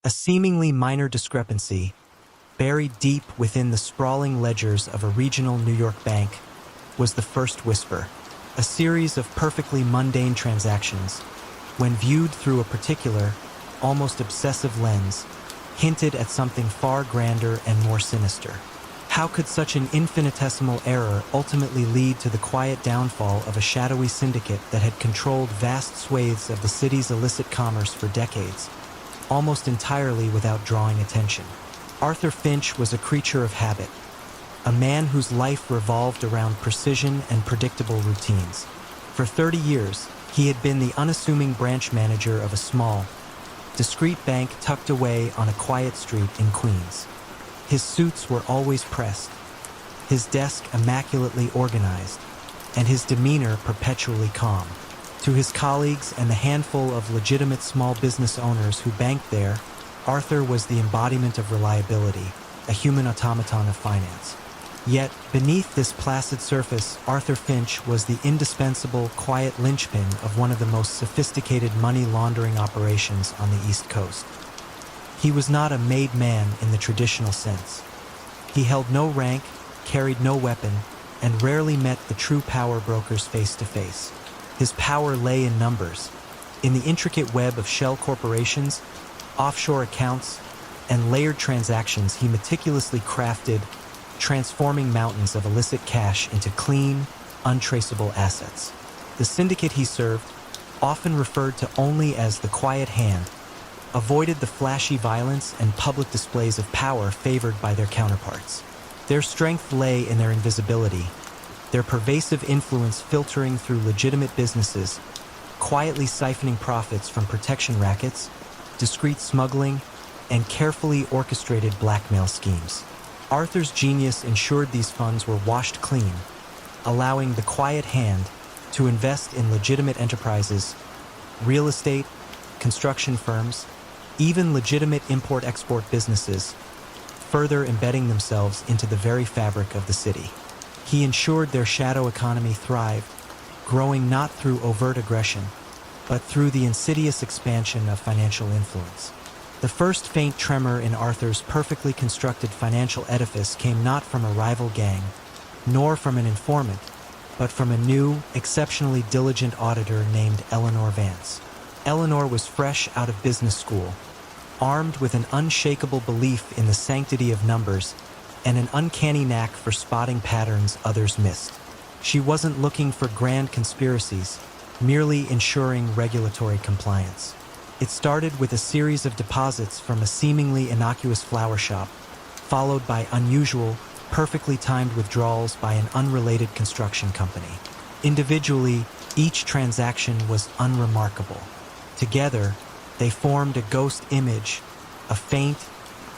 A seemingly minor discrepancy, buried deep within the sprawling ledgers of a regional New York bank, was the first whisper. A series of perfectly mundane transactions, when viewed through a particular, almost obsessive lens, hinted at something far grander and more sinister. How could such an infinitesimal error ultimately lead to the quiet downfall of a shadowy syndicate that had controlled vast swathes of the city's illicit commerce for decades, almost entirely without drawing attention? Arthur Finch was a creature of habit, a man whose life revolved around precision and predictable routines. For 30 years, he had been the unassuming branch manager of a small, discreet bank tucked away on a quiet street in Queens. His suits were always pressed, his desk immaculately organized, and his demeanor perpetually calm. To his colleagues and the handful of legitimate small business owners who banked there, Arthur was the embodiment of reliability, a human automaton of finance. Yet, beneath this placid surface, Arthur Finch was the indispensable, quiet linchpin of one of the most sophisticated money laundering operations on the East Coast. He was not a made man in the traditional sense. He held no rank, carried no weapon, and rarely met the true power brokers face to face. His power lay in numbers, in the intricate web of shell corporations, offshore accounts, and layered transactions he meticulously crafted, transforming mountains of illicit cash into clean, untraceable assets. The syndicate he served, often referred to only as the Quiet Hand, avoided the flashy violence and public displays of power favored by their counterparts. Their strength lay in their invisibility, their pervasive influence filtering through legitimate businesses, quietly siphoning profits from protection rackets, discreet smuggling, and carefully orchestrated blackmail schemes. Arthur's genius ensured these funds were washed clean, allowing the Quiet Hand to invest in legitimate enterprises, real estate, construction firms, even legitimate import-export businesses, further embedding themselves into the very fabric of the city. He ensured their shadow economy thrived, growing not through overt aggression, but through the insidious expansion of financial influence. The first faint tremor in Arthur's perfectly constructed financial edifice came not from a rival gang, nor from an informant, but from a new, exceptionally diligent auditor named Eleanor Vance. Eleanor was fresh out of business school, armed with an unshakable belief in the sanctity of numbers and an uncanny knack for spotting patterns others missed. She wasn't looking for grand conspiracies, merely ensuring regulatory compliance. It started with a series of deposits from a seemingly innocuous flower shop, followed by unusual, perfectly timed withdrawals by an unrelated construction company. Individually, each transaction was unremarkable. Together, they formed a ghost image, a faint,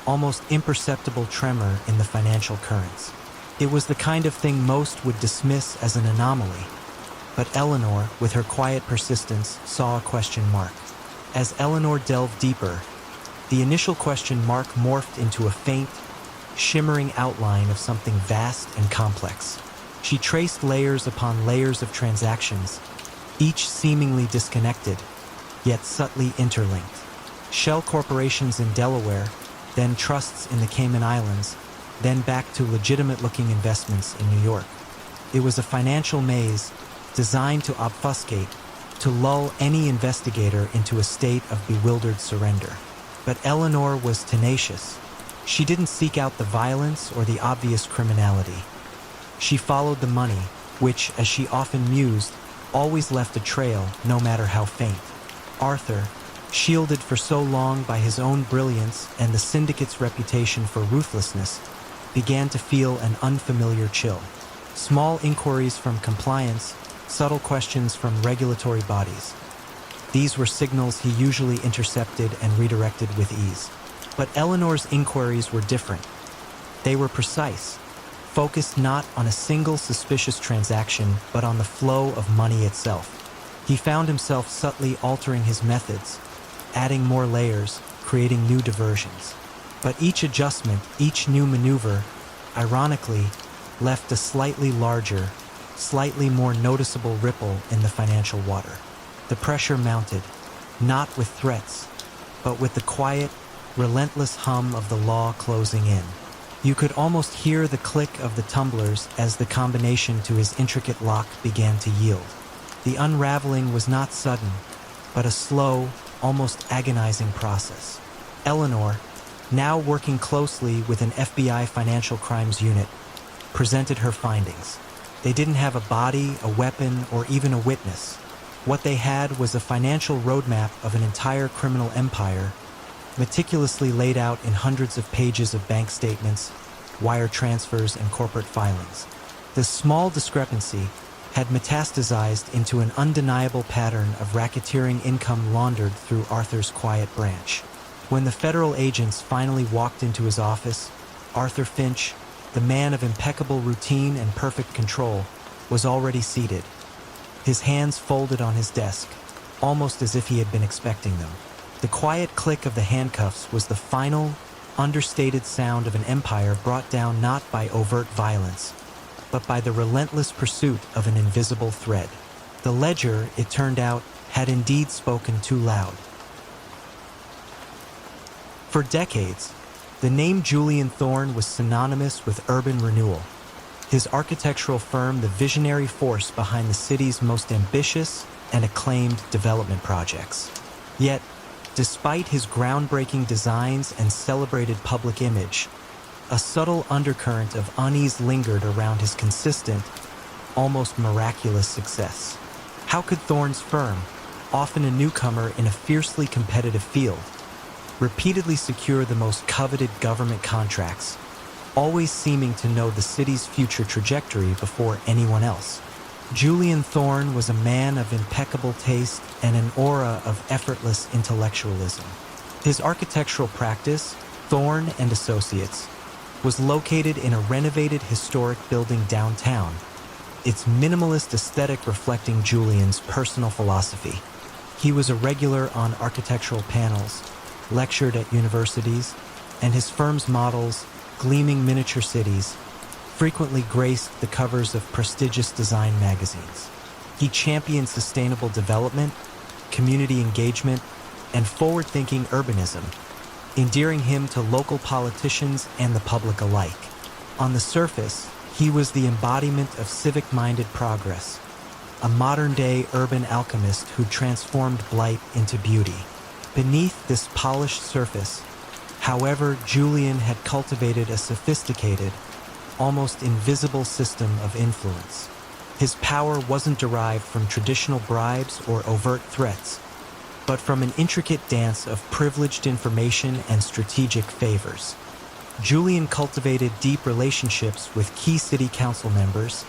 almost imperceptible tremor in the financial currents. It was the kind of thing most would dismiss as an anomaly, but Eleanor, with her quiet persistence, saw a question mark. As Eleanor delved deeper, the initial question mark morphed into a faint, shimmering outline of something vast and complex. She traced layers upon layers of transactions, each seemingly disconnected, yet subtly interlinked. Shell corporations in Delaware, then trusts in the Cayman Islands, then back to legitimate-looking investments in New York. It was a financial maze designed to obfuscate, to lull any investigator into a state of bewildered surrender. But Eleanor was tenacious. She didn't seek out the violence or the obvious criminality. She followed the money, which, as she often mused, always left a trail, no matter how faint. Arthur, shielded for so long by his own brilliance and the syndicate's reputation for ruthlessness, began to feel an unfamiliar chill. Small inquiries from compliance, subtle questions from regulatory bodies. These were signals he usually intercepted and redirected with ease. But Eleanor's inquiries were different. They were precise, focused not on a single suspicious transaction, but on the flow of money itself. He found himself subtly altering his methods, adding more layers, creating new diversions. But each adjustment, each new maneuver, ironically, left a slightly larger, slightly more noticeable ripple in the financial water. The pressure mounted, not with threats, but with the quiet, relentless hum of the law closing in. You could almost hear the click of the tumblers as the combination to his intricate lock began to yield. The unraveling was not sudden, but a slow, almost agonizing process. Eleanor, now working closely with an FBI financial crimes unit, presented her findings. They didn't have a body, a weapon, or even a witness. What they had was a financial roadmap of an entire criminal empire, meticulously laid out in hundreds of pages of bank statements, wire transfers, and corporate filings. This small discrepancy had metastasized into an undeniable pattern of racketeering income laundered through Arthur's quiet branch. When the federal agents finally walked into his office, Arthur Finch, the man of impeccable routine and perfect control, was already seated, his hands folded on his desk, almost as if he had been expecting them. The quiet click of the handcuffs was the final, understated sound of an empire brought down not by overt violence, but by the relentless pursuit of an invisible thread. The ledger, it turned out, had indeed spoken too loud. For decades, the name Julian Thorne was synonymous with urban renewal, his architectural firm the visionary force behind the city's most ambitious and acclaimed development projects. Yet, despite his groundbreaking designs and celebrated public image, a subtle undercurrent of unease lingered around his consistent, almost miraculous success. How could Thorne's firm, often a newcomer in a fiercely competitive field, repeatedly secure the most coveted government contracts, always seeming to know the city's future trajectory before anyone else? Julian Thorne was a man of impeccable taste and an aura of effortless intellectualism. His architectural practice, Thorne and Associates, was located in a renovated historic building downtown, its minimalist aesthetic reflecting Julian's personal philosophy. He was a regular on architectural panels, lectured at universities, and his firm's models, gleaming miniature cities, frequently graced the covers of prestigious design magazines. He championed sustainable development, community engagement, and forward-thinking urbanism, endearing him to local politicians and the public alike. On the surface, he was the embodiment of civic-minded progress, a modern-day urban alchemist who transformed blight into beauty. Beneath this polished surface, however, Julian had cultivated a sophisticated, almost invisible system of influence. His power wasn't derived from traditional bribes or overt threats, but from an intricate dance of privileged information and strategic favors. Julian cultivated deep relationships with key city council members,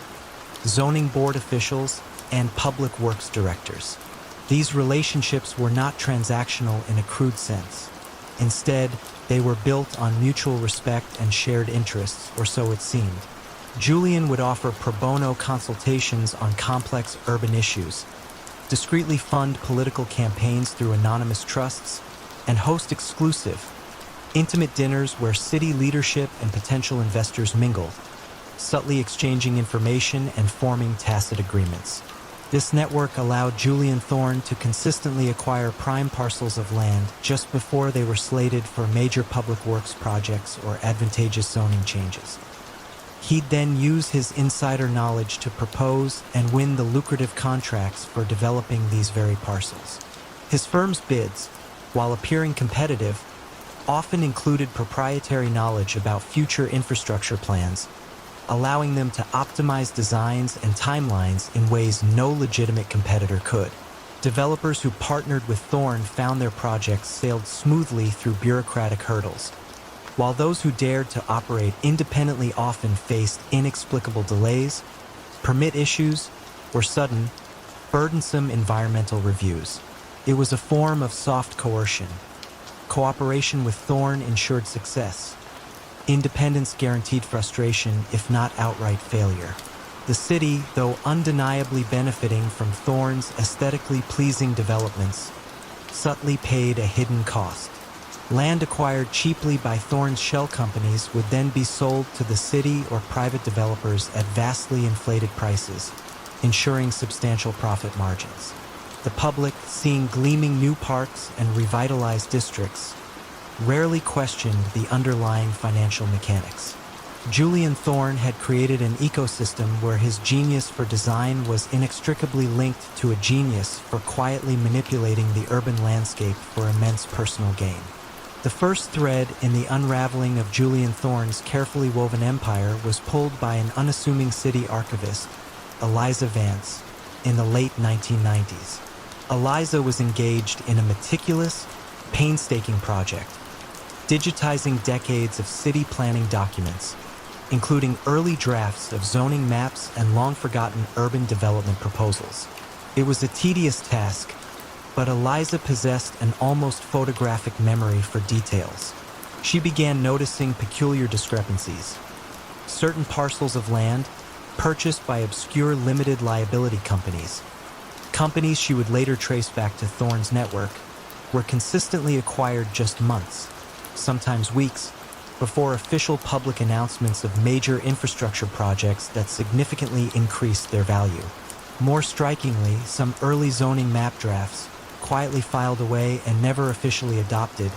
zoning board officials, and public works directors. These relationships were not transactional in a crude sense. Instead, they were built on mutual respect and shared interests, or so it seemed. Julian would offer pro bono consultations on complex urban issues, discreetly fund political campaigns through anonymous trusts, and host exclusive, intimate dinners where city leadership and potential investors mingled, subtly exchanging information and forming tacit agreements. This network allowed Julian Thorne to consistently acquire prime parcels of land just before they were slated for major public works projects or advantageous zoning changes. He'd then use his insider knowledge to propose and win the lucrative contracts for developing these very parcels. His firm's bids, while appearing competitive, often included proprietary knowledge about future infrastructure plans, allowing them to optimize designs and timelines in ways no legitimate competitor could. Developers who partnered with Thorne found their projects sailed smoothly through bureaucratic hurdles, while those who dared to operate independently often faced inexplicable delays, permit issues, or sudden, burdensome environmental reviews. It was a form of soft coercion. Cooperation with Thorne ensured success. Independence guaranteed frustration, if not outright failure. The city, though undeniably benefiting from Thorne's aesthetically pleasing developments, subtly paid a hidden cost. Land acquired cheaply by Thorne's shell companies would then be sold to the city or private developers at vastly inflated prices, ensuring substantial profit margins. The public, seeing gleaming new parks and revitalized districts, rarely questioned the underlying financial mechanics. Julian Thorne had created an ecosystem where his genius for design was inextricably linked to a genius for quietly manipulating the urban landscape for immense personal gain. The first thread in the unraveling of Julian Thorne's carefully woven empire was pulled by an unassuming city archivist, Eliza Vance, in the late 1990s. Eliza was engaged in a meticulous, painstaking project, digitizing decades of city planning documents, including early drafts of zoning maps and long-forgotten urban development proposals. It was a tedious task, but Eliza possessed an almost photographic memory for details. She began noticing peculiar discrepancies. Certain parcels of land, purchased by obscure limited liability companies she would later trace back to Thorne's network, were consistently acquired just months, sometimes weeks, before official public announcements of major infrastructure projects that significantly increased their value. More strikingly, some early zoning map drafts, quietly filed away and never officially adopted,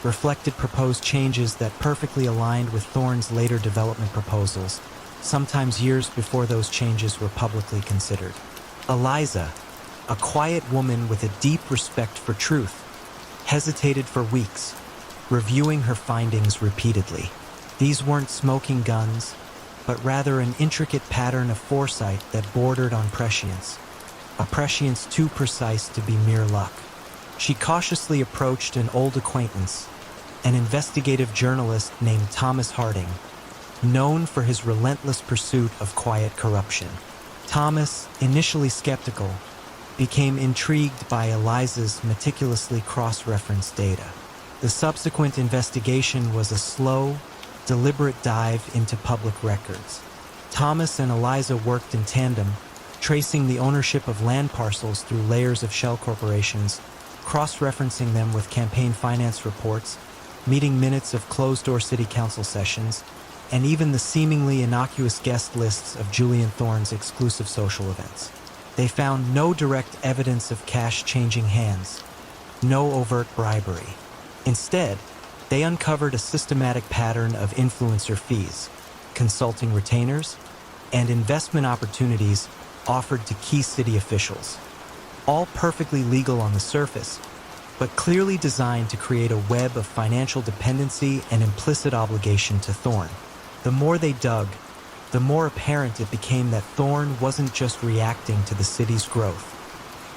reflected proposed changes that perfectly aligned with Thorne's later development proposals, sometimes years before those changes were publicly considered. Eliza, a quiet woman with a deep respect for truth, hesitated for weeks, reviewing her findings repeatedly. These weren't smoking guns, but rather an intricate pattern of foresight that bordered on prescience, a prescience too precise to be mere luck. She cautiously approached an old acquaintance, an investigative journalist named Thomas Harding, known for his relentless pursuit of quiet corruption. Thomas, initially skeptical, became intrigued by Eliza's meticulously cross-referenced data. The subsequent investigation was a slow, deliberate dive into public records. Thomas and Eliza worked in tandem, tracing the ownership of land parcels through layers of shell corporations, cross-referencing them with campaign finance reports, meeting minutes of closed-door city council sessions, and even the seemingly innocuous guest lists of Julian Thorne's exclusive social events. They found no direct evidence of cash changing hands, no overt bribery. Instead, they uncovered a systematic pattern of influencer fees, consulting retainers, and investment opportunities offered to key city officials. All perfectly legal on the surface, but clearly designed to create a web of financial dependency and implicit obligation to Thorne. The more they dug, the more apparent it became that Thorne wasn't just reacting to the city's growth.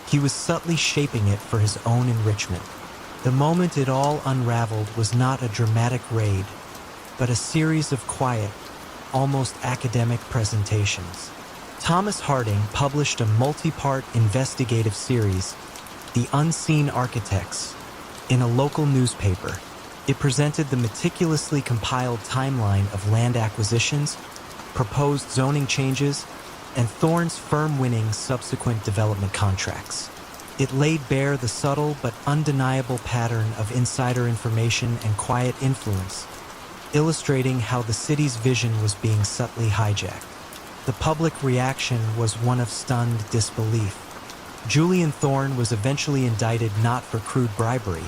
He was subtly shaping it for his own enrichment. The moment it all unraveled was not a dramatic raid, but a series of quiet, almost academic presentations. Thomas Harding published a multi-part investigative series, The Unseen Architects, in a local newspaper. It presented the meticulously compiled timeline of land acquisitions, proposed zoning changes, and Thorne's firm winning subsequent development contracts. It laid bare the subtle but undeniable pattern of insider information and quiet influence, illustrating how the city's vision was being subtly hijacked. The public reaction was one of stunned disbelief. Julian Thorne was eventually indicted not for crude bribery,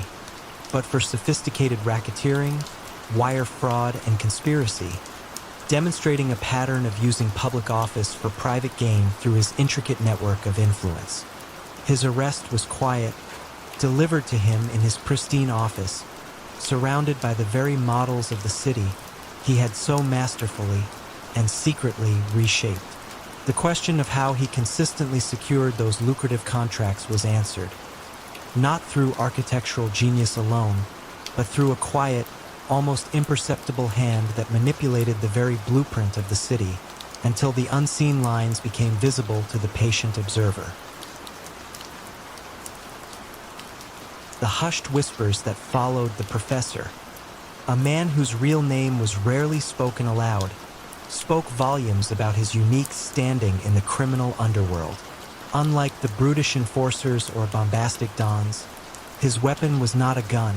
but for sophisticated racketeering, wire fraud, and conspiracy, demonstrating a pattern of using public office for private gain through his intricate network of influence. His arrest was quiet, delivered to him in his pristine office, surrounded by the very models of the city he had so masterfully and secretly reshaped. The question of how he consistently secured those lucrative contracts was answered, not through architectural genius alone, but through a quiet, almost imperceptible hand that manipulated the very blueprint of the city until the unseen lines became visible to the patient observer. The hushed whispers that followed the professor, a man whose real name was rarely spoken aloud, spoke volumes about his unique standing in the criminal underworld. Unlike the brutish enforcers or bombastic dons, his weapon was not a gun,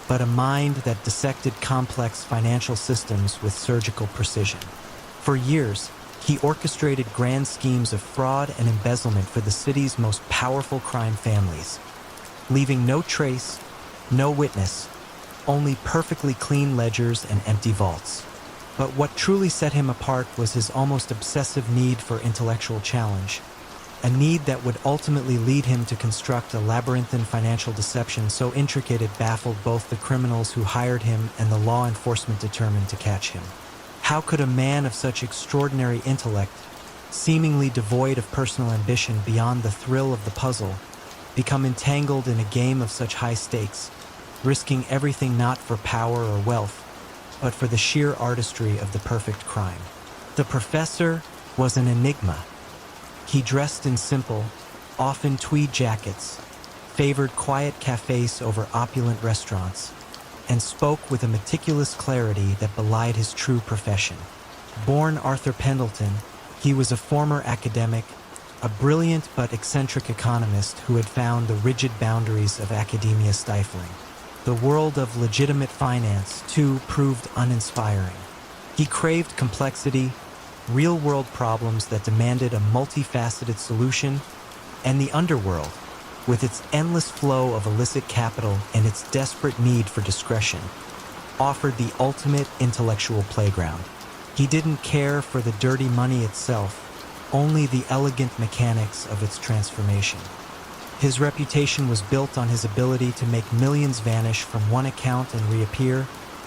but a mind that dissected complex financial systems with surgical precision. For years, he orchestrated grand schemes of fraud and embezzlement for the city's most powerful crime families, leaving no trace, no witness, only perfectly clean ledgers and empty vaults. But what truly set him apart was his almost obsessive need for intellectual challenge, a need that would ultimately lead him to construct a labyrinthine financial deception so intricate it baffled both the criminals who hired him and the law enforcement determined to catch him. How could a man of such extraordinary intellect, seemingly devoid of personal ambition beyond the thrill of the puzzle, become entangled in a game of such high stakes, risking everything not for power or wealth, but for the sheer artistry of the perfect crime? The professor was an enigma. He dressed in simple, often tweed jackets, favored quiet cafes over opulent restaurants, and spoke with a meticulous clarity that belied his true profession. Born Arthur Pendleton, he was a former academic, a brilliant but eccentric economist who had found the rigid boundaries of academia stifling. The world of legitimate finance, too, proved uninspiring. He craved complexity, real-world problems that demanded a multifaceted solution, and the underworld, with its endless flow of illicit capital and its desperate need for discretion, offered the ultimate intellectual playground. He didn't care for the dirty money itself, only the elegant mechanics of its transformation. His reputation was built on his ability to make millions vanish from one account and reappear,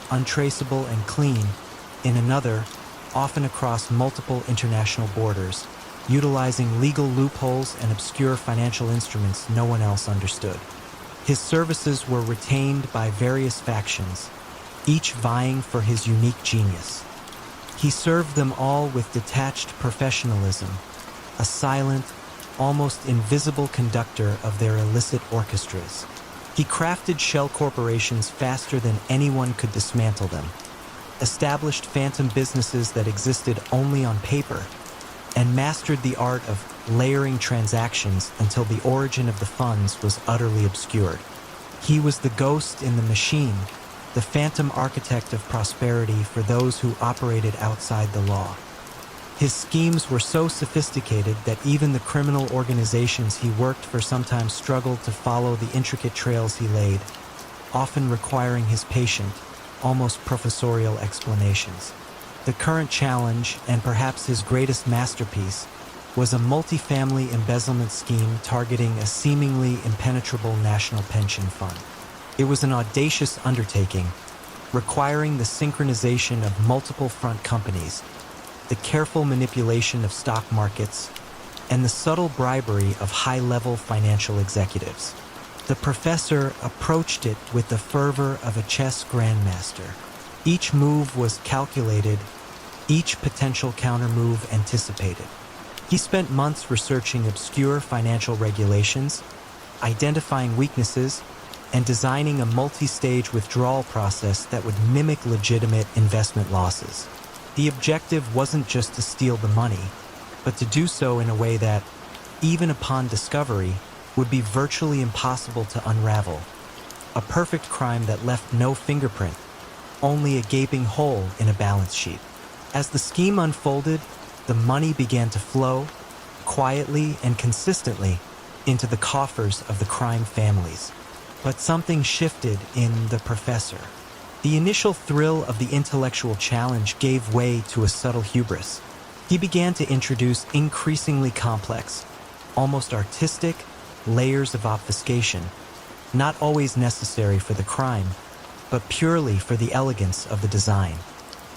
untraceable and clean, in another, often across multiple international borders, utilizing legal loopholes and obscure financial instruments no one else understood. His services were retained by various factions, each vying for his unique genius. He served them all with detached professionalism, a silent, almost invisible conductor of their illicit orchestras. He crafted shell corporations faster than anyone could dismantle them, established phantom businesses that existed only on paper, and mastered the art of layering transactions until the origin of the funds was utterly obscured. He was the ghost in the machine, the phantom architect of prosperity for those who operated outside the law. His schemes were so sophisticated that even the criminal organizations he worked for sometimes struggled to follow the intricate trails he laid, often requiring his patient, almost professorial explanations. The current challenge, and perhaps his greatest masterpiece, was a multifamily embezzlement scheme targeting a seemingly impenetrable national pension fund. It was an audacious undertaking, requiring the synchronization of multiple front companies, the careful manipulation of stock markets, and the subtle bribery of high-level financial executives. The professor approached it with the fervor of a chess grandmaster. Each move was calculated, each potential countermove anticipated. He spent months researching obscure financial regulations, identifying weaknesses, and designing a multi-stage withdrawal process that would mimic legitimate investment losses. The objective wasn't just to steal the money, but to do so in a way that, even upon discovery, would be virtually impossible to unravel. A perfect crime that left no fingerprint, only a gaping hole in a balance sheet. As the scheme unfolded, the money began to flow, quietly and consistently, into the coffers of the crime families. But something shifted in the professor. The initial thrill of the intellectual challenge gave way to a subtle hubris. He began to introduce increasingly complex, almost artistic, layers of obfuscation, not always necessary for the crime, but purely for the elegance of the design.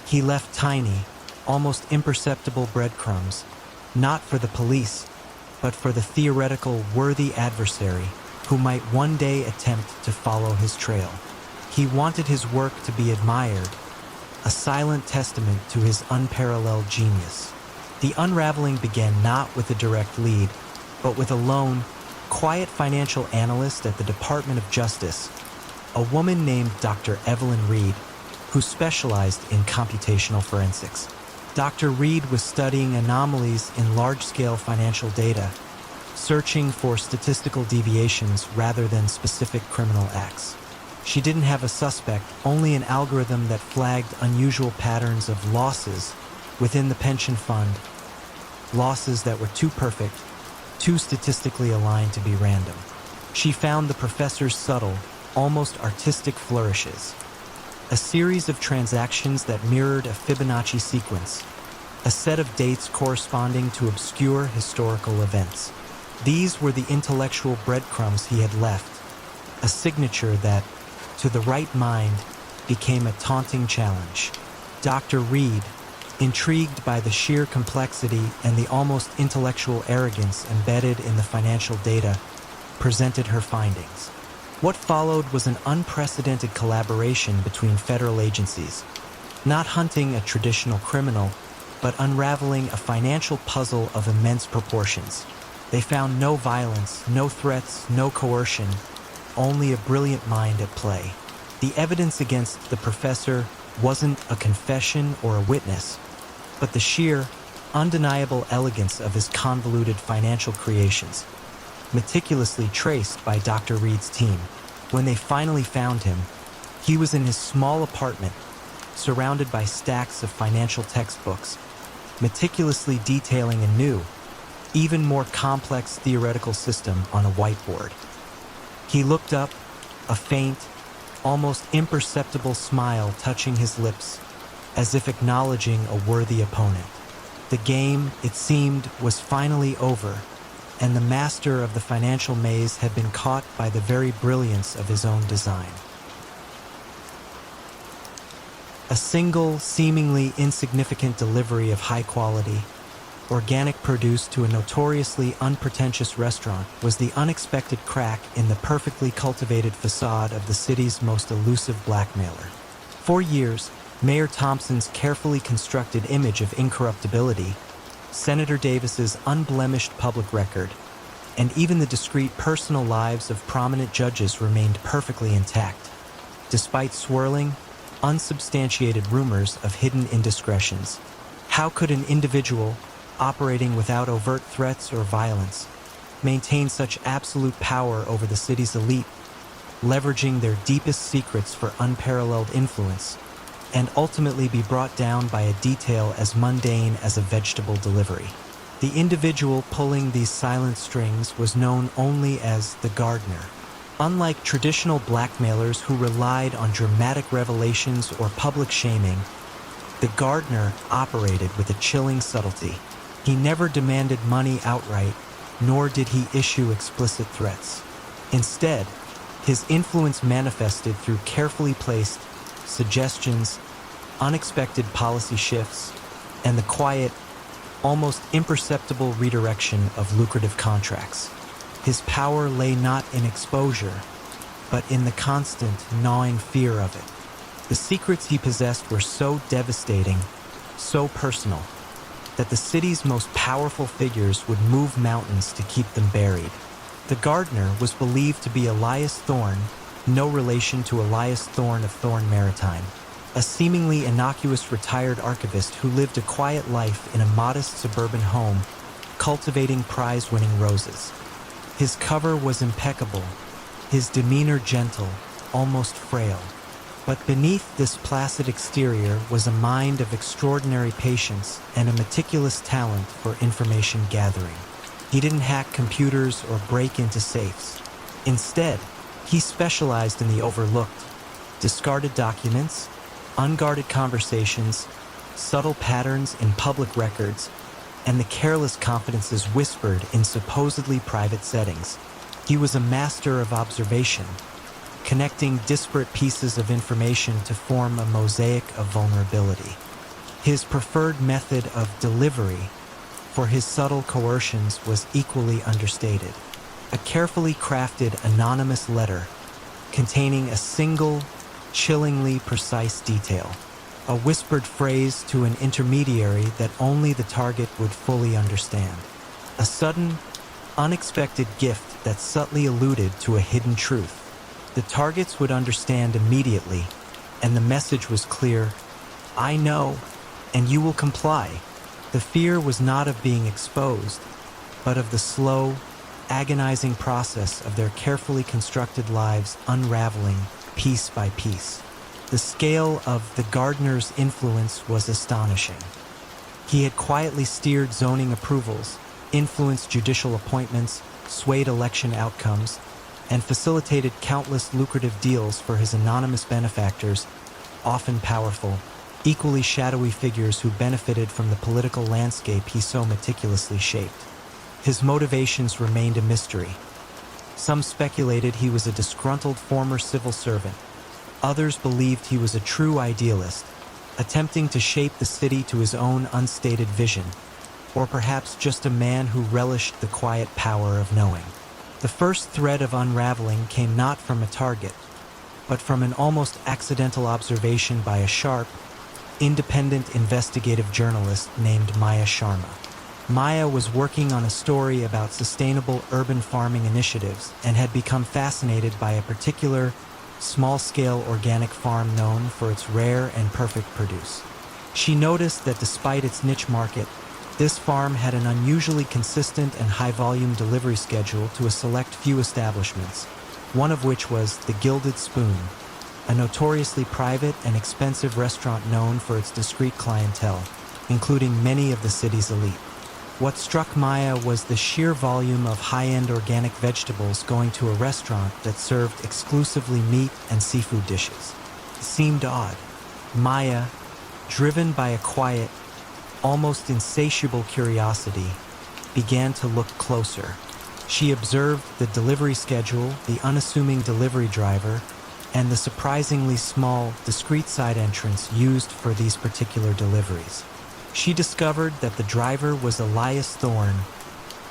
He left tiny, almost imperceptible breadcrumbs, not for the police, but for the theoretical worthy adversary who might one day attempt to follow his trail. He wanted his work to be admired, a silent testament to his unparalleled genius. The unraveling began not with a direct lead, but with a lone, quiet financial analyst at the Department of Justice, a woman named Dr. Evelyn Reed, who specialized in computational forensics. Dr. Reed was studying anomalies in large-scale financial data, searching for statistical deviations rather than specific criminal acts. She didn't have a suspect, only an algorithm that flagged unusual patterns of losses within the pension fund, losses that were too perfect, too statistically aligned to be random. She found the professor's subtle, almost artistic flourishes, a series of transactions that mirrored a Fibonacci sequence, a set of dates corresponding to obscure historical events. These were the intellectual breadcrumbs he had left, a signature that, to the right mind, became a taunting challenge. Dr. Reed, intrigued by the sheer complexity and the almost intellectual arrogance embedded in the financial data, presented her findings. What followed was an unprecedented collaboration between federal agencies, not hunting a traditional criminal, but unraveling a financial puzzle of immense proportions. They found no violence, no threats, no coercion, only a brilliant mind at play. The evidence against the professor wasn't a confession or a witness, but the sheer, undeniable elegance of his convoluted financial creations, meticulously traced by Dr. Reed's team. When they finally found him, he was in his small apartment, surrounded by stacks of financial textbooks, meticulously detailing a new, even more complex theoretical system on a whiteboard. He looked up, a faint, almost imperceptible smile touching his lips, as if acknowledging a worthy opponent. The game, it seemed, was finally over, and the master of the financial maze had been caught by the very brilliance of his own design. A single, seemingly insignificant delivery of high quality, organic produce to a notoriously unpretentious restaurant was the unexpected crack in the perfectly cultivated facade of the city's most elusive blackmailer. For years, Mayor Thompson's carefully constructed image of incorruptibility, Senator Davis's unblemished public record, and even the discreet personal lives of prominent judges remained perfectly intact, despite swirling, unsubstantiated rumors of hidden indiscretions. How could an individual, operating without overt threats or violence, maintain such absolute power over the city's elite, leveraging their deepest secrets for unparalleled influence, and ultimately be brought down by a detail as mundane as a vegetable delivery? The individual pulling these silent strings was known only as the gardener. Unlike traditional blackmailers who relied on dramatic revelations or public shaming, the gardener operated with a chilling subtlety. He never demanded money outright, nor did he issue explicit threats. Instead, his influence manifested through carefully placed suggestions, unexpected policy shifts, and the quiet, almost imperceptible redirection of lucrative contracts. His power lay not in exposure, but in the constant, gnawing fear of it. The secrets he possessed were so devastating, so personal, that the city's most powerful figures would move mountains to keep them buried. The gardener was believed to be Elias Thorne, no relation to Elias Thorne of Thorne Maritime, a seemingly innocuous retired archivist who lived a quiet life in a modest suburban home, cultivating prize-winning roses. His cover was impeccable, his demeanor gentle, almost frail. But beneath this placid exterior was a mind of extraordinary patience and a meticulous talent for information gathering. He didn't hack computers or break into safes. Instead, he specialized in the overlooked, discarded documents, unguarded conversations, subtle patterns in public records, and the careless confidences whispered in supposedly private settings. He was a master of observation, connecting disparate pieces of information to form a mosaic of vulnerability. His preferred method of delivery for his subtle coercions was equally understated. A carefully crafted anonymous letter containing a single, chillingly precise detail, a whispered phrase to an intermediary that only the target would fully understand, a sudden, unexpected gift that subtly alluded to a hidden truth. The targets would understand immediately, and the message was clear: I know, and you will comply. The fear was not of being exposed, but of the slow, agonizing process of their carefully constructed lives unraveling piece by piece. The scale of the gardener's influence was astonishing. He had quietly steered zoning approvals, influenced judicial appointments, swayed election outcomes, and facilitated countless lucrative deals for his anonymous benefactors, often powerful, equally shadowy figures who benefited from the political landscape he so meticulously shaped. His motivations remained a mystery. Some speculated he was a disgruntled former civil servant. Others believed he was a true idealist, attempting to shape the city to his own unstated vision, or perhaps just a man who relished the quiet power of knowing. The first thread of unraveling came not from a target, but from an almost accidental observation by a sharp, independent investigative journalist named Maya Sharma. Maya was working on a story about sustainable urban farming initiatives and had become fascinated by a particular, small-scale organic farm known for its rare and perfect produce. She noticed that despite its niche market, this farm had an unusually consistent and high-volume delivery schedule to a select few establishments, one of which was the Gilded Spoon, a notoriously private and expensive restaurant known for its discreet clientele, including many of the city's elite. What struck Maya was the sheer volume of high-end organic vegetables going to a restaurant that served exclusively meat and seafood dishes. It seemed odd. Maya, driven by a quiet, almost insatiable curiosity, began to look closer. She observed the delivery schedule, the unassuming delivery driver, and the surprisingly small, discreet side entrance used for these particular deliveries. She discovered that the driver was Elias Thorne,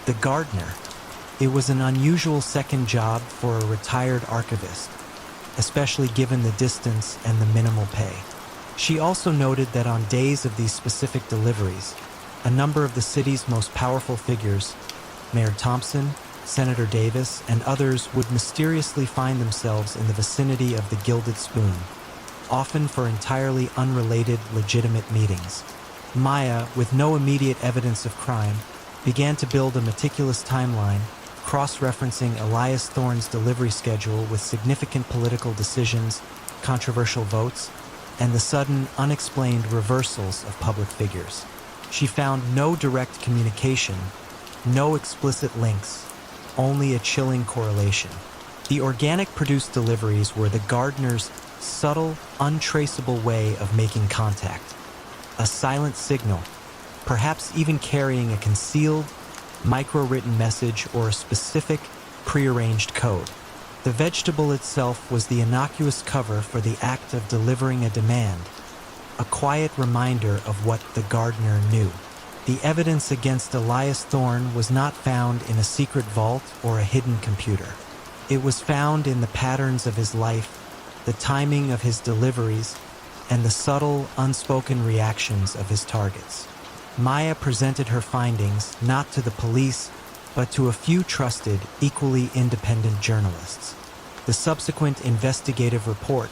the gardener. It was an unusual second job for a retired archivist, especially given the distance and the minimal pay. She also noted that on days of these specific deliveries, a number of the city's most powerful figures, Mayor Thompson, Senator Davis, and others would mysteriously find themselves in the vicinity of the Gilded Spoon, often for entirely unrelated, legitimate meetings. Maya, with no immediate evidence of crime, began to build a meticulous timeline, cross-referencing Elias Thorne's delivery schedule with significant political decisions, controversial votes, and the sudden, unexplained reversals of public figures. She found no direct communication, no explicit links, only a chilling correlation. The organic produced deliveries were the gardener's subtle, untraceable way of making contact. A silent signal, perhaps even carrying a concealed, micro-written message or a specific, prearranged code. The vegetable itself was the innocuous cover for the act of delivering a demand, a quiet reminder of what the gardener knew. The evidence against Elias Thorne was not found in a secret vault or a hidden computer. It was found in the patterns of his life, the timing of his deliveries, and the subtle, unspoken reactions of his targets. Maya presented her findings not to the police, but to a few trusted, equally independent journalists. The subsequent investigative report,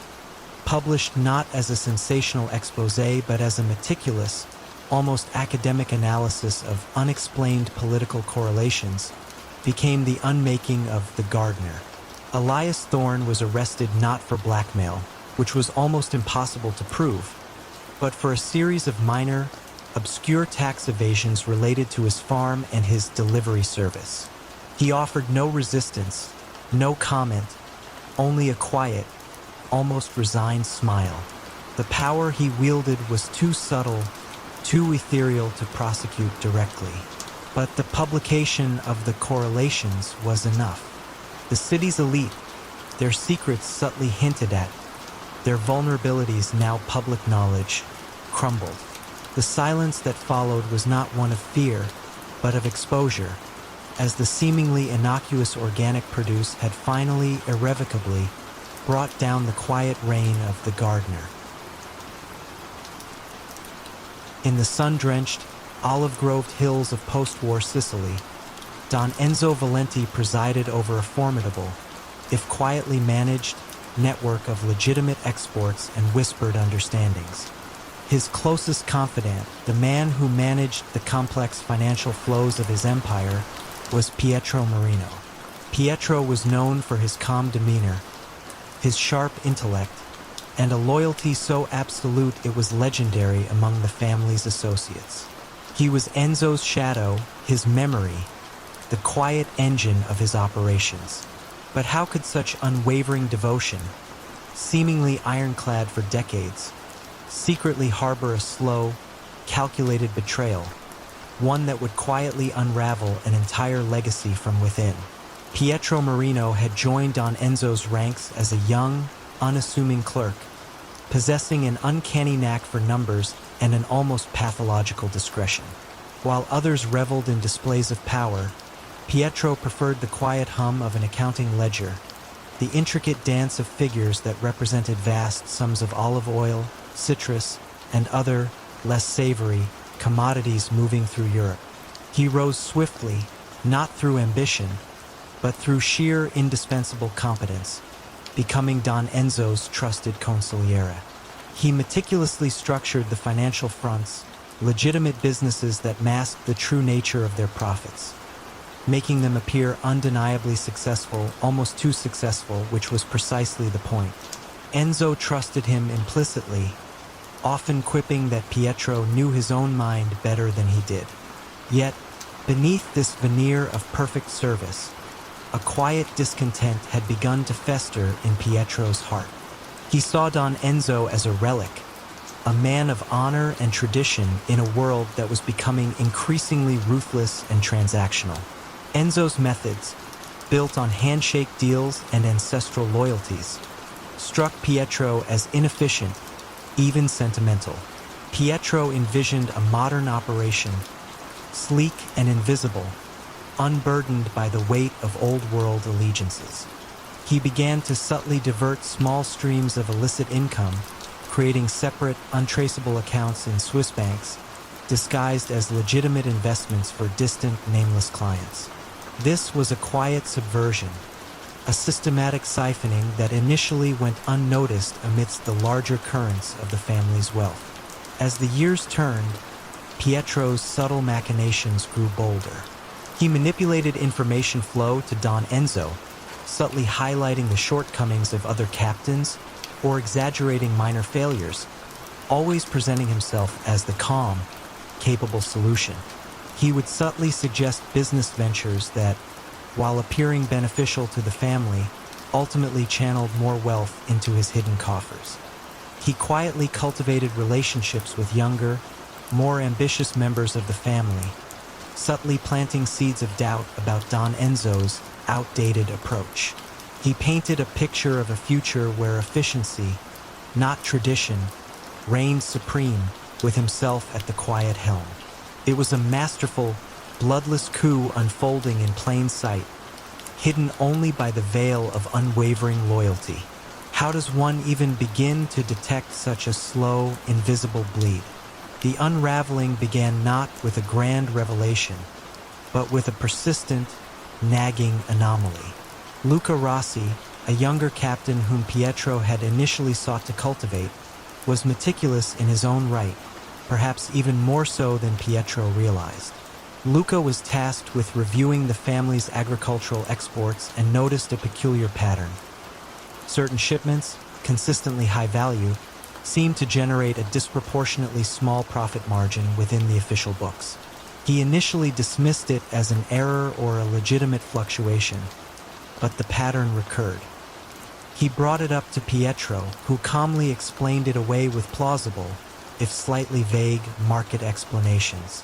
published not as a sensational exposé but as a meticulous, almost academic analysis of unexplained political correlations, became the unmaking of The Gardener. Elias Thorne was arrested not for blackmail, which was almost impossible to prove, but for a series of minor, obscure tax evasions related to his farm and his delivery service. He offered no resistance, no comment, only a quiet, almost resigned smile. The power he wielded was too subtle, too ethereal to prosecute directly. But the publication of the correlations was enough. The city's elite, their secrets subtly hinted at, their vulnerabilities now public knowledge, crumbled. The silence that followed was not one of fear, but of exposure, as the seemingly innocuous organic produce had finally, irrevocably, brought down the quiet reign of the gardener. In the sun-drenched, olive-groved hills of post-war Sicily, Don Enzo Valenti presided over a formidable, if quietly managed, network of legitimate exports and whispered understandings. His closest confidant, the man who managed the complex financial flows of his empire, was Pietro Marino. Pietro was known for his calm demeanor, his sharp intellect, and a loyalty so absolute it was legendary among the family's associates. He was Enzo's shadow, his memory, the quiet engine of his operations. But how could such unwavering devotion, seemingly ironclad for decades, secretly harbor a slow, calculated betrayal, one that would quietly unravel an entire legacy from within. Pietro Marino had joined Don Enzo's ranks as a young, unassuming clerk, possessing an uncanny knack for numbers and an almost pathological discretion. While others reveled in displays of power, Pietro preferred the quiet hum of an accounting ledger, the intricate dance of figures that represented vast sums of olive oil, citrus, and other, less savory, commodities moving through Europe. He rose swiftly, not through ambition, but through sheer indispensable competence, becoming Don Enzo's trusted consigliere. He meticulously structured the financial fronts, legitimate businesses that masked the true nature of their profits, making them appear undeniably successful, almost too successful, which was precisely the point. Enzo trusted him implicitly, often quipping that Pietro knew his own mind better than he did. Yet, beneath this veneer of perfect service, a quiet discontent had begun to fester in Pietro's heart. He saw Don Enzo as a relic, a man of honor and tradition in a world that was becoming increasingly ruthless and transactional. Enzo's methods, built on handshake deals and ancestral loyalties, struck Pietro as inefficient, even sentimental. Pietro envisioned a modern operation, sleek and invisible, unburdened by the weight of old-world allegiances. He began to subtly divert small streams of illicit income, creating separate, untraceable accounts in Swiss banks, disguised as legitimate investments for distant, nameless clients. This was a quiet subversion, a systematic siphoning that initially went unnoticed amidst the larger currents of the family's wealth. As the years turned, Pietro's subtle machinations grew bolder. He manipulated information flow to Don Enzo, subtly highlighting the shortcomings of other captains or exaggerating minor failures, always presenting himself as the calm, capable solution. He would subtly suggest business ventures that, while appearing beneficial to the family, ultimately channeled more wealth into his hidden coffers. He quietly cultivated relationships with younger, more ambitious members of the family, subtly planting seeds of doubt about Don Enzo's outdated approach. He painted a picture of a future where efficiency, not tradition, reigned supreme, with himself at the quiet helm. It was a masterful, bloodless coup unfolding in plain sight, hidden only by the veil of unwavering loyalty. How does one even begin to detect such a slow, invisible bleed? The unraveling began not with a grand revelation, but with a persistent, nagging anomaly. Luca Rossi, a younger captain whom Pietro had initially sought to cultivate, was meticulous in his own right, perhaps even more so than Pietro realized. Luca was tasked with reviewing the family's agricultural exports and noticed a peculiar pattern. Certain shipments, consistently high value, seemed to generate a disproportionately small profit margin within the official books. He initially dismissed it as an error or a legitimate fluctuation, but the pattern recurred. He brought it up to Pietro, who calmly explained it away with plausible, if slightly vague, market explanations.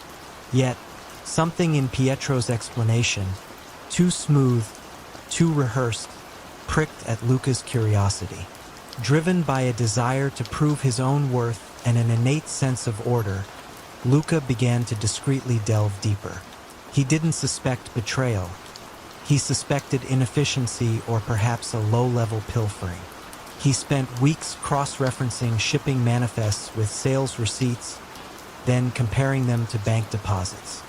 Yet, something in Pietro's explanation, too smooth, too rehearsed, pricked at Luca's curiosity. Driven by a desire to prove his own worth and an innate sense of order, Luca began to discreetly delve deeper. He didn't suspect betrayal. He suspected inefficiency or perhaps a low-level pilfering. He spent weeks cross-referencing shipping manifests with sales receipts, then comparing them to bank deposits.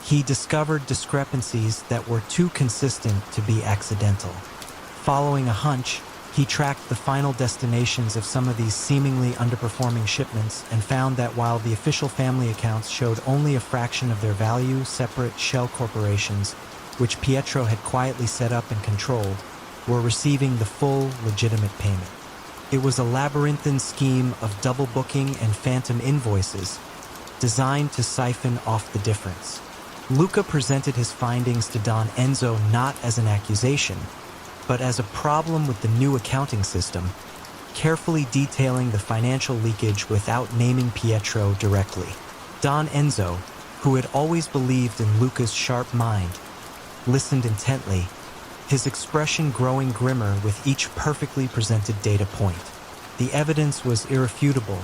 He discovered discrepancies that were too consistent to be accidental. Following a hunch, he tracked the final destinations of some of these seemingly underperforming shipments and found that while the official family accounts showed only a fraction of their value, separate shell corporations, which Pietro had quietly set up and controlled, were receiving the full, legitimate payment. It was a labyrinthine scheme of double booking and phantom invoices, designed to siphon off the difference. Luca presented his findings to Don Enzo not as an accusation, but as a problem with the new accounting system, carefully detailing the financial leakage without naming Pietro directly. Don Enzo, who had always believed in Luca's sharp mind, listened intently, his expression growing grimmer with each perfectly presented data point. The evidence was irrefutable,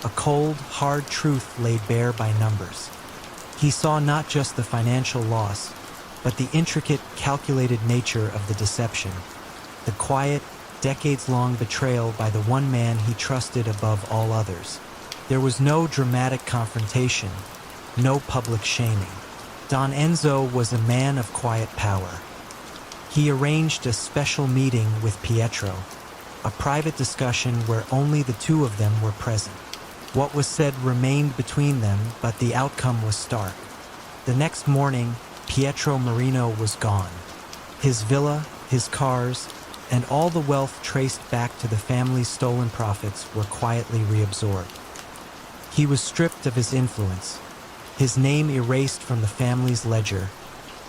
a cold, hard truth laid bare by numbers. He saw not just the financial loss, but the intricate, calculated nature of the deception, the quiet, decades-long betrayal by the one man he trusted above all others. There was no dramatic confrontation, no public shaming. Don Enzo was a man of quiet power. He arranged a special meeting with Pietro, a private discussion where only the two of them were present. What was said remained between them, but the outcome was stark. The next morning, Pietro Marino was gone. His villa, his cars, and all the wealth traced back to the family's stolen profits were quietly reabsorbed. He was stripped of his influence, his name erased from the family's ledger,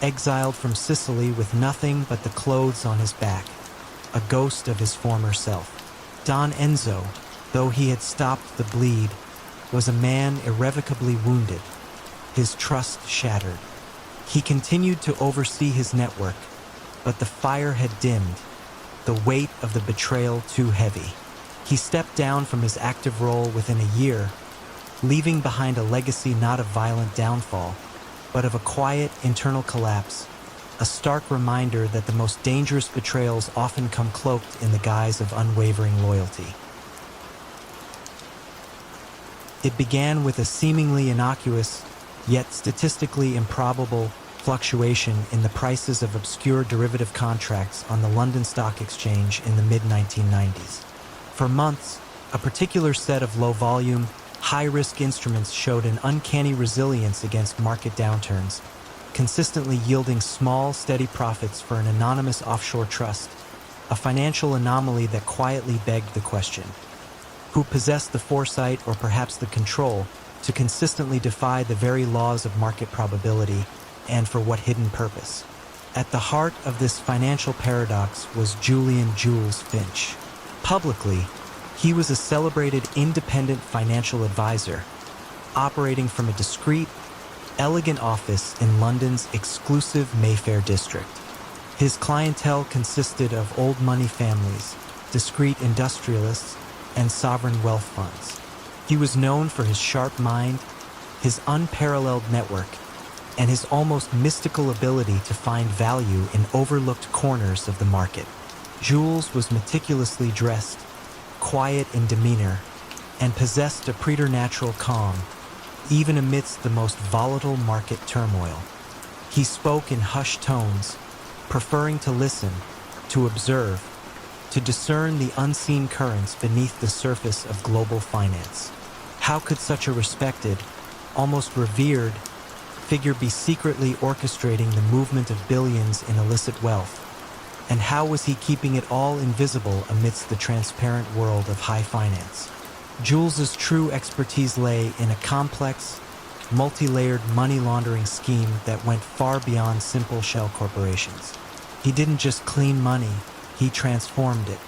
exiled from Sicily with nothing but the clothes on his back, a ghost of his former self. Don Enzo, though he had stopped the bleed, was a man irrevocably wounded, his trust shattered. He continued to oversee his network, but the fire had dimmed, the weight of the betrayal too heavy. He stepped down from his active role within a year, leaving behind a legacy not of violent downfall, but of a quiet internal collapse, a stark reminder that the most dangerous betrayals often come cloaked in the guise of unwavering loyalty. It began with a seemingly innocuous, yet statistically improbable, fluctuation in the prices of obscure derivative contracts on the London Stock Exchange in the mid-1990s. For months, a particular set of low-volume, high-risk instruments showed an uncanny resilience against market downturns, consistently yielding small, steady profits for an anonymous offshore trust, a financial anomaly that quietly begged the question: who possessed the foresight or perhaps the control to consistently defy the very laws of market probability, and for what hidden purpose? At the heart of this financial paradox was Julian Jules Finch. Publicly, he was a celebrated independent financial advisor, operating from a discreet, elegant office in London's exclusive Mayfair district. His clientele consisted of old money families, discreet industrialists, and sovereign wealth funds. He was known for his sharp mind, his unparalleled network, and his almost mystical ability to find value in overlooked corners of the market. Jules was meticulously dressed, quiet in demeanor, and possessed a preternatural calm, even amidst the most volatile market turmoil. He spoke in hushed tones, preferring to listen, to observe, to discern the unseen currents beneath the surface of global finance. How could such a respected, almost revered, figure be secretly orchestrating the movement of billions in illicit wealth? And how was he keeping it all invisible amidst the transparent world of high finance? Jules's true expertise lay in a complex, multi-layered money laundering scheme that went far beyond simple shell corporations. He didn't just clean money, he transformed it.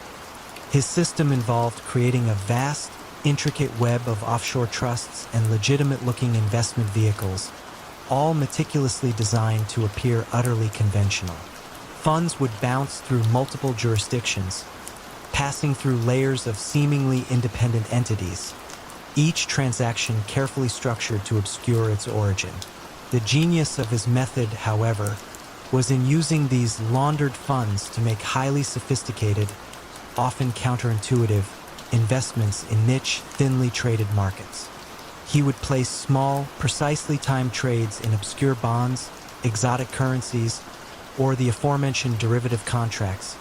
His system involved creating a vast, intricate web of offshore trusts and legitimate-looking investment vehicles, all meticulously designed to appear utterly conventional. Funds would bounce through multiple jurisdictions, passing through layers of seemingly independent entities, each transaction carefully structured to obscure its origin. The genius of his method, however, was in using these laundered funds to make highly sophisticated, often counterintuitive, investments in niche, thinly traded markets. He would place small, precisely timed trades in obscure bonds, exotic currencies, or the aforementioned derivative contracts,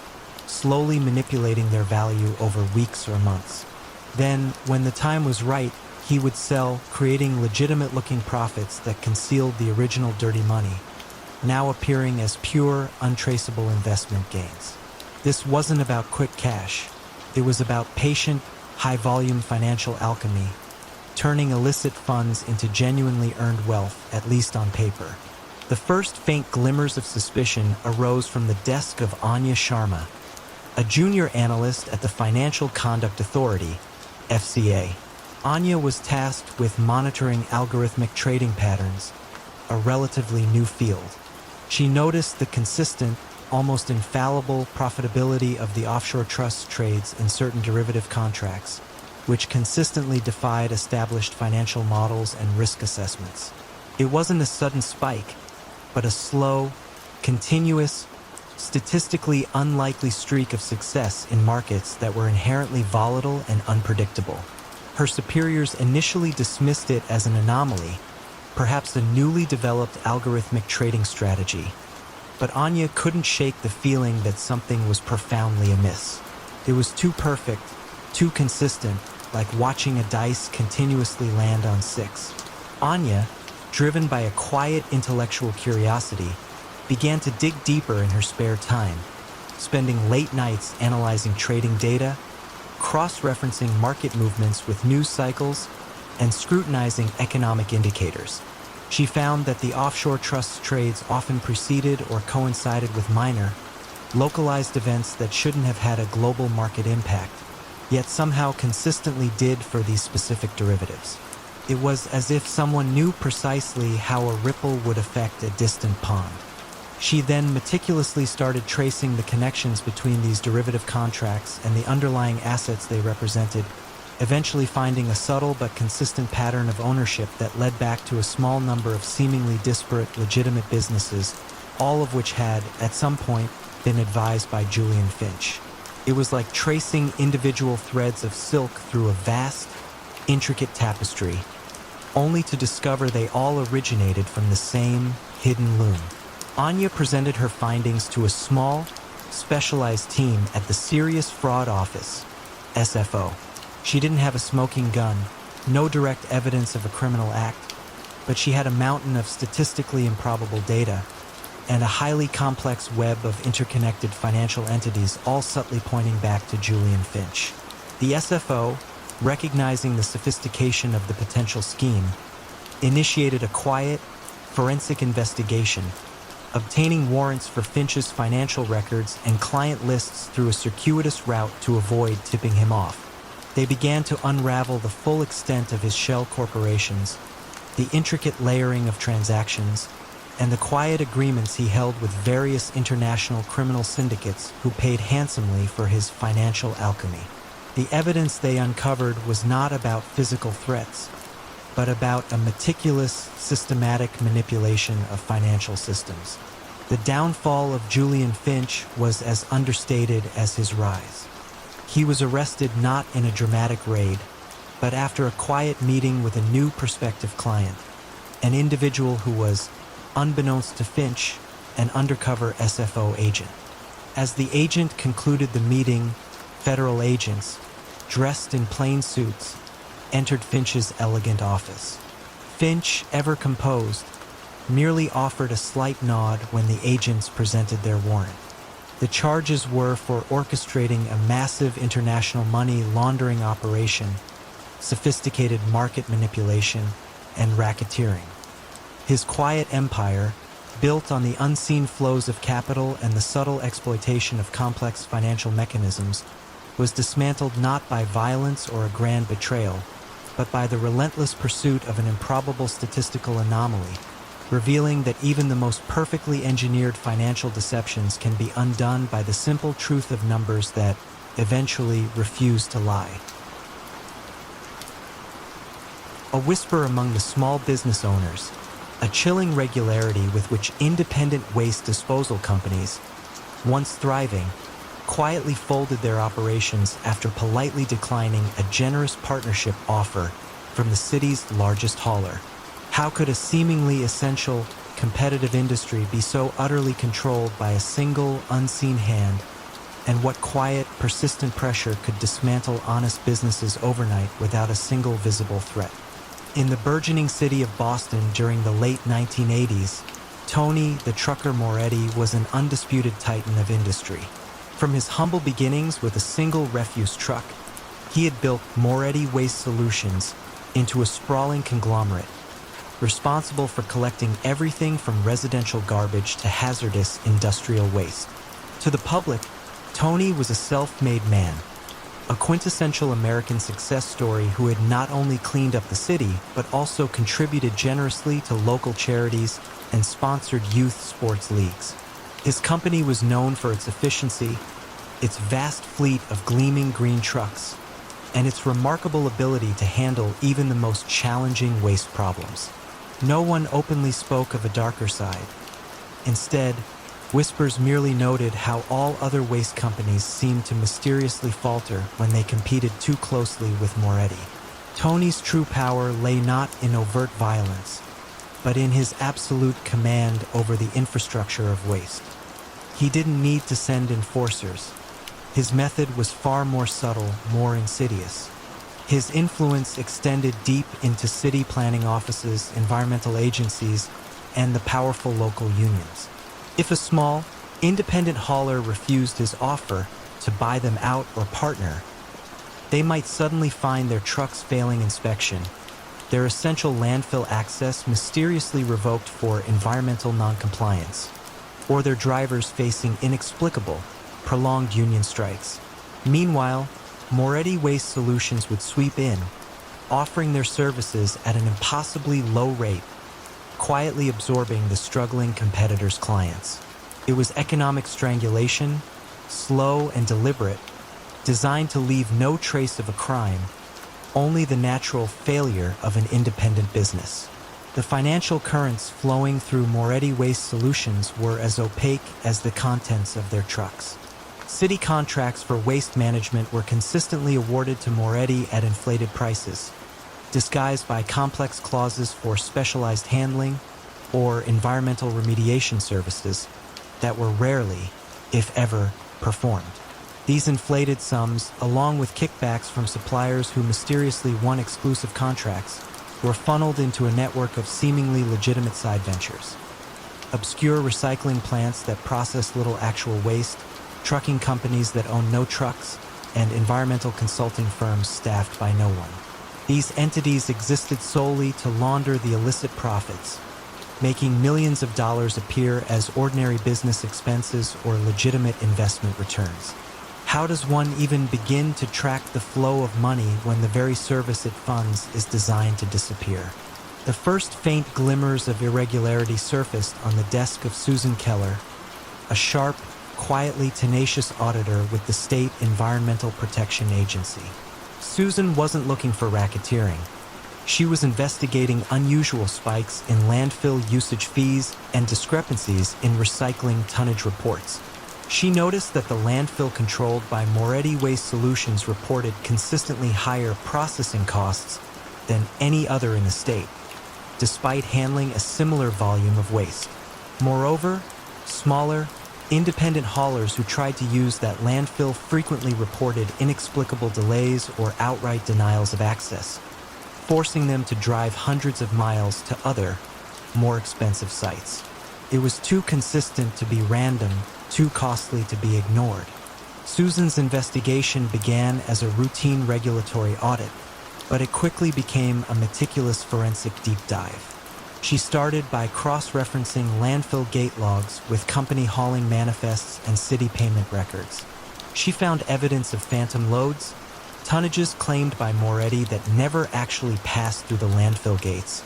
slowly manipulating their value over weeks or months. Then, when the time was right, he would sell, creating legitimate-looking profits that concealed the original dirty money, now appearing as pure, untraceable investment gains. This wasn't about quick cash. It was about patient, high-volume financial alchemy, turning illicit funds into genuinely earned wealth, at least on paper. The first faint glimmers of suspicion arose from the desk of Anya Sharma, a junior analyst at the Financial Conduct Authority, FCA. Anya was tasked with monitoring algorithmic trading patterns, a relatively new field. She noticed the consistent, almost infallible profitability of the offshore trust trades in certain derivative contracts, which consistently defied established financial models and risk assessments. It wasn't a sudden spike, but a slow, continuous, statistically unlikely streak of success in markets that were inherently volatile and unpredictable. Her superiors initially dismissed it as an anomaly, perhaps a newly developed algorithmic trading strategy. But Anya couldn't shake the feeling that something was profoundly amiss. It was too perfect, too consistent, like watching a dice continuously land on 6. Anya, driven by a quiet intellectual curiosity, began to dig deeper in her spare time, spending late nights analyzing trading data, cross-referencing market movements with news cycles, and scrutinizing economic indicators. She found that the offshore trust trades often preceded or coincided with minor, localized events that shouldn't have had a global market impact, yet somehow consistently did for these specific derivatives. It was as if someone knew precisely how a ripple would affect a distant pond. She then meticulously started tracing the connections between these derivative contracts and the underlying assets they represented, eventually finding a subtle but consistent pattern of ownership that led back to a small number of seemingly disparate legitimate businesses, all of which had, at some point, been advised by Julian Finch. It was like tracing individual threads of silk through a vast, intricate tapestry, only to discover they all originated from the same hidden loom. Anya presented her findings to a small, specialized team at the Serious Fraud Office, SFO. She didn't have a smoking gun, no direct evidence of a criminal act, but she had a mountain of statistically improbable data and a highly complex web of interconnected financial entities, all subtly pointing back to Julian Finch. The SFO, recognizing the sophistication of the potential scheme, initiated a quiet, forensic investigation, obtaining warrants for Finch's financial records and client lists through a circuitous route to avoid tipping him off. They began to unravel the full extent of his shell corporations, the intricate layering of transactions, and the quiet agreements he held with various international criminal syndicates who paid handsomely for his financial alchemy. The evidence they uncovered was not about physical threats, but about a meticulous, systematic manipulation of financial systems. The downfall of Julian Finch was as understated as his rise. He was arrested not in a dramatic raid, but after a quiet meeting with a new prospective client, an individual who was, unbeknownst to Finch, an undercover SFO agent. As the agent concluded the meeting, federal agents, dressed in plain suits, entered Finch's elegant office. Finch, ever composed, merely offered a slight nod when the agents presented their warrant. The charges were for orchestrating a massive international money laundering operation, sophisticated market manipulation, and racketeering. His quiet empire, built on the unseen flows of capital and the subtle exploitation of complex financial mechanisms, was dismantled not by violence or a grand betrayal, but by the relentless pursuit of an improbable statistical anomaly, revealing that even the most perfectly engineered financial deceptions can be undone by the simple truth of numbers that eventually refuse to lie. A whisper among the small business owners, a chilling regularity with which independent waste disposal companies, once thriving, quietly folded their operations after politely declining a generous partnership offer from the city's largest hauler. How could a seemingly essential, competitive industry be so utterly controlled by a single, unseen hand, and what quiet, persistent pressure could dismantle honest businesses overnight without a single visible threat? In the burgeoning city of Boston during the late 1980s, Tony, the trucker Moretti, was an undisputed titan of industry. From his humble beginnings with a single refuse truck, he had built Moretti Waste Solutions into a sprawling conglomerate, responsible for collecting everything from residential garbage to hazardous industrial waste. To the public, Tony was a self-made man, a quintessential American success story who had not only cleaned up the city, but also contributed generously to local charities and sponsored youth sports leagues. His company was known for its efficiency, its vast fleet of gleaming green trucks, and its remarkable ability to handle even the most challenging waste problems. No one openly spoke of a darker side. Instead, whispers merely noted how all other waste companies seemed to mysteriously falter when they competed too closely with Moretti. Tony's true power lay not in overt violence, but in his absolute command over the infrastructure of waste. He didn't need to send enforcers. His method was far more subtle, more insidious. His influence extended deep into city planning offices, environmental agencies, and the powerful local unions. If a small, independent hauler refused his offer to buy them out or partner, they might suddenly find their trucks failing inspection, their essential landfill access mysteriously revoked for environmental noncompliance, or their drivers facing inexplicable, prolonged union strikes. Meanwhile, Moretti Waste Solutions would sweep in, offering their services at an impossibly low rate, quietly absorbing the struggling competitors' clients. It was economic strangulation, slow and deliberate, designed to leave no trace of a crime, only the natural failure of an independent business. The financial currents flowing through Moretti Waste Solutions were as opaque as the contents of their trucks. City contracts for waste management were consistently awarded to Moretti at inflated prices, disguised by complex clauses for specialized handling or environmental remediation services that were rarely, if ever, performed. These inflated sums, along with kickbacks from suppliers who mysteriously won exclusive contracts, were funneled into a network of seemingly legitimate side ventures. Obscure recycling plants that process little actual waste, trucking companies that own no trucks, and environmental consulting firms staffed by no one. These entities existed solely to launder the illicit profits, making millions of dollars appear as ordinary business expenses or legitimate investment returns. How does one even begin to track the flow of money when the very service it funds is designed to disappear? The first faint glimmers of irregularity surfaced on the desk of Susan Keller, a sharp, quietly tenacious auditor with the State Environmental Protection Agency. Susan wasn't looking for racketeering. She was investigating unusual spikes in landfill usage fees and discrepancies in recycling tonnage reports. She noticed that the landfill controlled by Moretti Waste Solutions reported consistently higher processing costs than any other in the state, despite handling a similar volume of waste. Moreover, smaller, independent haulers who tried to use that landfill frequently reported inexplicable delays or outright denials of access, forcing them to drive hundreds of miles to other, more expensive sites. It was too consistent to be random, too costly to be ignored. Susan's investigation began as a routine regulatory audit, but it quickly became a meticulous forensic deep dive. She started by cross-referencing landfill gate logs with company hauling manifests and city payment records. She found evidence of phantom loads, tonnages claimed by Moretti that never actually passed through the landfill gates,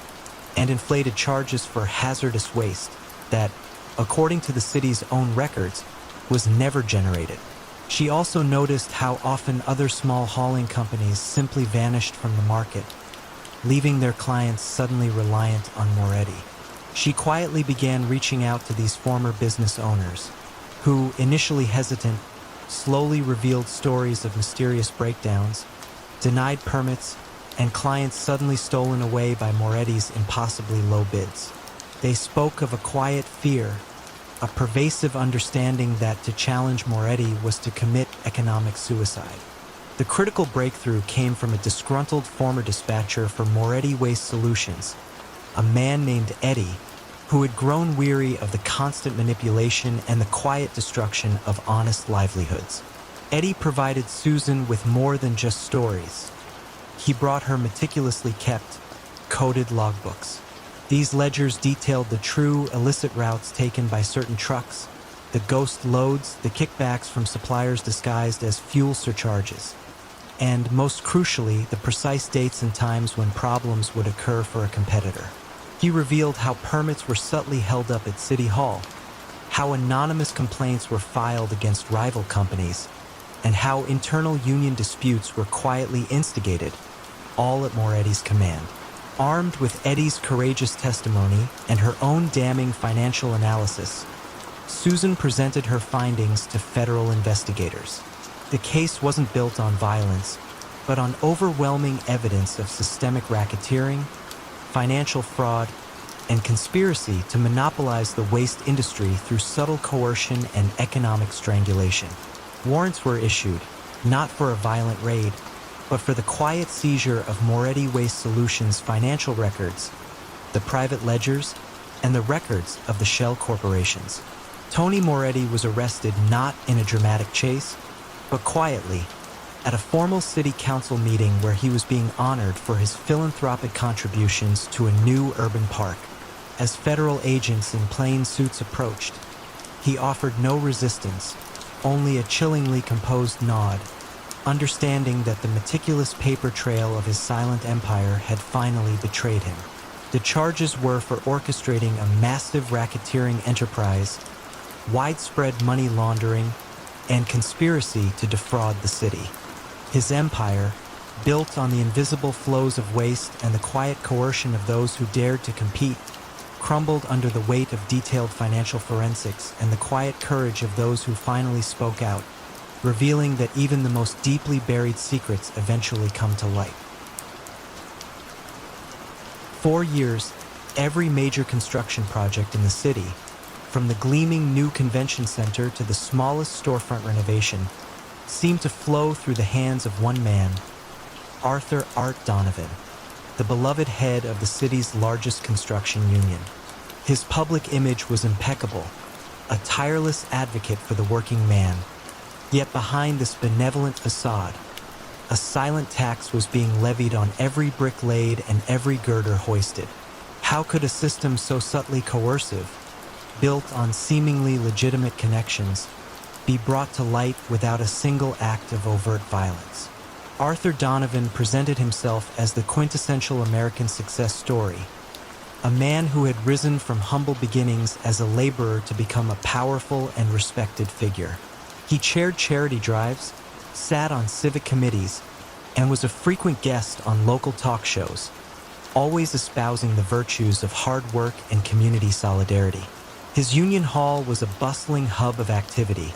and inflated charges for hazardous waste that, according to the city's own records, was never generated. She also noticed how often other small hauling companies simply vanished from the market, leaving their clients suddenly reliant on Moretti. She quietly began reaching out to these former business owners, who, initially hesitant, slowly revealed stories of mysterious breakdowns, denied permits, and clients suddenly stolen away by Moretti's impossibly low bids. They spoke of a quiet fear, a pervasive understanding that to challenge Moretti was to commit economic suicide. The critical breakthrough came from a disgruntled former dispatcher for Moretti Waste Solutions, a man named Eddie, who had grown weary of the constant manipulation and the quiet destruction of honest livelihoods. Eddie provided Susan with more than just stories. He brought her meticulously kept, coded logbooks. These ledgers detailed the true illicit routes taken by certain trucks, the ghost loads, the kickbacks from suppliers disguised as fuel surcharges, and most crucially, the precise dates and times when problems would occur for a competitor. He revealed how permits were subtly held up at City Hall, how anonymous complaints were filed against rival companies, and how internal union disputes were quietly instigated, all at Moretti's command. Armed with Eddie's courageous testimony and her own damning financial analysis, Susan presented her findings to federal investigators. The case wasn't built on violence, but on overwhelming evidence of systemic racketeering, financial fraud, and conspiracy to monopolize the waste industry through subtle coercion and economic strangulation. Warrants were issued, not for a violent raid, but for the quiet seizure of Moretti Waste Solutions' financial records, the private ledgers, and the records of the shell corporations. Tony Moretti was arrested not in a dramatic chase, but quietly, at a formal city council meeting where he was being honored for his philanthropic contributions to a new urban park. As federal agents in plain suits approached, he offered no resistance, only a chillingly composed nod, understanding that the meticulous paper trail of his silent empire had finally betrayed him. The charges were for orchestrating a massive racketeering enterprise, widespread money laundering, and conspiracy to defraud the city. His empire, built on the invisible flows of waste and the quiet coercion of those who dared to compete, crumbled under the weight of detailed financial forensics and the quiet courage of those who finally spoke out, revealing that even the most deeply buried secrets eventually come to light. For years, every major construction project in the city, from the gleaming new convention center to the smallest storefront renovation, seemed to flow through the hands of one man, Arthur "Art" Donovan, the beloved head of the city's largest construction union. His public image was impeccable, a tireless advocate for the working man. Yet behind this benevolent facade, a silent tax was being levied on every brick laid and every girder hoisted. How could a system so subtly coercive, built on seemingly legitimate connections, be brought to light without a single act of overt violence? Arthur Donovan presented himself as the quintessential American success story, a man who had risen from humble beginnings as a laborer to become a powerful and respected figure. He chaired charity drives, sat on civic committees, and was a frequent guest on local talk shows, always espousing the virtues of hard work and community solidarity. His union hall was a bustling hub of activity,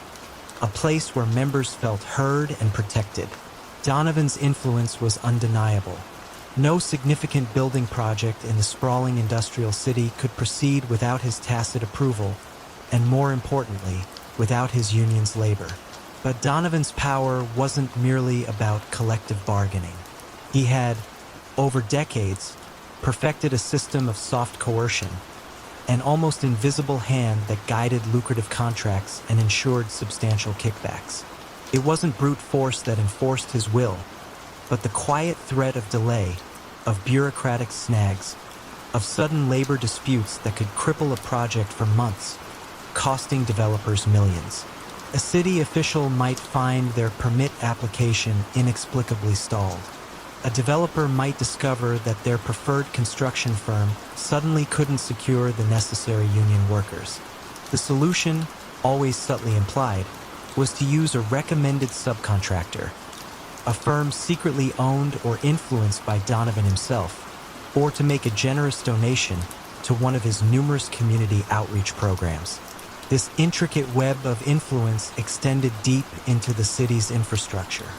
a place where members felt heard and protected. Donovan's influence was undeniable. No significant building project in the sprawling industrial city could proceed without his tacit approval, and more importantly, without his union's labor. But Donovan's power wasn't merely about collective bargaining. He had, over decades, perfected a system of soft coercion, an almost invisible hand that guided lucrative contracts and ensured substantial kickbacks. It wasn't brute force that enforced his will, but the quiet threat of delay, of bureaucratic snags, of sudden labor disputes that could cripple a project for months, costing developers millions. A city official might find their permit application inexplicably stalled. A developer might discover that their preferred construction firm suddenly couldn't secure the necessary union workers. The solution, always subtly implied, was to use a recommended subcontractor, a firm secretly owned or influenced by Donovan himself, or to make a generous donation to one of his numerous community outreach programs. This intricate web of influence extended deep into the city's infrastructure.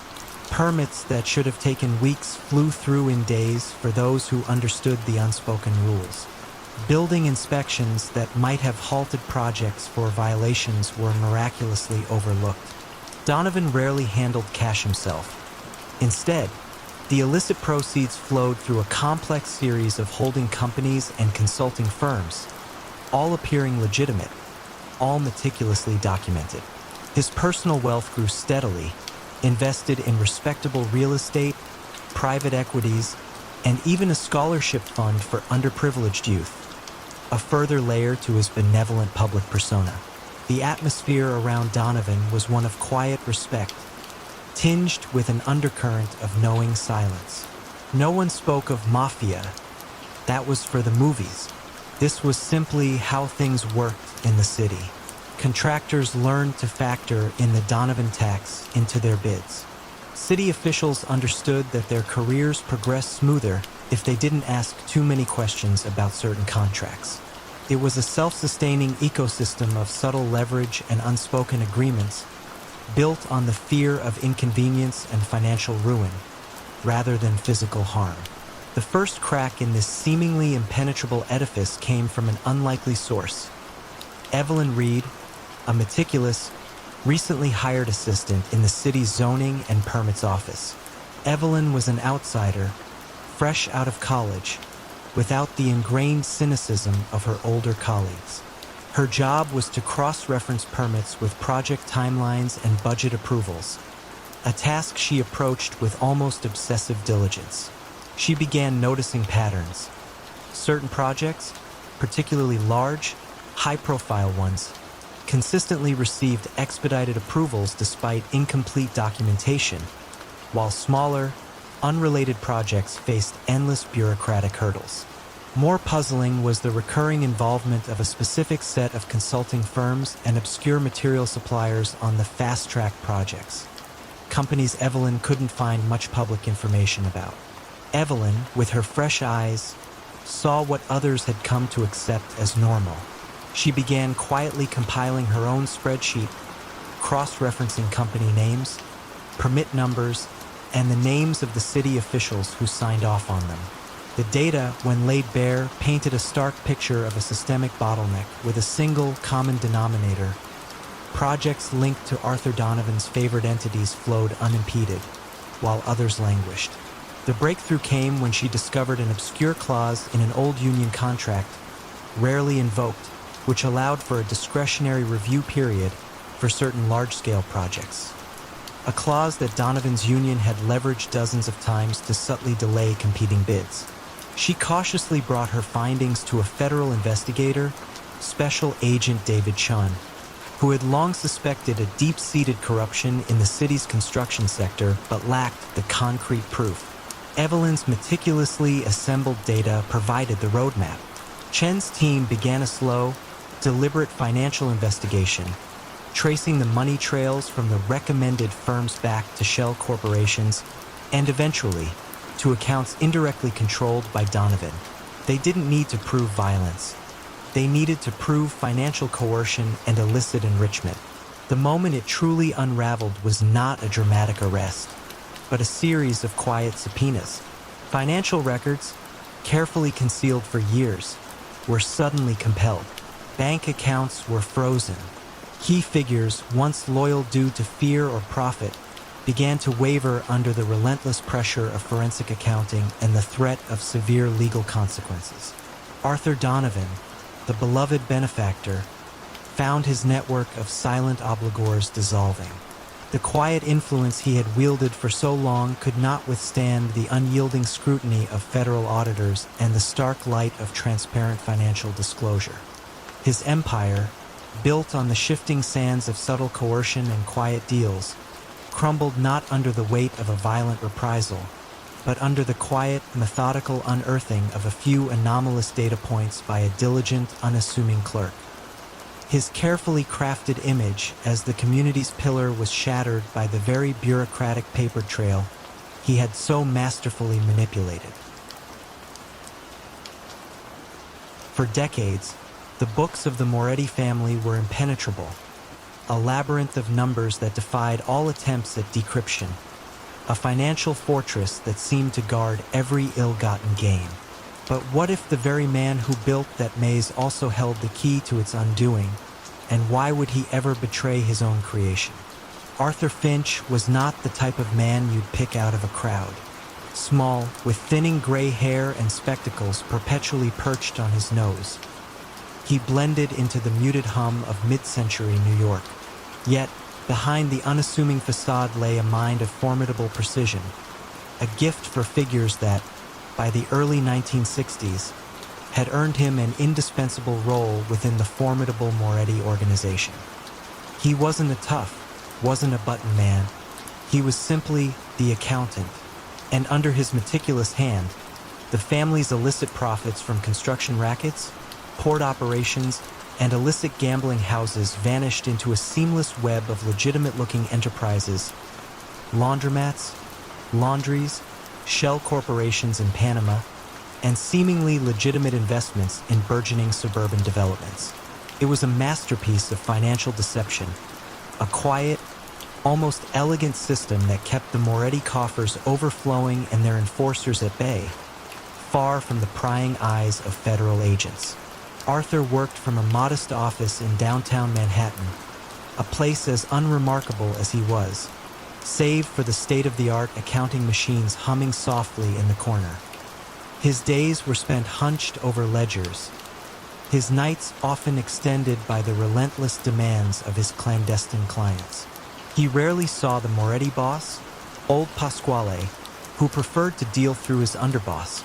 Permits that should have taken weeks flew through in days for those who understood the unspoken rules. Building inspections that might have halted projects for violations were miraculously overlooked. Donovan rarely handled cash himself. Instead, the illicit proceeds flowed through a complex series of holding companies and consulting firms, all appearing legitimate, all meticulously documented. His personal wealth grew steadily, invested in respectable real estate, private equities, and even a scholarship fund for underprivileged youth, a further layer to his benevolent public persona. The atmosphere around Donovan was one of quiet respect, tinged with an undercurrent of knowing silence. No one spoke of Mafia. That was for the movies. This was simply how things worked in the city. Contractors learned to factor in the Donovan tax into their bids. City officials understood that their careers progressed smoother if they didn't ask too many questions about certain contracts. It was a self-sustaining ecosystem of subtle leverage and unspoken agreements, built on the fear of inconvenience and financial ruin, rather than physical harm. The first crack in this seemingly impenetrable edifice came from an unlikely source. Evelyn Reed, a meticulous, recently hired assistant in the city's zoning and permits office. Evelyn was an outsider, fresh out of college, without the ingrained cynicism of her older colleagues. Her job was to cross-reference permits with project timelines and budget approvals, a task she approached with almost obsessive diligence. She began noticing patterns. Certain projects, particularly large, high-profile ones, consistently received expedited approvals despite incomplete documentation, while smaller, unrelated projects faced endless bureaucratic hurdles. More puzzling was the recurring involvement of a specific set of consulting firms and obscure material suppliers on the fast-track projects, companies Evelyn couldn't find much public information about. Evelyn, with her fresh eyes, saw what others had come to accept as normal. She began quietly compiling her own spreadsheet, cross-referencing company names, permit numbers, and the names of the city officials who signed off on them. The data, when laid bare, painted a stark picture of a systemic bottleneck with a single common denominator. Projects linked to Arthur Donovan's favored entities flowed unimpeded, while others languished. The breakthrough came when she discovered an obscure clause in an old union contract, rarely invoked, which allowed for a discretionary review period for certain large-scale projects. A clause that Donovan's union had leveraged dozens of times to subtly delay competing bids. She cautiously brought her findings to a federal investigator, Special Agent David Chun, who had long suspected a deep-seated corruption in the city's construction sector but lacked the concrete proof. Evelyn's meticulously assembled data provided the roadmap. Chen's team began a slow, deliberate financial investigation, tracing the money trails from the recommended firms back to shell corporations and eventually to accounts indirectly controlled by Donovan. They didn't need to prove violence. They needed to prove financial coercion and illicit enrichment. The moment it truly unraveled was not a dramatic arrest, but a series of quiet subpoenas. Financial records, carefully concealed for years, were suddenly compelled. Bank accounts were frozen. Key figures, once loyal due to fear or profit, began to waver under the relentless pressure of forensic accounting and the threat of severe legal consequences. Arthur Donovan, the beloved benefactor, found his network of silent obligors dissolving. The quiet influence he had wielded for so long could not withstand the unyielding scrutiny of federal auditors and the stark light of transparent financial disclosure. His empire, built on the shifting sands of subtle coercion and quiet deals, crumbled not under the weight of a violent reprisal, but under the quiet, methodical unearthing of a few anomalous data points by a diligent, unassuming clerk. His carefully crafted image as the community's pillar was shattered by the very bureaucratic paper trail he had so masterfully manipulated. For decades, the books of the Moretti family were impenetrable, a labyrinth of numbers that defied all attempts at decryption, a financial fortress that seemed to guard every ill-gotten gain. But what if the very man who built that maze also held the key to its undoing, and why would he ever betray his own creation? Arthur Finch was not the type of man you'd pick out of a crowd. Small, with thinning gray hair and spectacles perpetually perched on his nose, he blended into the muted hum of mid-century New York. Yet, behind the unassuming facade lay a mind of formidable precision, a gift for figures that, by the early 1960s, had earned him an indispensable role within the formidable Moretti organization. He wasn't a tough, wasn't a button man. He was simply the accountant, and under his meticulous hand, the family's illicit profits from construction rackets, port operations, and illicit gambling houses vanished into a seamless web of legitimate-looking enterprises, laundromats, laundries, shell corporations in Panama, and seemingly legitimate investments in burgeoning suburban developments. It was a masterpiece of financial deception, a quiet, almost elegant system that kept the Moretti coffers overflowing and their enforcers at bay, far from the prying eyes of federal agents. Arthur worked from a modest office in downtown Manhattan, a place as unremarkable as he was, save for the state-of-the-art accounting machines humming softly in the corner. His days were spent hunched over ledgers, his nights often extended by the relentless demands of his clandestine clients. He rarely saw the Moretti boss, old Pasquale, who preferred to deal through his underboss,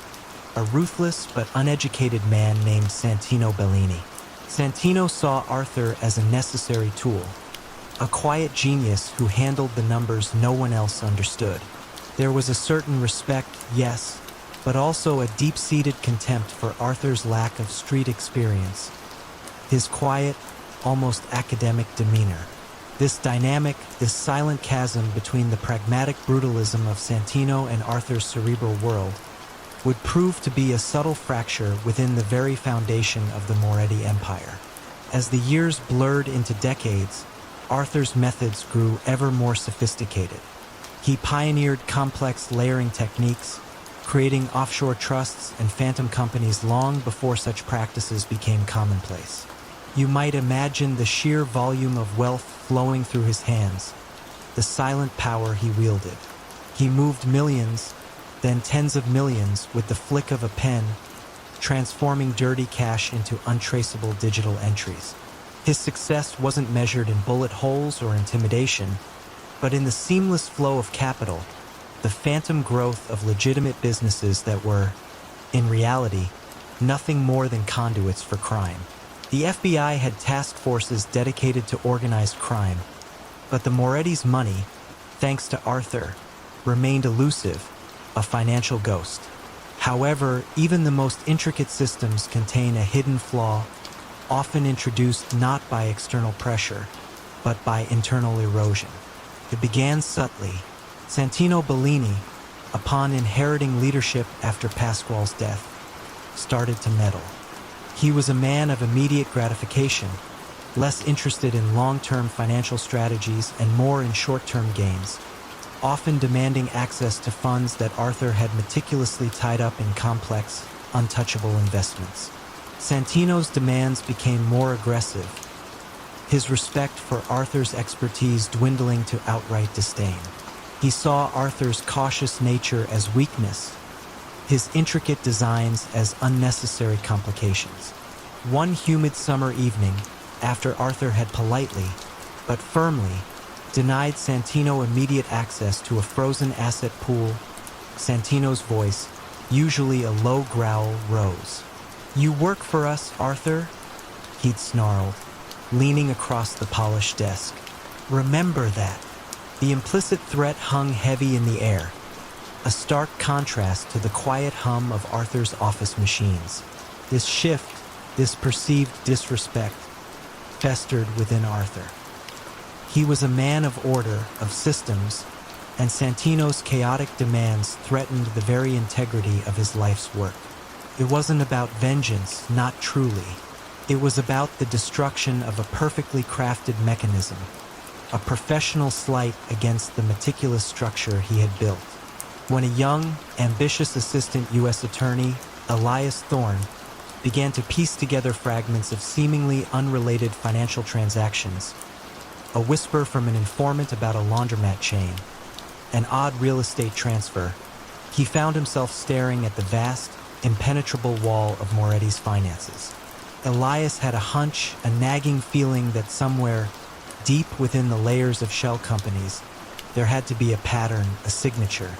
a ruthless but uneducated man named Santino Bellini. Santino saw Arthur as a necessary tool, a quiet genius who handled the numbers no one else understood. There was a certain respect, yes, but also a deep-seated contempt for Arthur's lack of street experience, his quiet, almost academic demeanor. This dynamic, this silent chasm between the pragmatic brutalism of Santino and Arthur's cerebral world would prove to be a subtle fracture within the very foundation of the Moretti empire. As the years blurred into decades, Arthur's methods grew ever more sophisticated. He pioneered complex layering techniques, creating offshore trusts and phantom companies long before such practices became commonplace. You might imagine the sheer volume of wealth flowing through his hands, the silent power he wielded. He moved millions, then tens of millions with the flick of a pen, transforming dirty cash into untraceable digital entries. His success wasn't measured in bullet holes or intimidation, but in the seamless flow of capital, the phantom growth of legitimate businesses that were, in reality, nothing more than conduits for crime. The FBI had task forces dedicated to organized crime, but the Moretti's money, thanks to Arthur, remained elusive, a financial ghost. However, even the most intricate systems contain a hidden flaw, often introduced not by external pressure, but by internal erosion. It began subtly. Santino Bellini, upon inheriting leadership after Pasquale's death, started to meddle. He was a man of immediate gratification, less interested in long-term financial strategies and more in short-term gains, often demanding access to funds that Arthur had meticulously tied up in complex, untouchable investments. Santino's demands became more aggressive, his respect for Arthur's expertise dwindling to outright disdain. He saw Arthur's cautious nature as weakness, his intricate designs as unnecessary complications. One humid summer evening, after Arthur had politely, but firmly, denied Santino immediate access to a frozen asset pool, Santino's voice, usually a low growl, rose. "You work for us, Arthur?" he'd snarled, leaning across the polished desk. "Remember that." The implicit threat hung heavy in the air, a stark contrast to the quiet hum of Arthur's office machines. This shift, this perceived disrespect, festered within Arthur. He was a man of order, of systems, and Santino's chaotic demands threatened the very integrity of his life's work. It wasn't about vengeance, not truly. It was about the destruction of a perfectly crafted mechanism, a professional slight against the meticulous structure he had built. When a young, ambitious assistant U.S. attorney, Elias Thorne, began to piece together fragments of seemingly unrelated financial transactions, a whisper from an informant about a laundromat chain, an odd real estate transfer, he found himself staring at the vast, impenetrable wall of Moretti's finances. Elias had a hunch, a nagging feeling that somewhere, deep within the layers of shell companies, there had to be a pattern, a signature.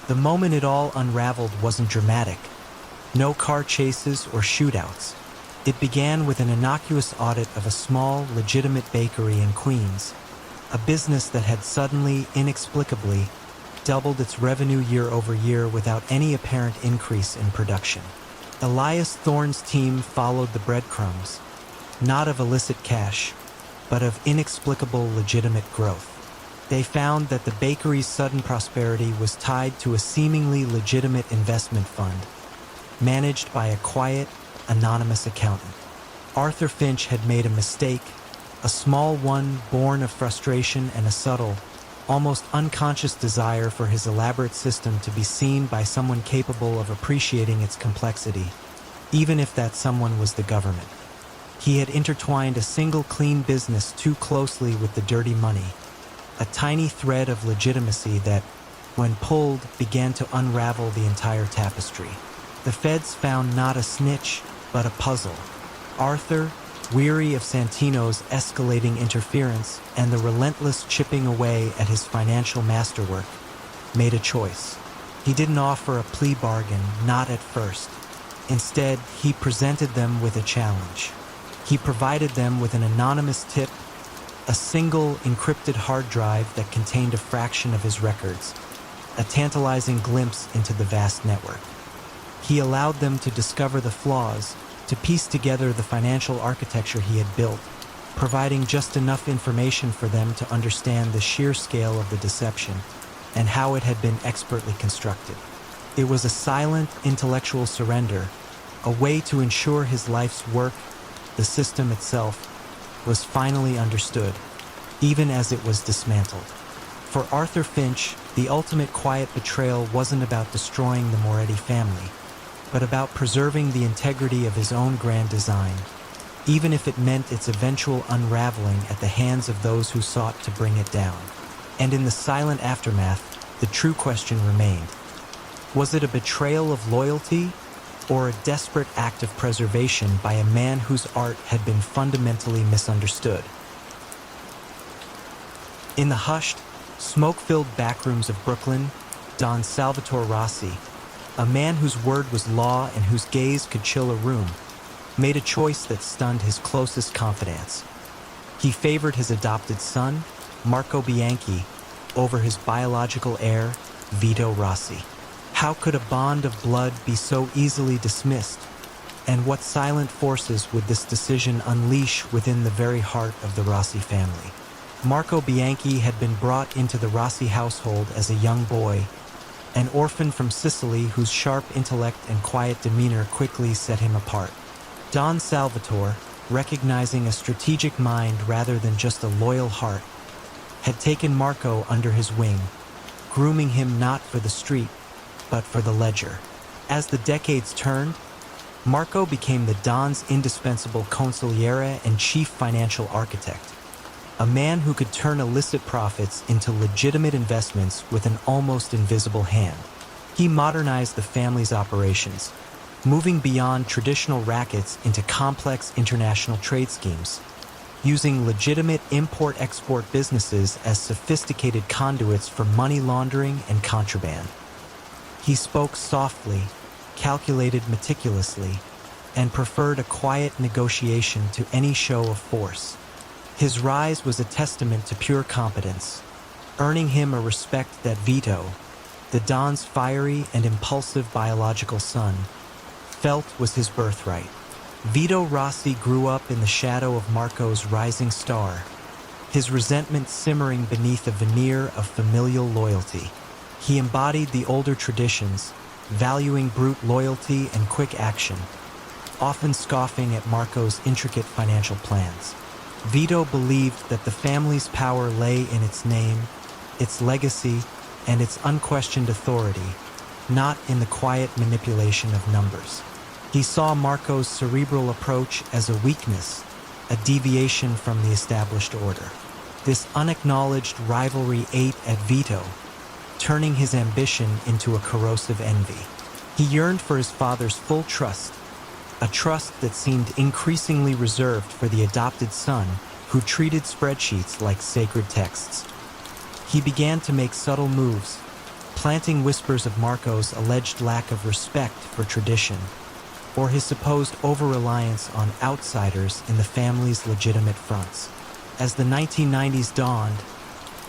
The moment it all unraveled wasn't dramatic. No car chases or shootouts. It began with an innocuous audit of a small, legitimate bakery in Queens, a business that had suddenly, inexplicably, doubled its revenue year over year without any apparent increase in production. Elias Thorne's team followed the breadcrumbs, not of illicit cash, but of inexplicable legitimate growth. They found that the bakery's sudden prosperity was tied to a seemingly legitimate investment fund, managed by a quiet, anonymous accountant. Arthur Finch had made a mistake, a small one born of frustration and a subtle, almost unconscious desire for his elaborate system to be seen by someone capable of appreciating its complexity, even if that someone was the government. He had intertwined a single clean business too closely with the dirty money, a tiny thread of legitimacy that, when pulled, began to unravel the entire tapestry. The feds found not a snitch, but a puzzle. Arthur, weary of Santino's escalating interference and the relentless chipping away at his financial masterwork, made a choice. He didn't offer a plea bargain, not at first. Instead, he presented them with a challenge. He provided them with an anonymous tip, a single encrypted hard drive that contained a fraction of his records, a tantalizing glimpse into the vast network. He allowed them to discover the flaws, to piece together the financial architecture he had built, providing just enough information for them to understand the sheer scale of the deception and how it had been expertly constructed. It was a silent, intellectual surrender, a way to ensure his life's work, the system itself, was finally understood, even as it was dismantled. For Arthur Finch, the ultimate quiet betrayal wasn't about destroying the Moretti family, but about preserving the integrity of his own grand design, even if it meant its eventual unraveling at the hands of those who sought to bring it down. And in the silent aftermath, the true question remained. Was it a betrayal of loyalty, or a desperate act of preservation by a man whose art had been fundamentally misunderstood? In the hushed, smoke-filled backrooms of Brooklyn, Don Salvatore Rossi, a man whose word was law and whose gaze could chill a room, made a choice that stunned his closest confidants. He favored his adopted son, Marco Bianchi, over his biological heir, Vito Rossi. How could a bond of blood be so easily dismissed? And what silent forces would this decision unleash within the very heart of the Rossi family? Marco Bianchi had been brought into the Rossi household as a young boy, an orphan from Sicily whose sharp intellect and quiet demeanor quickly set him apart. Don Salvatore, recognizing a strategic mind rather than just a loyal heart, had taken Marco under his wing, grooming him not for the street, but for the ledger. As the decades turned, Marco became the Don's indispensable consigliere and chief financial architect, a man who could turn illicit profits into legitimate investments with an almost invisible hand. He modernized the family's operations, moving beyond traditional rackets into complex international trade schemes, using legitimate import-export businesses as sophisticated conduits for money laundering and contraband. He spoke softly, calculated meticulously, and preferred a quiet negotiation to any show of force. His rise was a testament to pure competence, earning him a respect that Vito, the Don's fiery and impulsive biological son, felt was his birthright. Vito Rossi grew up in the shadow of Marco's rising star, his resentment simmering beneath a veneer of familial loyalty. He embodied the older traditions, valuing brute loyalty and quick action, often scoffing at Marco's intricate financial plans. Vito believed that the family's power lay in its name, its legacy, and its unquestioned authority, not in the quiet manipulation of numbers. He saw Marco's cerebral approach as a weakness, a deviation from the established order. This unacknowledged rivalry ate at Vito, turning his ambition into a corrosive envy. He yearned for his father's full trust, a trust that seemed increasingly reserved for the adopted son who treated spreadsheets like sacred texts. He began to make subtle moves, planting whispers of Marco's alleged lack of respect for tradition, or his supposed over-reliance on outsiders in the family's legitimate fronts. As the 1990s dawned,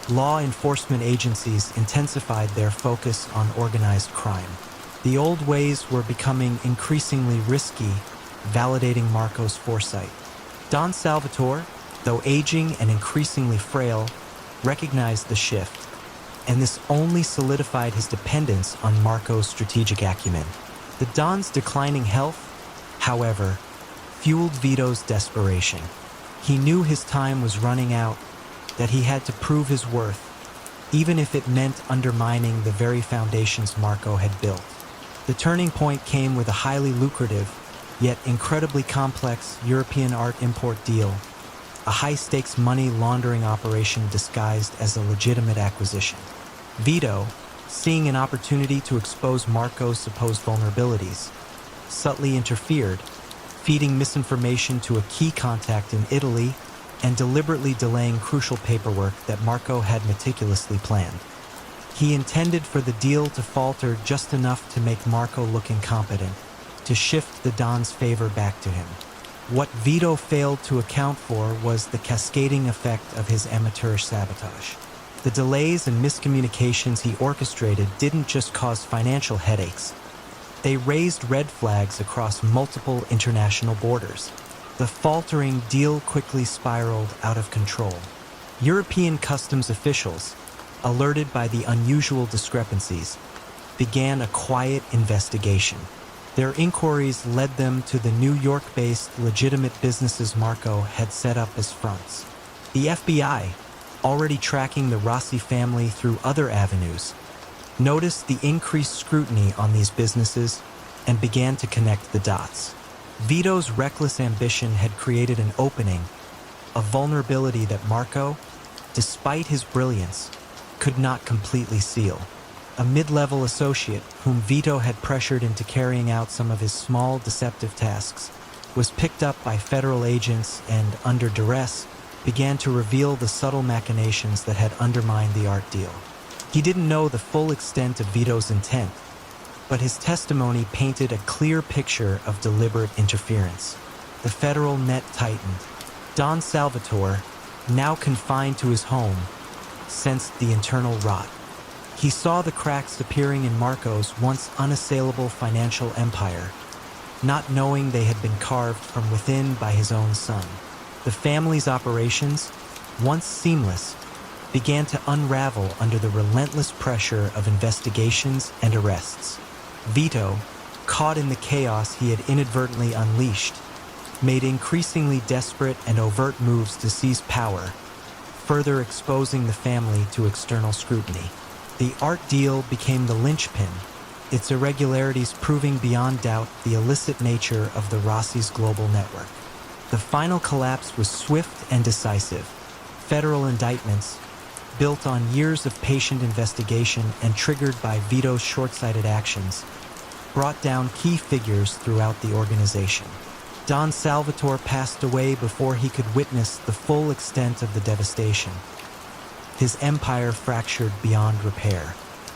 law enforcement agencies intensified their focus on organized crime. The old ways were becoming increasingly risky, validating Marco's foresight. Don Salvatore, though aging and increasingly frail, recognized the shift, and this only solidified his dependence on Marco's strategic acumen. The Don's declining health, however, fueled Vito's desperation. He knew his time was running out, that he had to prove his worth, even if it meant undermining the very foundations Marco had built. The turning point came with a highly lucrative, yet incredibly complex European art import deal, a high-stakes money laundering operation disguised as a legitimate acquisition. Vito, seeing an opportunity to expose Marco's supposed vulnerabilities, subtly interfered, feeding misinformation to a key contact in Italy and deliberately delaying crucial paperwork that Marco had meticulously planned. He intended for the deal to falter just enough to make Marco look incompetent, to shift the Don's favor back to him. What Vito failed to account for was the cascading effect of his amateurish sabotage. The delays and miscommunications he orchestrated didn't just cause financial headaches. They raised red flags across multiple international borders. The faltering deal quickly spiraled out of control. European customs officials, alerted by the unusual discrepancies, began a quiet investigation. Their inquiries led them to the New York-based legitimate businesses Marco had set up as fronts. The FBI, already tracking the Rossi family through other avenues, noticed the increased scrutiny on these businesses and began to connect the dots. Vito's reckless ambition had created an opening, a vulnerability that Marco, despite his brilliance, could not completely seal. A mid-level associate, whom Vito had pressured into carrying out some of his small deceptive tasks, was picked up by federal agents and, under duress, began to reveal the subtle machinations that had undermined the art deal. He didn't know the full extent of Vito's intent, but his testimony painted a clear picture of deliberate interference. The federal net tightened. Don Salvatore, now confined to his home, sensed the internal rot. He saw the cracks appearing in Marco's once unassailable financial empire, not knowing they had been carved from within by his own son. The family's operations, once seamless, began to unravel under the relentless pressure of investigations and arrests. Vito, caught in the chaos he had inadvertently unleashed, made increasingly desperate and overt moves to seize power, further exposing the family to external scrutiny. The art deal became the linchpin, its irregularities proving beyond doubt the illicit nature of the Rossi's global network. The final collapse was swift and decisive. Federal indictments, built on years of patient investigation and triggered by Vito's short-sighted actions, brought down key figures throughout the organization. Don Salvatore passed away before he could witness the full extent of the devastation. His empire fractured beyond repair.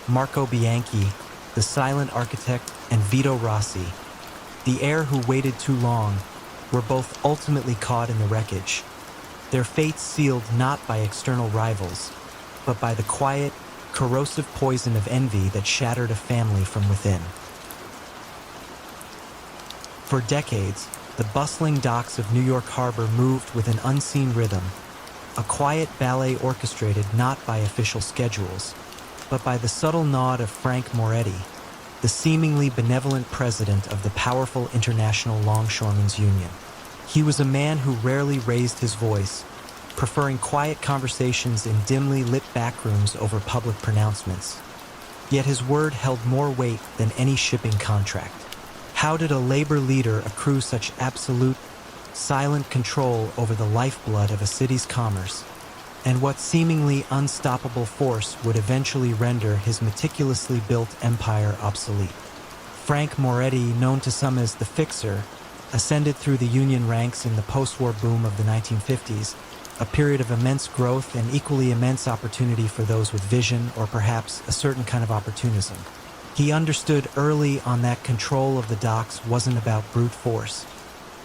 Marco Bianchi, the silent architect, and Vito Rossi, the heir who waited too long, were both ultimately caught in the wreckage, their fates sealed not by external rivals, but by the quiet, corrosive poison of envy that shattered a family from within. For decades, the bustling docks of New York Harbor moved with an unseen rhythm, a quiet ballet orchestrated not by official schedules, but by the subtle nod of Frank Moretti, the seemingly benevolent president of the powerful International Longshoremen's Union. He was a man who rarely raised his voice, preferring quiet conversations in dimly lit backrooms over public pronouncements. Yet his word held more weight than any shipping contract. How did a labor leader accrue such absolute, silent control over the lifeblood of a city's commerce? And what seemingly unstoppable force would eventually render his meticulously built empire obsolete? Frank Moretti, known to some as the Fixer, ascended through the Union ranks in the post-war boom of the 1950s, a period of immense growth and equally immense opportunity for those with vision or perhaps a certain kind of opportunism. He understood early on that control of the docks wasn't about brute force,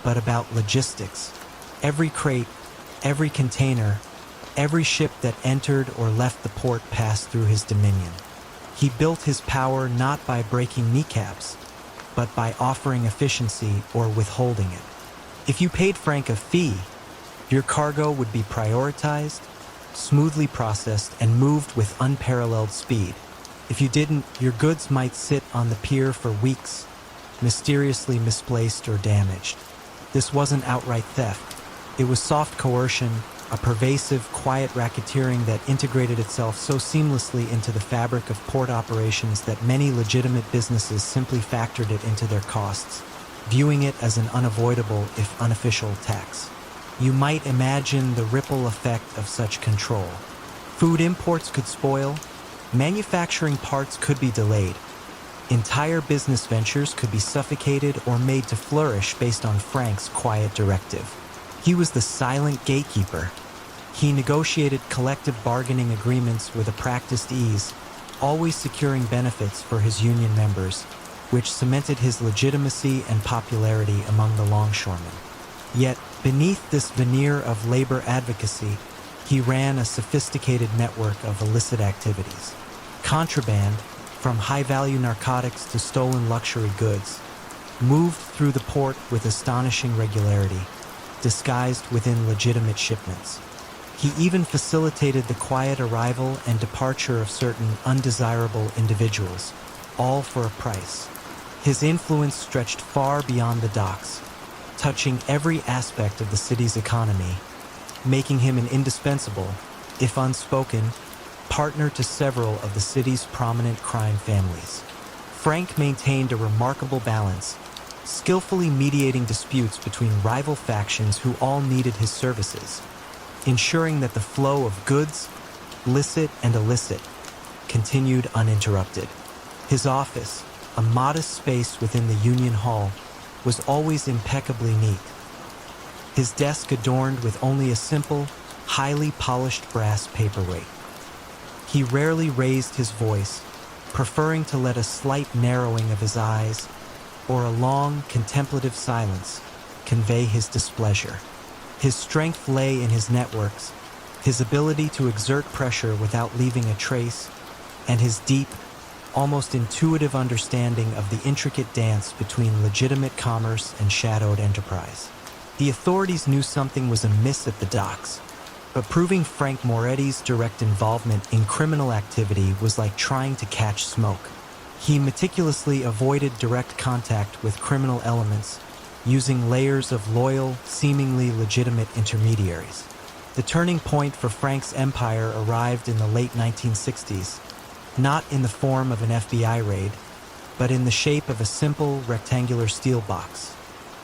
but about logistics. Every crate, every container, every ship that entered or left the port passed through his dominion. He built his power not by breaking kneecaps, but by offering efficiency or withholding it. If you paid Frank a fee, your cargo would be prioritized, smoothly processed, and moved with unparalleled speed. If you didn't, your goods might sit on the pier for weeks, mysteriously misplaced or damaged. This wasn't outright theft. It was soft coercion, a pervasive, quiet racketeering that integrated itself so seamlessly into the fabric of port operations that many legitimate businesses simply factored it into their costs, viewing it as an unavoidable, if unofficial, tax. You might imagine the ripple effect of such control. Food imports could spoil, manufacturing parts could be delayed, entire business ventures could be suffocated or made to flourish based on Frank's quiet directive. He was the silent gatekeeper. He negotiated collective bargaining agreements with a practiced ease, always securing benefits for his union members, which cemented his legitimacy and popularity among the longshoremen. Yet, beneath this veneer of labor advocacy, he ran a sophisticated network of illicit activities. Contraband, from high-value narcotics to stolen luxury goods, moved through the port with astonishing regularity, disguised within legitimate shipments. He even facilitated the quiet arrival and departure of certain undesirable individuals, all for a price. His influence stretched far beyond the docks, touching every aspect of the city's economy, making him an indispensable, if unspoken, partner to several of the city's prominent crime families. Frank maintained a remarkable balance, skillfully mediating disputes between rival factions who all needed his services, ensuring that the flow of goods, licit and illicit, continued uninterrupted. His office, a modest space within the Union Hall, was always impeccably neat. His desk adorned with only a simple, highly polished brass paperweight. He rarely raised his voice, preferring to let a slight narrowing of his eyes or a long, contemplative silence convey his displeasure. His strength lay in his networks, his ability to exert pressure without leaving a trace, and his deep, almost intuitive understanding of the intricate dance between legitimate commerce and shadowed enterprise. The authorities knew something was amiss at the docks, but proving Frank Moretti's direct involvement in criminal activity was like trying to catch smoke. He meticulously avoided direct contact with criminal elements, using layers of loyal, seemingly legitimate intermediaries. The turning point for Frank's empire arrived in the late 1960s, not in the form of an FBI raid, but in the shape of a simple rectangular steel box,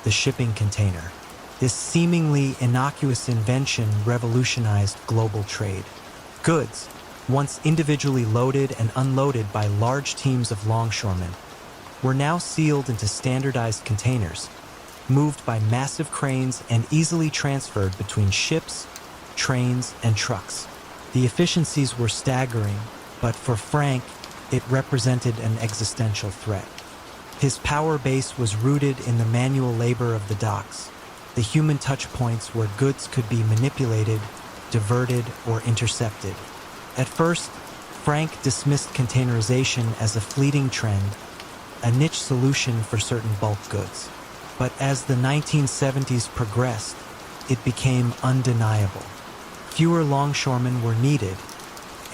the shipping container. This seemingly innocuous invention revolutionized global trade. Goods, once individually loaded and unloaded by large teams of longshoremen, were now sealed into standardized containers, moved by massive cranes and easily transferred between ships, trains, and trucks. The efficiencies were staggering, but for Frank, it represented an existential threat. His power base was rooted in the manual labor of the docks, the human touch points where goods could be manipulated, diverted, or intercepted. At first, Frank dismissed containerization as a fleeting trend, a niche solution for certain bulk goods. But as the 1970s progressed, it became undeniable. Fewer longshoremen were needed,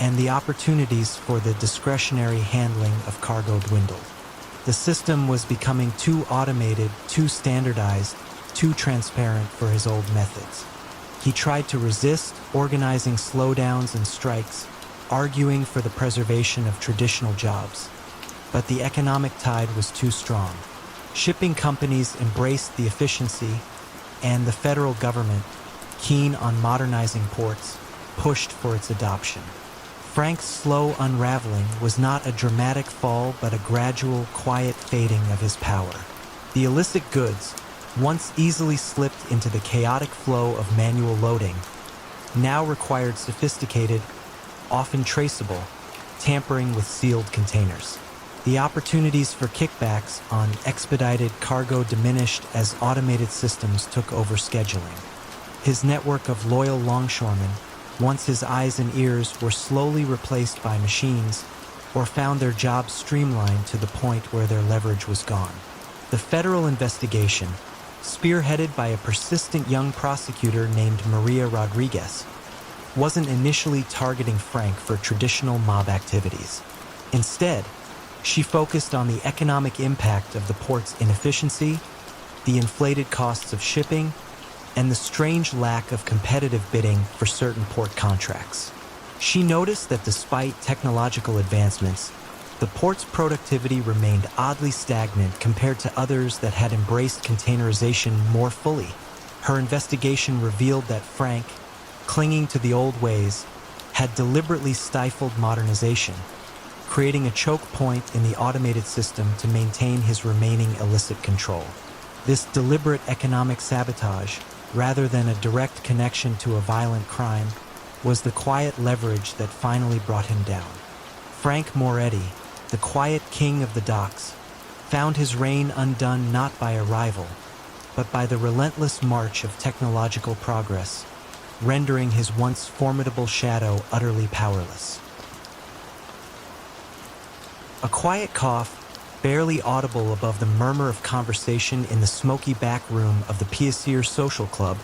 and the opportunities for the discretionary handling of cargo dwindled. The system was becoming too automated, too standardized, too transparent for his old methods. He tried to resist, organizing slowdowns and strikes, arguing for the preservation of traditional jobs. But the economic tide was too strong. Shipping companies embraced the efficiency, and the federal government, keen on modernizing ports, pushed for its adoption. Frank's slow unraveling was not a dramatic fall, but a gradual, quiet fading of his power. The illicit goods, once easily slipped into the chaotic flow of manual loading, now required sophisticated, often traceable, tampering with sealed containers. The opportunities for kickbacks on expedited cargo diminished as automated systems took over scheduling. His network of loyal longshoremen, once his eyes and ears, were slowly replaced by machines or found their jobs streamlined to the point where their leverage was gone. The federal investigation, spearheaded by a persistent young prosecutor named Maria Rodriguez, wasn't initially targeting Frank for traditional mob activities. Instead, she focused on the economic impact of the port's inefficiency, the inflated costs of shipping, and the strange lack of competitive bidding for certain port contracts. She noticed that despite technological advancements, the port's productivity remained oddly stagnant compared to others that had embraced containerization more fully. Her investigation revealed that Frank, clinging to the old ways, had deliberately stifled modernization, creating a choke point in the automated system to maintain his remaining illicit control. This deliberate economic sabotage, rather than a direct connection to a violent crime, was the quiet leverage that finally brought him down. Frank Moretti, the quiet king of the docks, found his reign undone not by a rival, but by the relentless march of technological progress, rendering his once formidable shadow utterly powerless. A quiet cough, barely audible above the murmur of conversation in the smoky back room of the Piacere Social Club,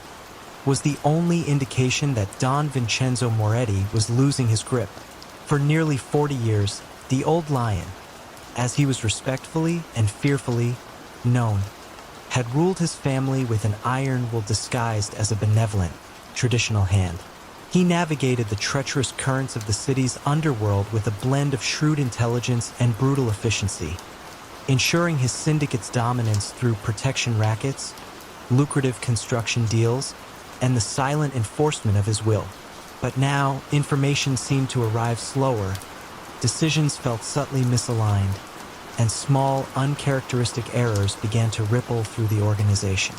was the only indication that Don Vincenzo Moretti was losing his grip. For nearly 40 years, the Old Lion, as he was respectfully and fearfully known, had ruled his family with an iron will disguised as a benevolent, traditional hand. He navigated the treacherous currents of the city's underworld with a blend of shrewd intelligence and brutal efficiency, ensuring his syndicate's dominance through protection rackets, lucrative construction deals, and the silent enforcement of his will. But now, information seemed to arrive slower, decisions felt subtly misaligned, and small, uncharacteristic errors began to ripple through the organization.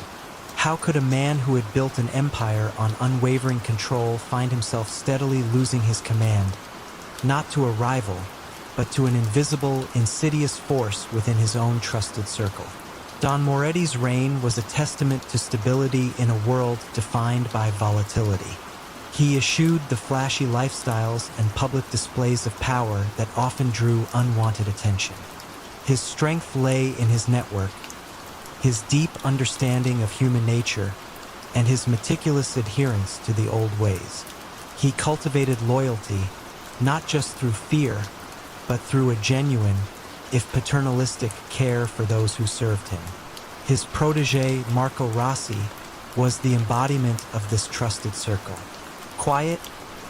How could a man who had built an empire on unwavering control find himself steadily losing his command, not to a rival, but to an invisible, insidious force within his own trusted circle? Don Moretti's reign was a testament to stability in a world defined by volatility. He eschewed the flashy lifestyles and public displays of power that often drew unwanted attention. His strength lay in his network, his deep understanding of human nature, and his meticulous adherence to the old ways. He cultivated loyalty, not just through fear, but through a genuine, if paternalistic, care for those who served him. His protege, Marco Rossi, was the embodiment of this trusted circle. Quiet,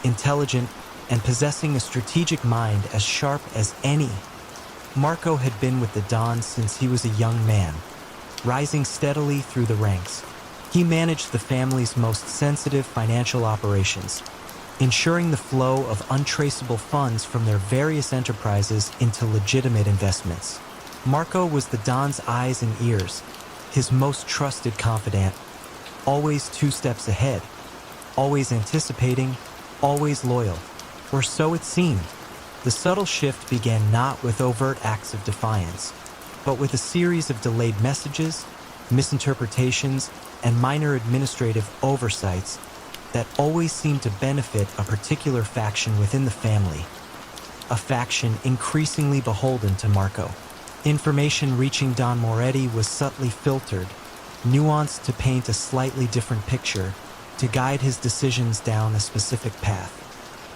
intelligent, and possessing a strategic mind as sharp as any, Marco had been with the Dons since he was a young man, rising steadily through the ranks. He managed the family's most sensitive financial operations, ensuring the flow of untraceable funds from their various enterprises into legitimate investments. Marco was the Don's eyes and ears, his most trusted confidant, always 2 steps ahead, always anticipating, always loyal, or so it seemed. The subtle shift began not with overt acts of defiance, but with a series of delayed messages, misinterpretations, and minor administrative oversights that always seemed to benefit a particular faction within the family, a faction increasingly beholden to Marco. Information reaching Don Moretti was subtly filtered, nuanced to paint a slightly different picture, to guide his decisions down a specific path.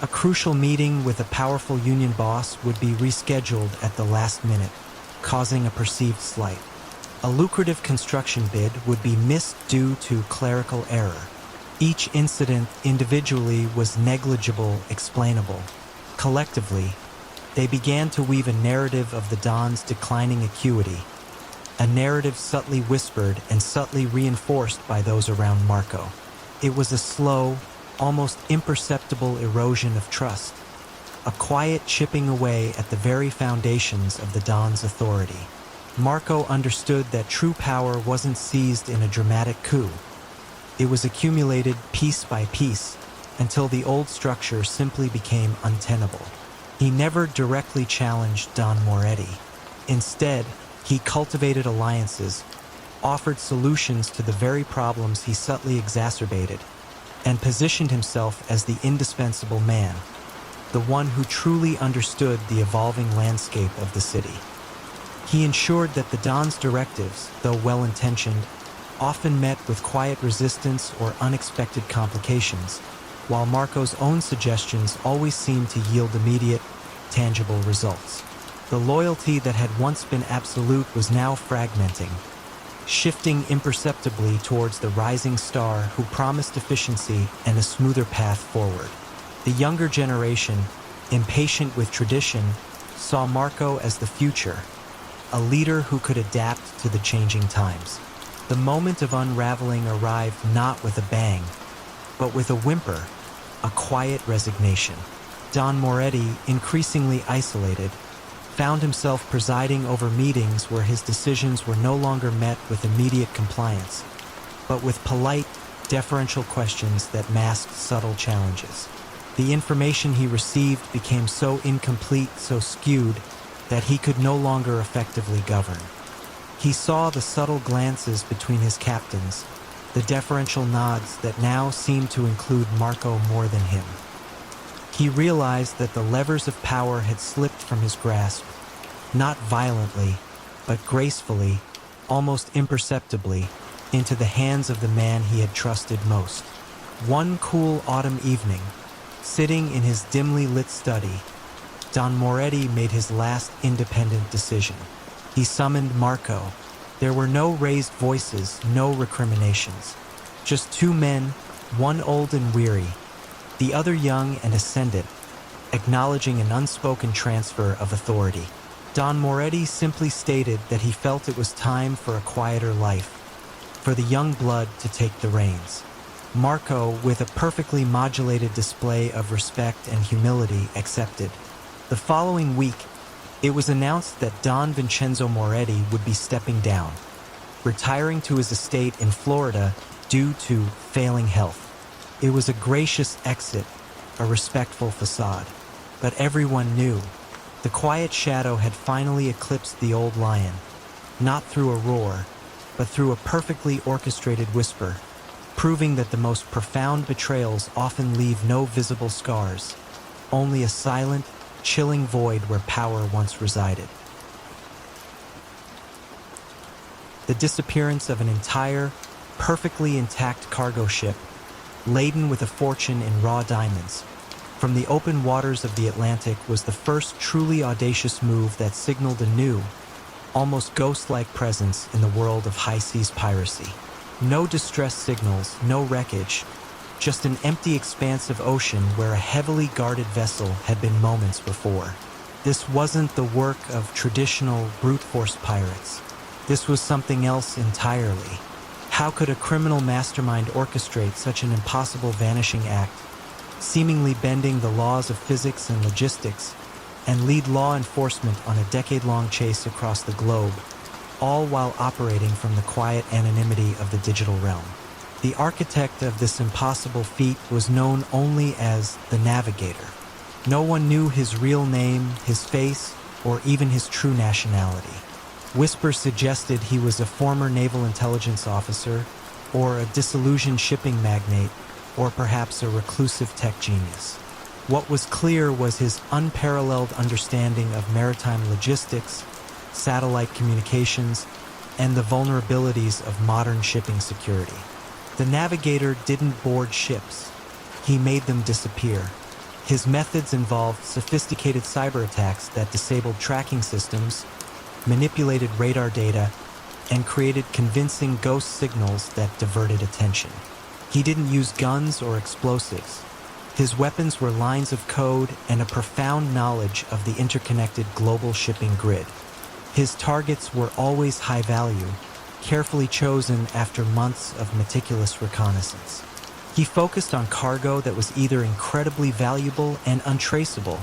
A crucial meeting with a powerful union boss would be rescheduled at the last minute, causing a perceived slight. A lucrative construction bid would be missed due to clerical error. Each incident individually was negligible, explainable. Collectively, they began to weave a narrative of the Don's declining acuity, a narrative subtly whispered and subtly reinforced by those around Marco. It was a slow, almost imperceptible erosion of trust, a quiet chipping away at the very foundations of the Don's authority. Marco understood that true power wasn't seized in a dramatic coup. It was accumulated piece by piece until the old structure simply became untenable. He never directly challenged Don Moretti, Instead, he cultivated alliances, offered solutions to the very problems he subtly exacerbated, and positioned himself as the indispensable man, the one who truly understood the evolving landscape of the city. He ensured that the Don's directives, though well-intentioned, often met with quiet resistance or unexpected complications, while Marco's own suggestions always seemed to yield immediate, tangible results. The loyalty that had once been absolute was now fragmenting, shifting imperceptibly towards the rising star who promised efficiency and a smoother path forward. The younger generation, impatient with tradition, saw Marco as the future, a leader who could adapt to the changing times. The moment of unraveling arrived not with a bang, but with a whimper, a quiet resignation. Don Moretti, increasingly isolated, found himself presiding over meetings where his decisions were no longer met with immediate compliance, but with polite, deferential questions that masked subtle challenges. The information he received became so incomplete, so skewed, that he could no longer effectively govern. He saw the subtle glances between his captains, the deferential nods that now seemed to include Marco more than him. He realized that the levers of power had slipped from his grasp, not violently, but gracefully, almost imperceptibly, into the hands of the man he had trusted most. One cool autumn evening, sitting in his dimly lit study, Don Moretti made his last independent decision. He summoned Marco. There were no raised voices, no recriminations. Just two men, one old and weary, the other young and ascendant, acknowledging an unspoken transfer of authority. Don Moretti simply stated that he felt it was time for a quieter life, for the young blood to take the reins. Marco, with a perfectly modulated display of respect and humility, accepted. The following week, it was announced that Don Vincenzo Moretti would be stepping down, retiring to his estate in Florida due to failing health. It was a gracious exit, a respectful facade. But everyone knew the quiet shadow had finally eclipsed the old lion, not through a roar, but through a perfectly orchestrated whisper, proving that the most profound betrayals often leave no visible scars, only a silent, chilling void where power once resided. The disappearance of an entire, perfectly intact cargo ship, laden with a fortune in raw diamonds, from the open waters of the Atlantic was the first truly audacious move that signaled a new, almost ghost-like presence in the world of high-seas piracy. No distress signals, no wreckage, just an empty expanse of ocean where a heavily guarded vessel had been moments before. This wasn't the work of traditional brute force pirates. This was something else entirely. How could a criminal mastermind orchestrate such an impossible vanishing act, seemingly bending the laws of physics and logistics, and lead law enforcement on a decade-long chase across the globe, all while operating from the quiet anonymity of the digital realm? The architect of this impossible feat was known only as the Navigator. No one knew his real name, his face, or even his true nationality. Whispers suggested he was a former naval intelligence officer, or a disillusioned shipping magnate, or perhaps a reclusive tech genius. What was clear was his unparalleled understanding of maritime logistics, satellite communications, and the vulnerabilities of modern shipping security. The Navigator didn't board ships. He made them disappear. His methods involved sophisticated cyber attacks that disabled tracking systems, manipulated radar data, and created convincing ghost signals that diverted attention. He didn't use guns or explosives. His weapons were lines of code and a profound knowledge of the interconnected global shipping grid. His targets were always high value, carefully chosen after months of meticulous reconnaissance. He focused on cargo that was either incredibly valuable and untraceable,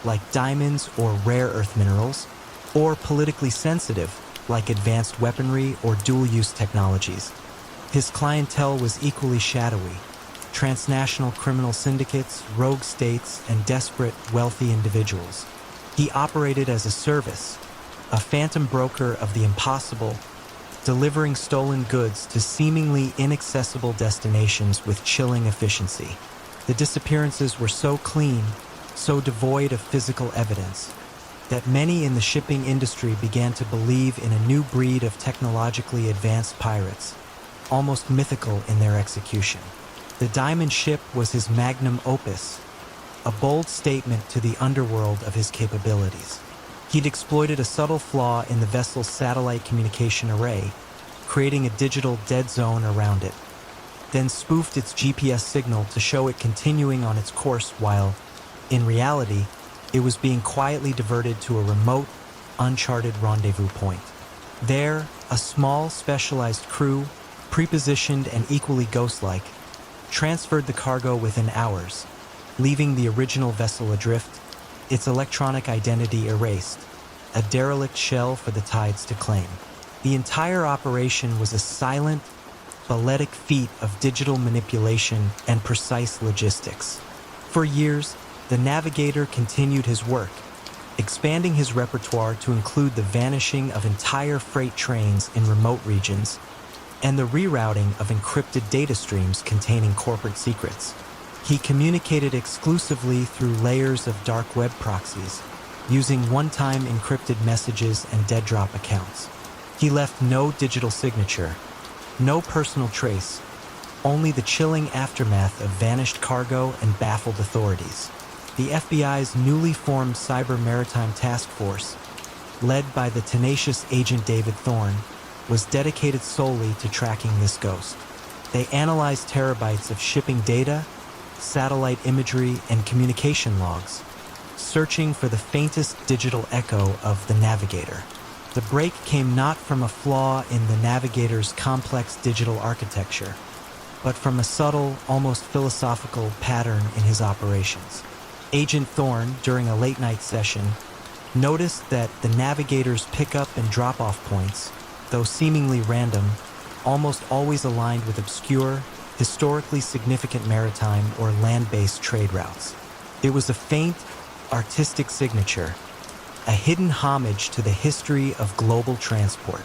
like diamonds or rare earth minerals, or politically sensitive, like advanced weaponry or dual-use technologies. His clientele was equally shadowy: transnational criminal syndicates, rogue states, and desperate, wealthy individuals. He operated as a service, a phantom broker of the impossible, delivering stolen goods to seemingly inaccessible destinations with chilling efficiency. The disappearances were so clean, so devoid of physical evidence, that many in the shipping industry began to believe in a new breed of technologically advanced pirates, almost mythical in their execution. The diamond ship was his magnum opus, a bold statement to the underworld of his capabilities. He'd exploited a subtle flaw in the vessel's satellite communication array, creating a digital dead zone around it, then spoofed its GPS signal to show it continuing on its course while, in reality, it was being quietly diverted to a remote, uncharted rendezvous point. There, a small, specialized crew, prepositioned and equally ghost-like, transferred the cargo within hours, leaving the original vessel adrift, its electronic identity erased, a derelict shell for the tides to claim. The entire operation was a silent, balletic feat of digital manipulation and precise logistics. For years, the navigator continued his work, expanding his repertoire to include the vanishing of entire freight trains in remote regions and the rerouting of encrypted data streams containing corporate secrets. He communicated exclusively through layers of dark web proxies, using one-time encrypted messages and dead drop accounts. He left no digital signature, no personal trace, only the chilling aftermath of vanished cargo and baffled authorities. The FBI's newly formed Cyber Maritime Task Force, led by the tenacious Agent David Thorne, was dedicated solely to tracking this ghost. They analyzed terabytes of shipping data, satellite imagery, and communication logs, searching for the faintest digital echo of the navigator. The break came not from a flaw in the navigator's complex digital architecture, but from a subtle, almost philosophical pattern in his operations. Agent Thorne, during a late-night session, noticed that the navigator's pickup and drop-off points, though seemingly random, almost always aligned with obscure, historically significant maritime or land-based trade routes. It was a faint, artistic signature, a hidden homage to the history of global transport.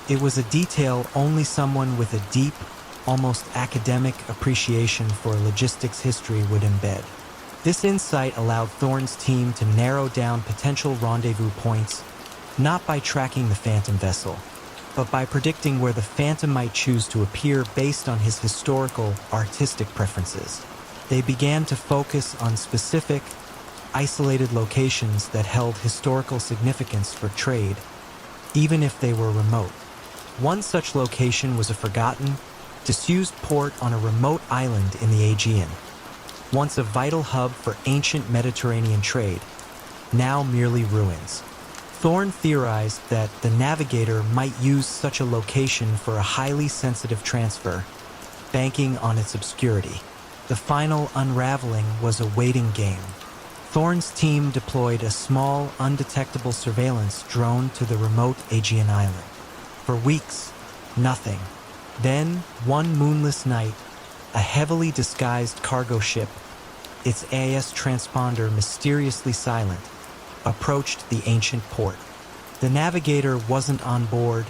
It was a detail only someone with a deep, almost academic appreciation for logistics history would embed. This insight allowed Thorne's team to narrow down potential rendezvous points, not by tracking the Phantom vessel, but by predicting where the Phantom might choose to appear based on his historical, artistic preferences. They began to focus on specific, isolated locations that held historical significance for trade, even if they were remote. One such location was a forgotten, disused port on a remote island in the Aegean, once a vital hub for ancient Mediterranean trade, now merely ruins. Thorne theorized that the navigator might use such a location for a highly sensitive transfer, banking on its obscurity. The final unraveling was a waiting game. Thorne's team deployed a small, undetectable surveillance drone to the remote Aegean island. For weeks, nothing. Then, one moonless night, a heavily disguised cargo ship, its AIS transponder mysteriously silent, approached the ancient port. The navigator wasn't on board,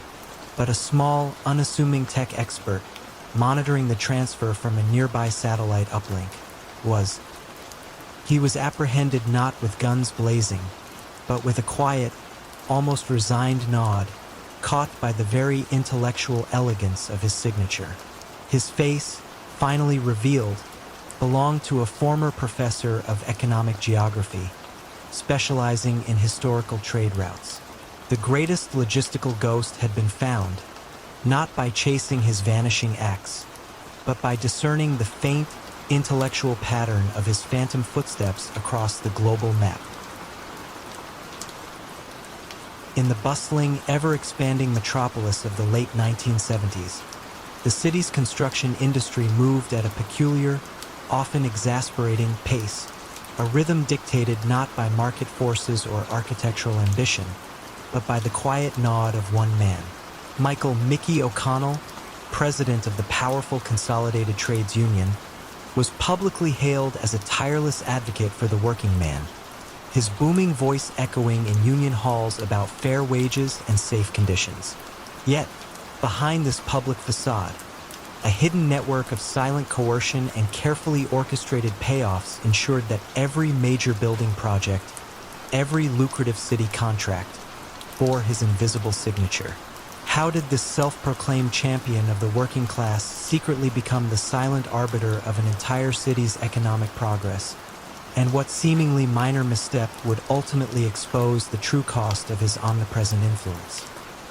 but a small, unassuming tech expert, monitoring the transfer from a nearby satellite uplink, was. He was apprehended not with guns blazing, but with a quiet, almost resigned nod, caught by the very intellectual elegance of his signature. His face, finally revealed, belonged to a former professor of economic geography, specializing in historical trade routes. The greatest logistical ghost had been found, not by chasing his vanishing axe, but by discerning the faint, intellectual pattern of his phantom footsteps across the global map. In the bustling, ever-expanding metropolis of the late 1970s, the city's construction industry moved at a peculiar, often exasperating pace, a rhythm dictated not by market forces or architectural ambition, but by the quiet nod of one man. Michael "Mickey" O'Connell, president of the powerful Consolidated Trades Union, was publicly hailed as a tireless advocate for the working man. his booming voice echoing in union halls about fair wages and safe conditions. Yet, behind this public facade, a hidden network of silent coercion and carefully orchestrated payoffs ensured that every major building project, every lucrative city contract, bore his invisible signature. How did this self-proclaimed champion of the working class secretly become the silent arbiter of an entire city's economic progress? And what seemingly minor misstep would ultimately expose the true cost of his omnipresent influence?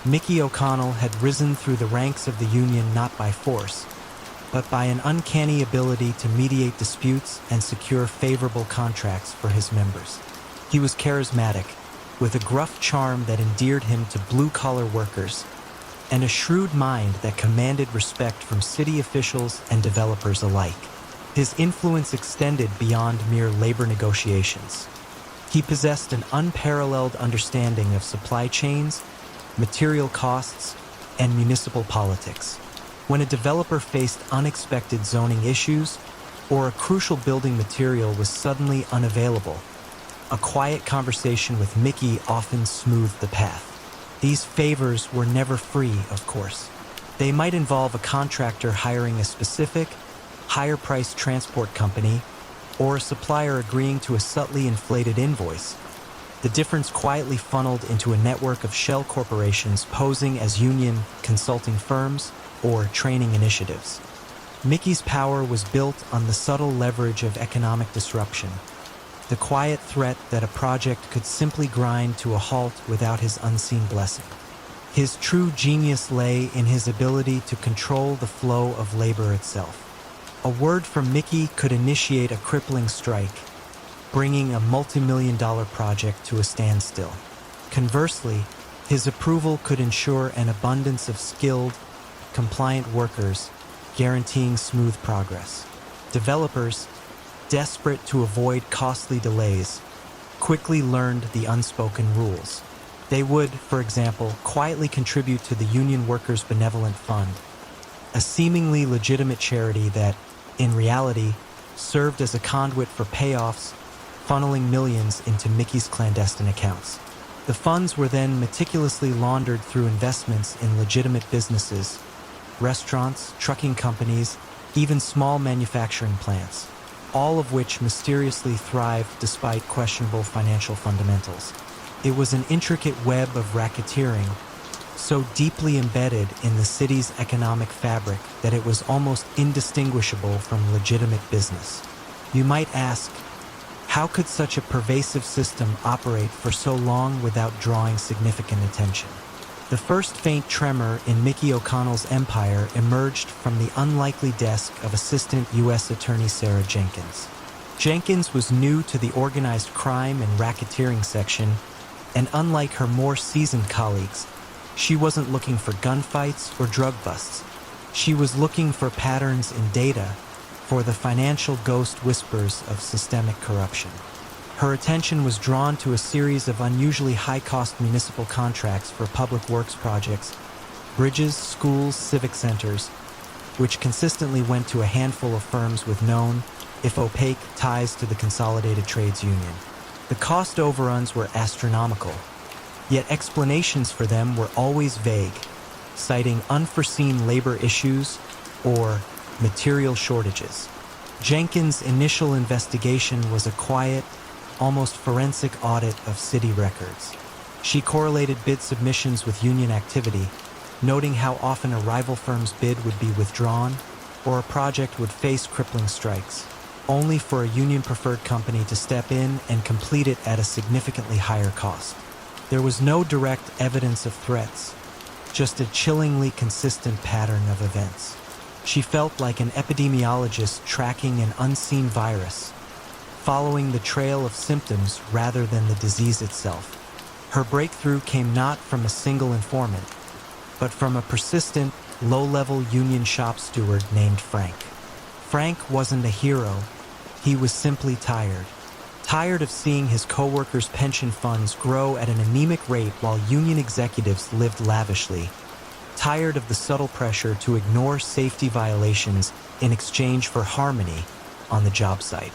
Mickey O'Connell had risen through the ranks of the Union not by force, but by an uncanny ability to mediate disputes and secure favorable contracts for his members. He was charismatic, with a gruff charm that endeared him to blue-collar workers, and a shrewd mind that commanded respect from city officials and developers alike. His influence extended beyond mere labor negotiations. He possessed an unparalleled understanding of supply chains, material costs, and municipal politics. When a developer faced unexpected zoning issues, or a crucial building material was suddenly unavailable, a quiet conversation with Mickey often smoothed the path. These favors were never free, of course. They might involve a contractor hiring a specific, higher-priced transport company, or a supplier agreeing to a subtly inflated invoice. The difference quietly funneled into a network of shell corporations posing as union consulting firms or training initiatives. Mickey's power was built on the subtle leverage of economic disruption, the quiet threat that a project could simply grind to a halt without his unseen blessing. His true genius lay in his ability to control the flow of labor itself. A word from Mickey could initiate a crippling strike, bringing a multi-million-dollar project to a standstill. Conversely, his approval could ensure an abundance of skilled, compliant workers, guaranteeing smooth progress. Developers, desperate to avoid costly delays, quickly learned the unspoken rules. They would, for example, quietly contribute to the Union Workers' Benevolent Fund, a seemingly legitimate charity that, in reality, served as a conduit for payoffs, funneling millions into Mickey's clandestine accounts. The funds were then meticulously laundered through investments in legitimate businesses, restaurants, trucking companies, even small manufacturing plants, all of which mysteriously thrived despite questionable financial fundamentals. It was an intricate web of racketeering, so deeply embedded in the city's economic fabric that it was almost indistinguishable from legitimate business. You might ask, how could such a pervasive system operate for so long without drawing significant attention? The first faint tremor in Mickey O'Connell's empire emerged from the unlikely desk of Assistant U.S. Attorney Sarah Jenkins. Jenkins was new to the organized crime and racketeering section, and unlike her more seasoned colleagues, she wasn't looking for gunfights or drug busts. She was looking for patterns in data, for the financial ghost whispers of systemic corruption. Her attention was drawn to a series of unusually high-cost municipal contracts for public works projects, bridges, schools, civic centers, which consistently went to a handful of firms with known, if opaque, ties to the Consolidated Trades Union. The cost overruns were astronomical, yet explanations for them were always vague, citing unforeseen labor issues or material shortages. Jenkins' initial investigation was a quiet, almost forensic audit of city records. She correlated bid submissions with union activity, noting how often a rival firm's bid would be withdrawn or a project would face crippling strikes, only for a union-preferred company to step in and complete it at a significantly higher cost. There was no direct evidence of threats, just a chillingly consistent pattern of events. She felt like an epidemiologist tracking an unseen virus, following the trail of symptoms rather than the disease itself. Her breakthrough came not from a single informant, but from a persistent, low-level union shop steward named Frank. Frank wasn't a hero, he was simply tired. Tired of seeing his co-workers' pension funds grow at an anemic rate while union executives lived lavishly. Tired of the subtle pressure to ignore safety violations in exchange for harmony on the job site.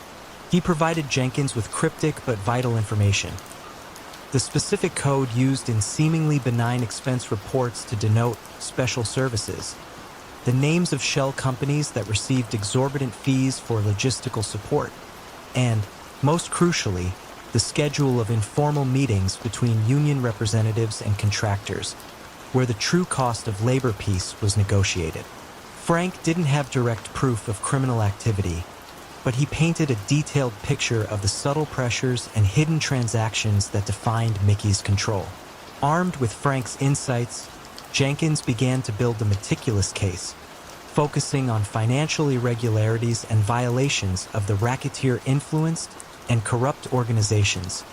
He provided Jenkins with cryptic but vital information. The specific code used in seemingly benign expense reports to denote special services, the names of shell companies that received exorbitant fees for logistical support, and, most crucially, the schedule of informal meetings between union representatives and contractors, where the true cost of labor peace was negotiated. Frank didn't have direct proof of criminal activity, but he painted a detailed picture of the subtle pressures and hidden transactions that defined Mickey's control. Armed with Frank's insights, Jenkins began to build a meticulous case, focusing on financial irregularities and violations of the racketeer-influenced and corrupt organizations,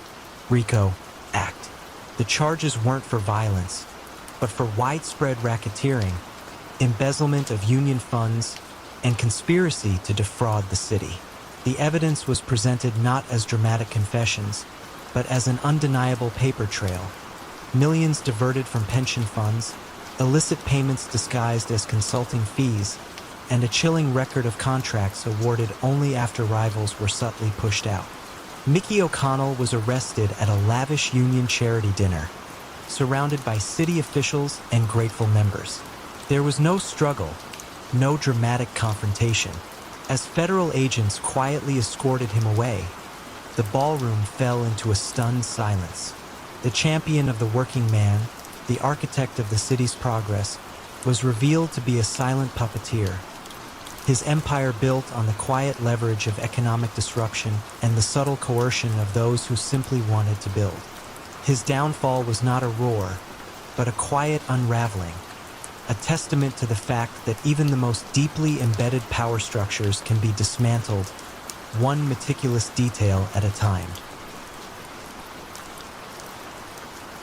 RICO Act. The charges weren't for violence, but for widespread racketeering, embezzlement of union funds, and conspiracy to defraud the city. The evidence was presented not as dramatic confessions, but as an undeniable paper trail. Millions diverted from pension funds, illicit payments disguised as consulting fees, and a chilling record of contracts awarded only after rivals were subtly pushed out. Mickey O'Connell was arrested at a lavish union charity dinner, surrounded by city officials and grateful members. There was no struggle, no dramatic confrontation. As federal agents quietly escorted him away, the ballroom fell into a stunned silence. The champion of the working man, the architect of the city's progress, was revealed to be a silent puppeteer. His empire built on the quiet leverage of economic disruption and the subtle coercion of those who simply wanted to build. His downfall was not a roar, but a quiet unraveling, a testament to the fact that even the most deeply embedded power structures can be dismantled, one meticulous detail at a time.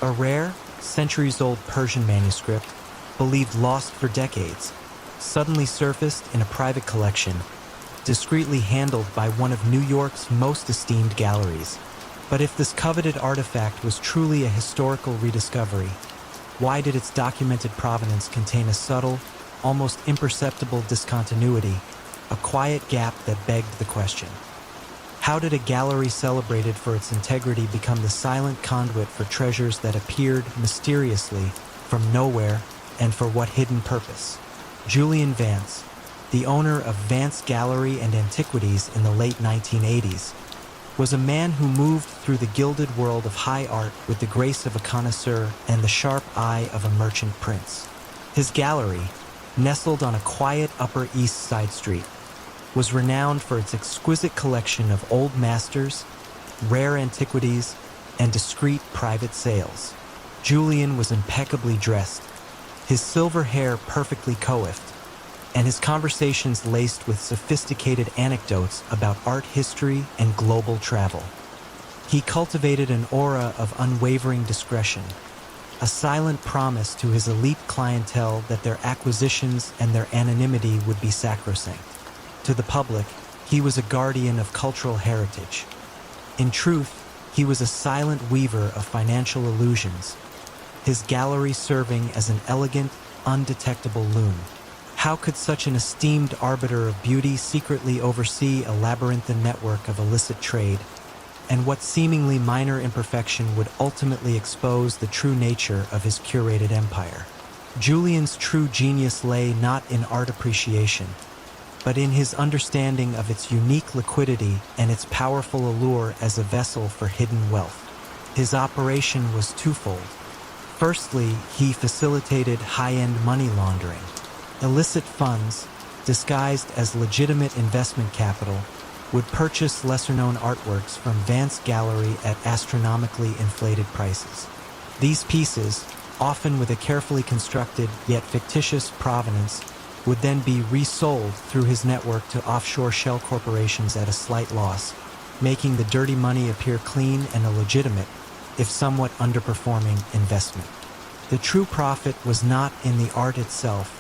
A rare, centuries-old Persian manuscript, believed lost for decades, suddenly surfaced in a private collection, discreetly handled by one of New York's most esteemed galleries. But if this coveted artifact was truly a historical rediscovery, why did its documented provenance contain a subtle, almost imperceptible discontinuity, a quiet gap that begged the question? How did a gallery celebrated for its integrity become the silent conduit for treasures that appeared mysteriously from nowhere, and for what hidden purpose? Julian Vance, the owner of Vance Gallery and Antiquities in the late 1980s, was a man who moved through the gilded world of high art with the grace of a connoisseur and the sharp eye of a merchant prince. His gallery, nestled on a quiet Upper East Side street, was renowned for its exquisite collection of old masters, rare antiquities, and discreet private sales. Julian was impeccably dressed, his silver hair perfectly coiffed, and his conversations laced with sophisticated anecdotes about art history and global travel. He cultivated an aura of unwavering discretion, a silent promise to his elite clientele that their acquisitions and their anonymity would be sacrosanct. To the public, he was a guardian of cultural heritage. In truth, he was a silent weaver of financial illusions, his gallery serving as an elegant, undetectable loom. How could such an esteemed arbiter of beauty secretly oversee a labyrinthine network of illicit trade, and what seemingly minor imperfection would ultimately expose the true nature of his curated empire? Julian's true genius lay not in art appreciation, but in his understanding of its unique liquidity and its powerful allure as a vessel for hidden wealth. His operation was twofold. Firstly, he facilitated high-end money laundering. Illicit funds, disguised as legitimate investment capital, would purchase lesser-known artworks from Vance Gallery at astronomically inflated prices. These pieces, often with a carefully constructed yet fictitious provenance, would then be resold through his network to offshore shell corporations at a slight loss, making the dirty money appear clean and a legitimate, if somewhat underperforming, investment. The true profit was not in the art itself,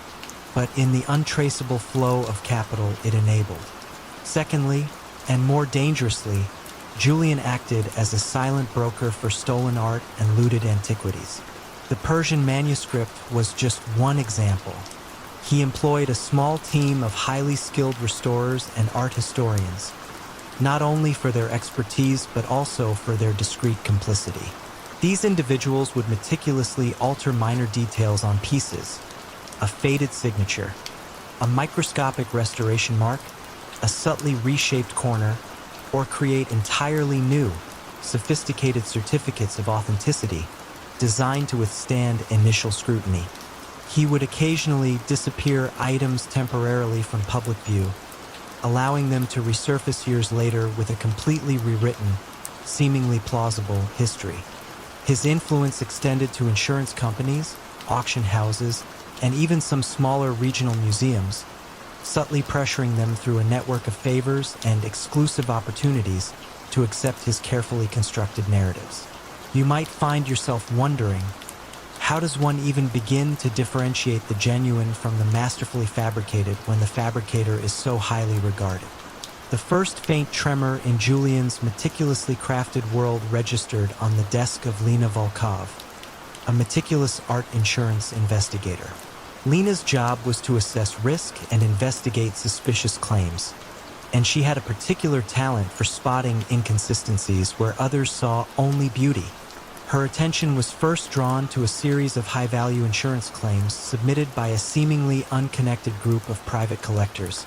but in the untraceable flow of capital it enabled. Secondly, and more dangerously, Julian acted as a silent broker for stolen art and looted antiquities. The Persian manuscript was just one example. He employed a small team of highly skilled restorers and art historians, not only for their expertise but also for their discreet complicity. These individuals would meticulously alter minor details on pieces, a faded signature, a microscopic restoration mark, a subtly reshaped corner, or create entirely new, sophisticated certificates of authenticity designed to withstand initial scrutiny. He would occasionally disappear items temporarily from public view, allowing them to resurface years later with a completely rewritten, seemingly plausible history. His influence extended to insurance companies, auction houses, and even some smaller regional museums, subtly pressuring them through a network of favors and exclusive opportunities to accept his carefully constructed narratives. You might find yourself wondering, how does one even begin to differentiate the genuine from the masterfully fabricated when the fabricator is so highly regarded? The first faint tremor in Julian's meticulously crafted world registered on the desk of Lena Volkov, a meticulous art insurance investigator. Lena's job was to assess risk and investigate suspicious claims, and she had a particular talent for spotting inconsistencies where others saw only beauty. Her attention was first drawn to a series of high-value insurance claims submitted by a seemingly unconnected group of private collectors,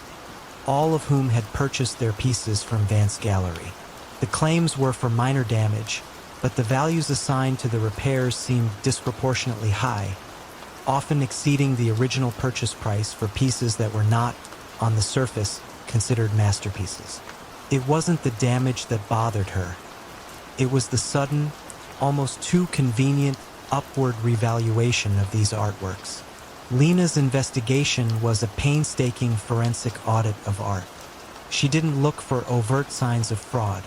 all of whom had purchased their pieces from Vance Gallery. The claims were for minor damage, but the values assigned to the repairs seemed disproportionately high, often exceeding the original purchase price for pieces that were not, on the surface, considered masterpieces. It wasn't the damage that bothered her. It was the sudden, almost too convenient, upward revaluation of these artworks. Lena's investigation was a painstaking forensic audit of art. She didn't look for overt signs of fraud.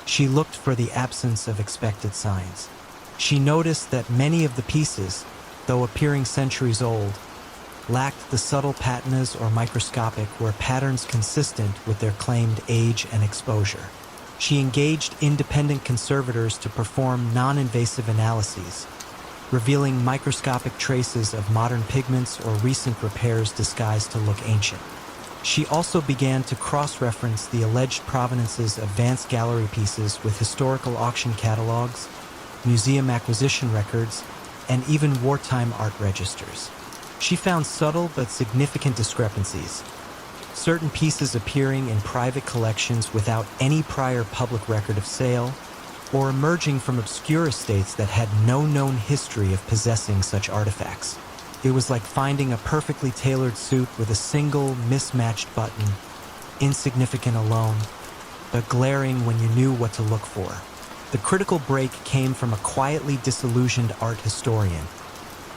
She looked for the absence of expected signs. She noticed that many of the pieces, though appearing centuries old, lacked the subtle patinas or microscopic where patterns consistent with their claimed age and exposure. She engaged independent conservators to perform non-invasive analyses, revealing microscopic traces of modern pigments or recent repairs disguised to look ancient. She also began to cross-reference the alleged provenances of Vance Gallery pieces with historical auction catalogs, museum acquisition records, and even wartime art registers. She found subtle but significant discrepancies, certain pieces appearing in private collections without any prior public record of sale, or emerging from obscure estates that had no known history of possessing such artifacts. It was like finding a perfectly tailored suit with a single mismatched button, insignificant alone, but glaring when you knew what to look for. The critical break came from a quietly disillusioned art historian,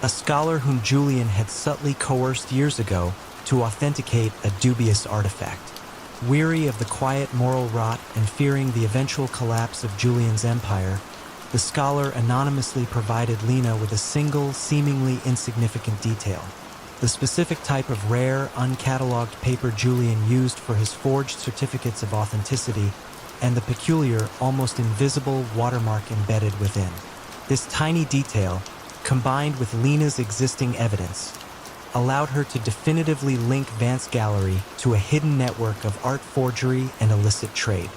a scholar whom Julian had subtly coerced years ago to authenticate a dubious artifact. Weary of the quiet moral rot and fearing the eventual collapse of Julian's empire, the scholar anonymously provided Lena with a single, seemingly insignificant detail: the specific type of rare, uncatalogued paper Julian used for his forged certificates of authenticity, and the peculiar, almost invisible watermark embedded within. This tiny detail, combined with Lena's existing evidence, allowed her to definitively link Vance Gallery to a hidden network of art forgery and illicit trade.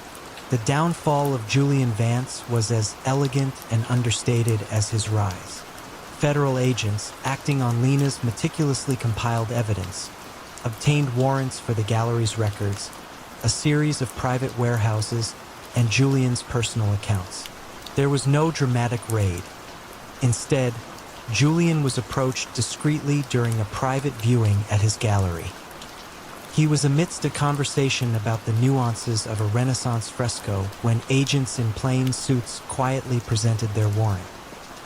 The downfall of Julian Vance was as elegant and understated as his rise. Federal agents, acting on Lena's meticulously compiled evidence, obtained warrants for the gallery's records, a series of private warehouses, and Julian's personal accounts. There was no dramatic raid. Instead, Julian was approached discreetly during a private viewing at his gallery. He was amidst a conversation about the nuances of a Renaissance fresco when agents in plain suits quietly presented their warrant.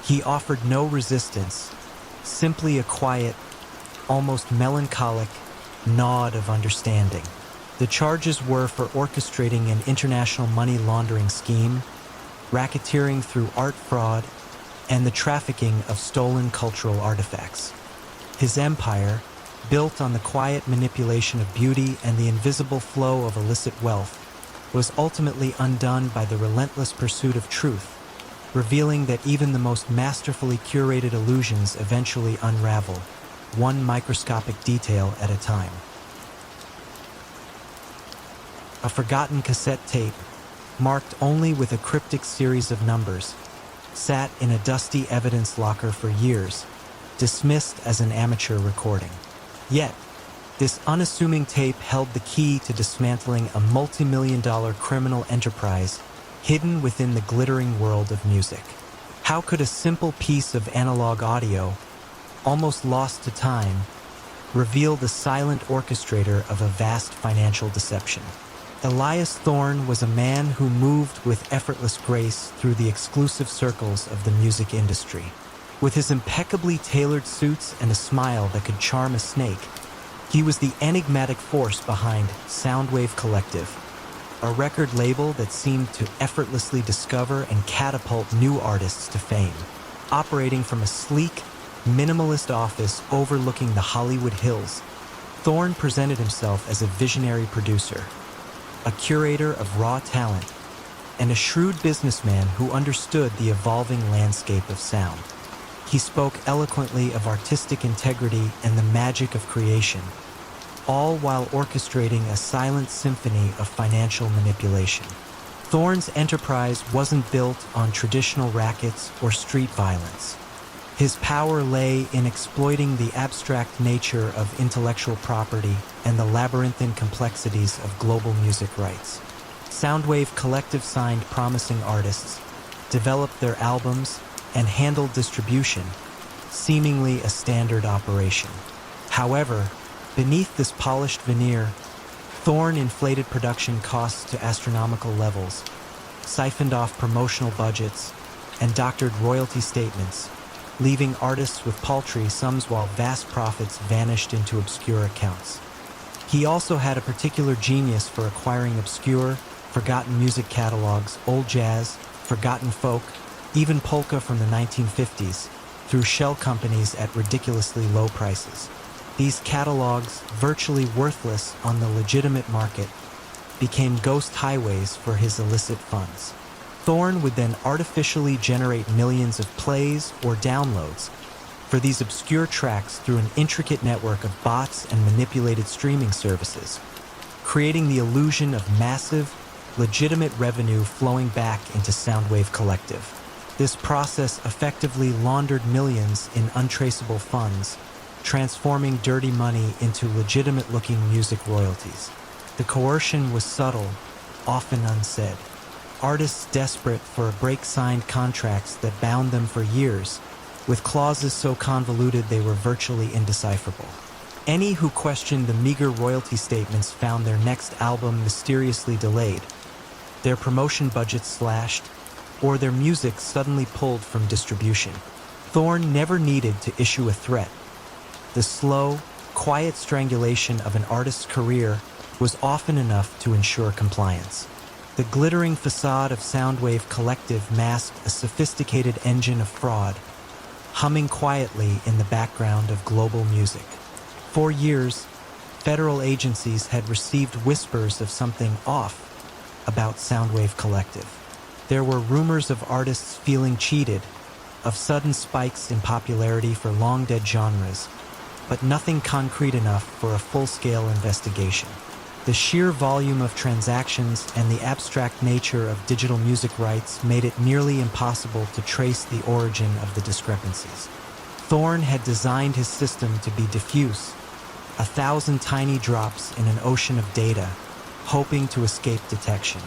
He offered no resistance, simply a quiet, almost melancholic nod of understanding. The charges were for orchestrating an international money laundering scheme, racketeering through art fraud, and the trafficking of stolen cultural artifacts. His empire, built on the quiet manipulation of beauty and the invisible flow of illicit wealth, was ultimately undone by the relentless pursuit of truth, revealing that even the most masterfully curated illusions eventually unravel, one microscopic detail at a time. a forgotten cassette tape, marked only with a cryptic series of numbers, sat in a dusty evidence locker for years, dismissed as an amateur recording. Yet, this unassuming tape held the key to dismantling a multi-million-dollar criminal enterprise hidden within the glittering world of music. How could a simple piece of analog audio, almost lost to time, reveal the silent orchestrator of a vast financial deception? Elias Thorne was a man who moved with effortless grace through the exclusive circles of the music industry. With his impeccably tailored suits and a smile that could charm a snake, he was the enigmatic force behind Soundwave Collective, a record label that seemed to effortlessly discover and catapult new artists to fame. Operating from a sleek, minimalist office overlooking the Hollywood Hills, Thorne presented himself as a visionary producer, a curator of raw talent, and a shrewd businessman who understood the evolving landscape of sound. He spoke eloquently of artistic integrity and the magic of creation, all while orchestrating a silent symphony of financial manipulation. Thorne's enterprise wasn't built on traditional rackets or street violence. His power lay in exploiting the abstract nature of intellectual property and the labyrinthine complexities of global music rights. Soundwave Collective signed promising artists, developed their albums, and handled distribution, seemingly a standard operation. However, beneath this polished veneer, Thorne inflated production costs to astronomical levels, siphoned off promotional budgets, and doctored royalty statements, leaving artists with paltry sums while vast profits vanished into obscure accounts. He also had a particular genius for acquiring obscure, forgotten music catalogs, old jazz, forgotten folk, even polka from the 1950s, through shell companies at ridiculously low prices. These catalogs, virtually worthless on the legitimate market, became ghost highways for his illicit funds. Thorne would then artificially generate millions of plays or downloads for these obscure tracks through an intricate network of bots and manipulated streaming services, creating the illusion of massive, legitimate revenue flowing back into Soundwave Collective. This process effectively laundered millions in untraceable funds, transforming dirty money into legitimate-looking music royalties. The coercion was subtle, often unsaid. Artists desperate for a break signed contracts that bound them for years, with clauses so convoluted they were virtually indecipherable. Any who questioned the meager royalty statements found their next album mysteriously delayed, their promotion budgets slashed, or their music suddenly pulled from distribution. Thorne never needed to issue a threat. The slow, quiet strangulation of an artist's career was often enough to ensure compliance. The glittering facade of Soundwave Collective masked a sophisticated engine of fraud, humming quietly in the background of global music. For years, federal agencies had received whispers of something off about Soundwave Collective. There were rumors of artists feeling cheated, of sudden spikes in popularity for long-dead genres, but nothing concrete enough for a full-scale investigation. The sheer volume of transactions and the abstract nature of digital music rights made it nearly impossible to trace the origin of the discrepancies. Thorne had designed his system to be diffuse, 1,000 tiny drops in an ocean of data, hoping to escape detection.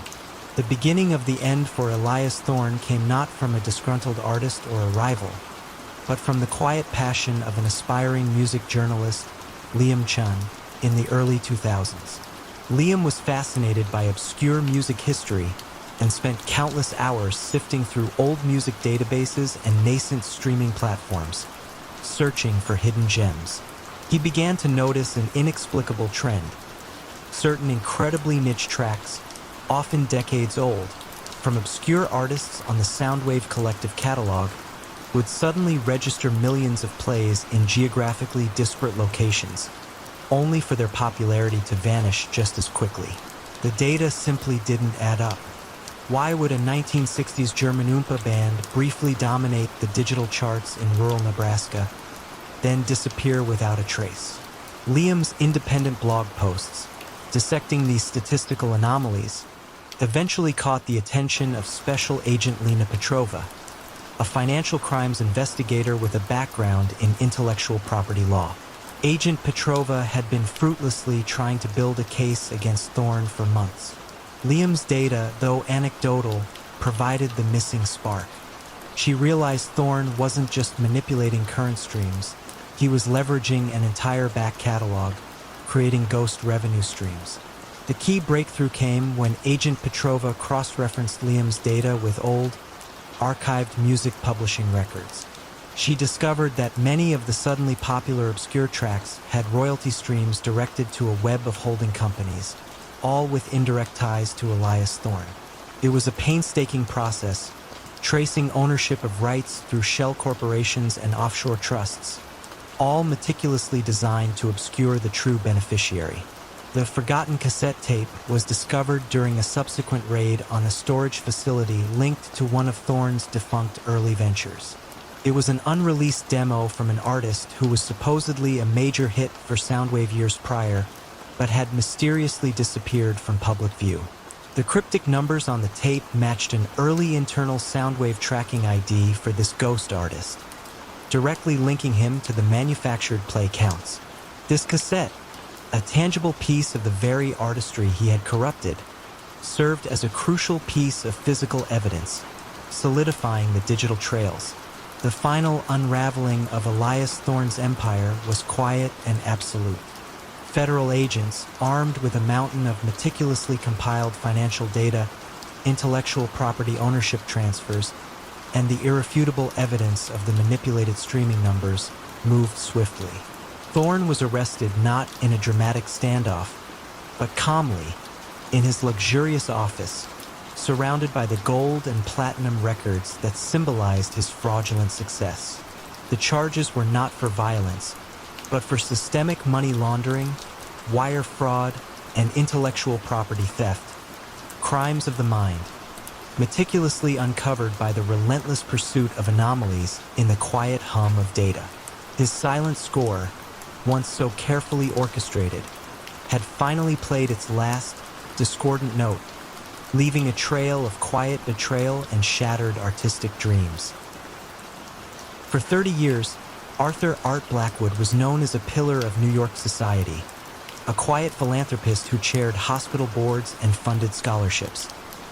The beginning of the end for Elias Thorne came not from a disgruntled artist or a rival, but from the quiet passion of an aspiring music journalist, Liam Chun, in the early 2000s. Liam was fascinated by obscure music history and spent countless hours sifting through old music databases and nascent streaming platforms, searching for hidden gems. He began to notice an inexplicable trend. Certain incredibly niche tracks, often decades old, from obscure artists on the Soundwave Collective catalog, would suddenly register millions of plays in geographically disparate locations, only for their popularity to vanish just as quickly. The data simply didn't add up. Why would a 1960s German Oompa band briefly dominate the digital charts in rural Nebraska, then disappear without a trace? Liam's independent blog posts, Dissecting these statistical anomalies eventually caught the attention of Special Agent Lena Petrova, a financial crimes investigator with a background in intellectual property law. Agent Petrova had been fruitlessly trying to build a case against Thorne for months. Liam's data, though anecdotal, provided the missing spark. She realized Thorne wasn't just manipulating current streams, he was leveraging an entire back catalog, creating ghost revenue streams. The key breakthrough came when Agent Petrova cross-referenced Liam's data with old, archived music publishing records. She discovered that many of the suddenly popular obscure tracks had royalty streams directed to a web of holding companies, all with indirect ties to Elias Thorne. It was a painstaking process, tracing ownership of rights through shell corporations and offshore trusts, all meticulously designed to obscure the true beneficiary. The forgotten cassette tape was discovered during a subsequent raid on a storage facility linked to one of Thorne's defunct early ventures. It was an unreleased demo from an artist who was supposedly a major hit for Soundwave years prior, but had mysteriously disappeared from public view. The cryptic numbers on the tape matched an early internal Soundwave tracking ID for this ghost artist, directly linking him to the manufactured play counts. This cassette, a tangible piece of the very artistry he had corrupted, served as a crucial piece of physical evidence, solidifying the digital trails. The final unraveling of Elias Thorne's empire was quiet and absolute. Federal agents, armed with a mountain of meticulously compiled financial data, intellectual property ownership transfers, and the irrefutable evidence of the manipulated streaming numbers, moved swiftly. Thorne was arrested not in a dramatic standoff, but calmly, in his luxurious office, surrounded by the gold and platinum records that symbolized his fraudulent success. The charges were not for violence, but for systemic money laundering, wire fraud, and intellectual property theft, crimes of the mind, meticulously uncovered by the relentless pursuit of anomalies in the quiet hum of data. His silent score, once so carefully orchestrated, had finally played its last, discordant note, leaving a trail of quiet betrayal and shattered artistic dreams. For 30 years, Arthur Art Blackwood was known as a pillar of New York society, a quiet philanthropist who chaired hospital boards and funded scholarships.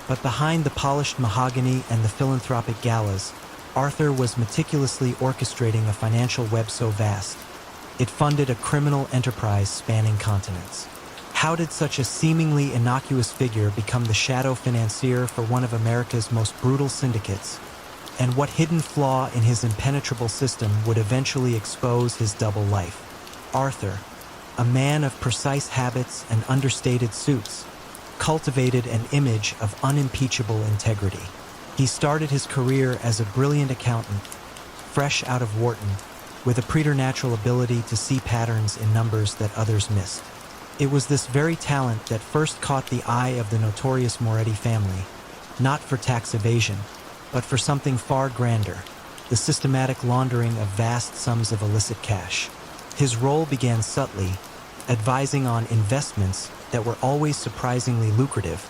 But behind the polished mahogany and the philanthropic galas, Arthur was meticulously orchestrating a financial web so vast, it funded a criminal enterprise spanning continents. How did such a seemingly innocuous figure become the shadow financier for one of America's most brutal syndicates? And what hidden flaw in his impenetrable system would eventually expose his double life? Arthur, a man of precise habits and understated suits, cultivated an image of unimpeachable integrity. He started his career as a brilliant accountant, fresh out of Wharton, with a preternatural ability to see patterns in numbers that others missed. It was this very talent that first caught the eye of the notorious Moretti family, not for tax evasion, but for something far grander, the systematic laundering of vast sums of illicit cash. His role began subtly, advising on investments that were always surprisingly lucrative,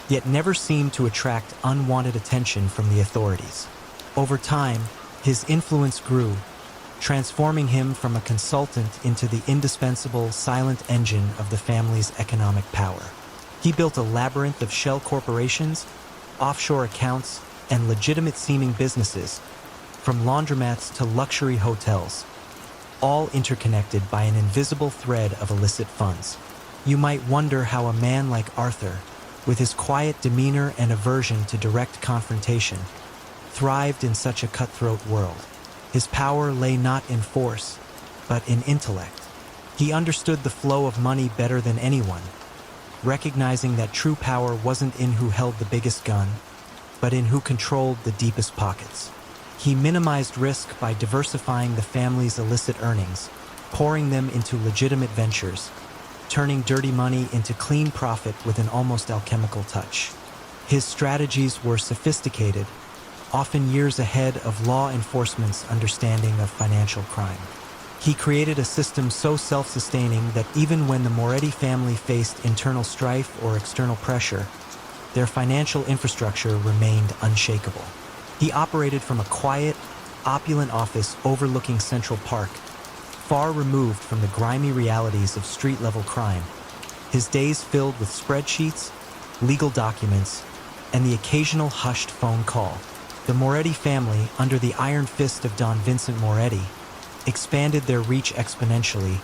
yet never seemed to attract unwanted attention from the authorities. Over time, his influence grew, transforming him from a consultant into the indispensable silent engine of the family's economic power. He built a labyrinth of shell corporations, offshore accounts, and legitimate-seeming businesses, from laundromats to luxury hotels, all interconnected by an invisible thread of illicit funds. You might wonder how a man like Arthur, with his quiet demeanor and aversion to direct confrontation, thrived in such a cutthroat world. His power lay not in force, but in intellect. He understood the flow of money better than anyone, recognizing that true power wasn't in who held the biggest gun, but in who controlled the deepest pockets. He minimized risk by diversifying the family's illicit earnings, pouring them into legitimate ventures, turning dirty money into clean profit with an almost alchemical touch. His strategies were sophisticated, often years ahead of law enforcement's understanding of financial crime. He created a system so self-sustaining that even when the Moretti family faced internal strife or external pressure, their financial infrastructure remained unshakable. He operated from a quiet, opulent office overlooking Central Park, far removed from the grimy realities of street-level crime. His days filled with spreadsheets, legal documents, and the occasional hushed phone call. The Moretti family, under the iron fist of Don Vincent Moretti, expanded their reach exponentially,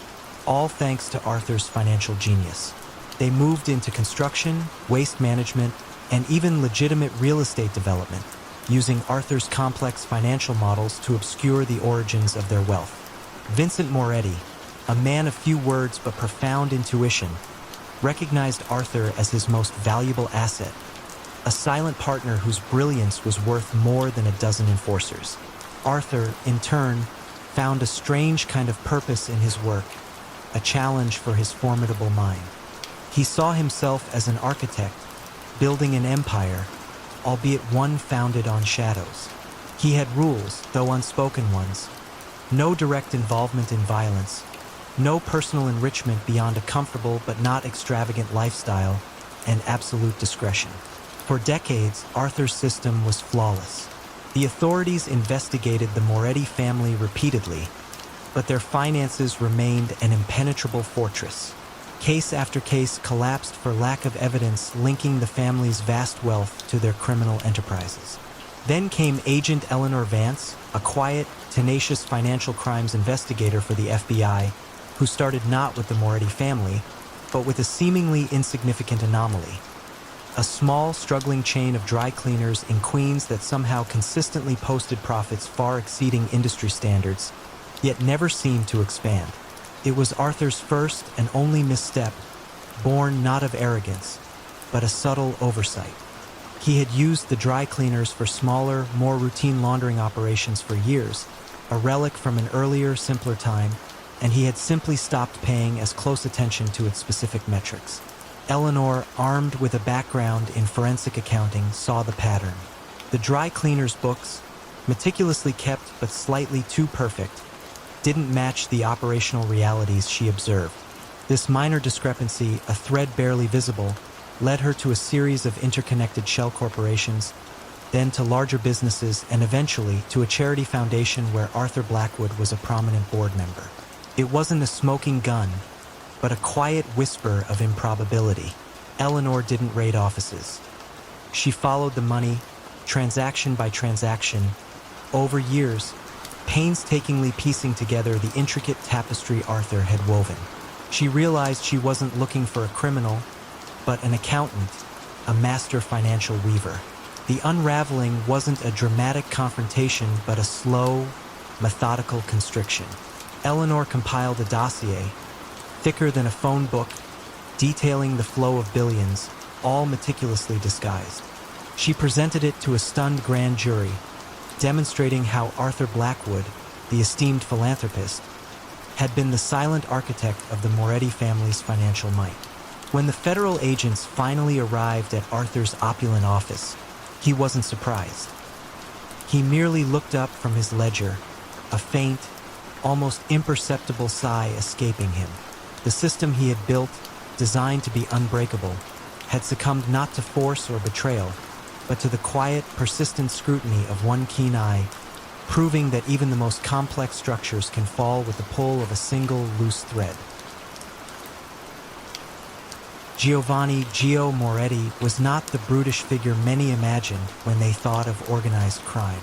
all thanks to Arthur's financial genius. They moved into construction, waste management, and even legitimate real estate development, using Arthur's complex financial models to obscure the origins of their wealth. Vincent Moretti, a man of few words but profound intuition, recognized Arthur as his most valuable asset, a silent partner whose brilliance was worth more than a dozen enforcers. Arthur, in turn, found a strange kind of purpose in his work, a challenge for his formidable mind. He saw himself as an architect, building an empire, albeit one founded on shadows. He had rules, though unspoken ones. No direct involvement in violence, no personal enrichment beyond a comfortable but not extravagant lifestyle, and absolute discretion. For decades, Arthur's system was flawless. The authorities investigated the Moretti family repeatedly, but their finances remained an impenetrable fortress. Case after case collapsed for lack of evidence linking the family's vast wealth to their criminal enterprises. Then came Agent Eleanor Vance, a quiet, tenacious financial crimes investigator for the FBI, who started not with the Moretti family, but with a seemingly insignificant anomaly. A small, struggling chain of dry cleaners in Queens that somehow consistently posted profits far exceeding industry standards, yet never seemed to expand. It was Arthur's first and only misstep, born not of arrogance, but a subtle oversight. He had used the dry cleaners for smaller, more routine laundering operations for years, a relic from an earlier, simpler time, and he had simply stopped paying as close attention to its specific metrics. Eleanor, armed with a background in forensic accounting, saw the pattern. The dry cleaners' books, meticulously kept but slightly too perfect, didn't match the operational realities she observed. This minor discrepancy, a thread barely visible, led her to a series of interconnected shell corporations, then to larger businesses, and eventually to a charity foundation where Arthur Blackwood was a prominent board member. It wasn't a smoking gun, but a quiet whisper of improbability. Eleanor didn't raid offices. She followed the money, transaction by transaction, over years, painstakingly piecing together the intricate tapestry Arthur had woven. She realized she wasn't looking for a criminal, but an accountant, a master financial weaver. The unraveling wasn't a dramatic confrontation, but a slow, methodical constriction. Eleanor compiled a dossier, thicker than a phone book, detailing the flow of billions, all meticulously disguised. She presented it to a stunned grand jury, demonstrating how Arthur Blackwood, the esteemed philanthropist, had been the silent architect of the Moretti family's financial might. When the federal agents finally arrived at Arthur's opulent office, he wasn't surprised. He merely looked up from his ledger, a faint, almost imperceptible sigh escaping him. The system he had built, designed to be unbreakable, had succumbed not to force or betrayal, but to the quiet, persistent scrutiny of one keen eye, proving that even the most complex structures can fall with the pull of a single loose thread. Giovanni "Gio" Moretti was not the brutish figure many imagined when they thought of organized crime.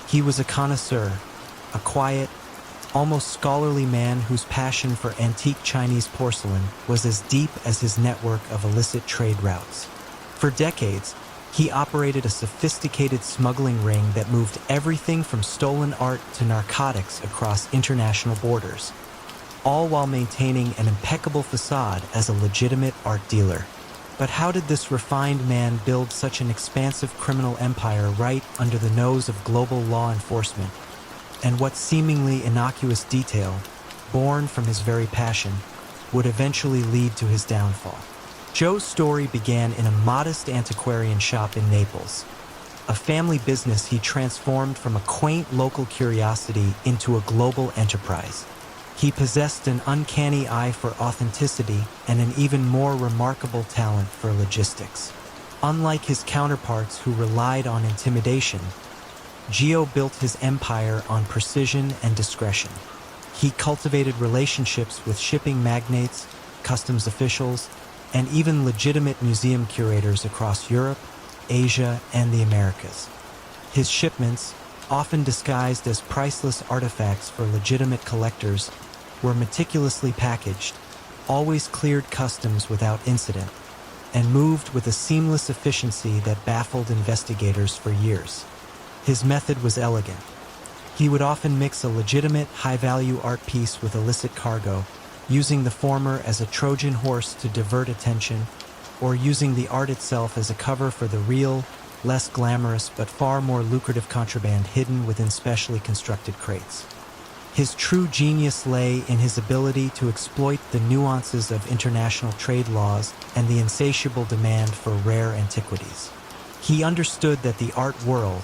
He was a connoisseur, a quiet, almost scholarly man whose passion for antique Chinese porcelain was as deep as his network of illicit trade routes. For decades, he operated a sophisticated smuggling ring that moved everything from stolen art to narcotics across international borders, all while maintaining an impeccable facade as a legitimate art dealer. But how did this refined man build such an expansive criminal empire right under the nose of global law enforcement? And what seemingly innocuous detail, born from his very passion, would eventually lead to his downfall? Joe's story began in a modest antiquarian shop in Naples, a family business he transformed from a quaint local curiosity into a global enterprise. He possessed an uncanny eye for authenticity and an even more remarkable talent for logistics. Unlike his counterparts who relied on intimidation, Gio built his empire on precision and discretion. He cultivated relationships with shipping magnates, customs officials, and even legitimate museum curators across Europe, Asia, and the Americas. His shipments, often disguised as priceless artifacts for legitimate collectors, were meticulously packaged, always cleared customs without incident, and moved with a seamless efficiency that baffled investigators for years. His method was elegant. He would often mix a legitimate, high-value art piece with illicit cargo, using the former as a Trojan horse to divert attention, or using the art itself as a cover for the real, less glamorous but far more lucrative contraband hidden within specially constructed crates. His true genius lay in his ability to exploit the nuances of international trade laws and the insatiable demand for rare antiquities. He understood that the art world,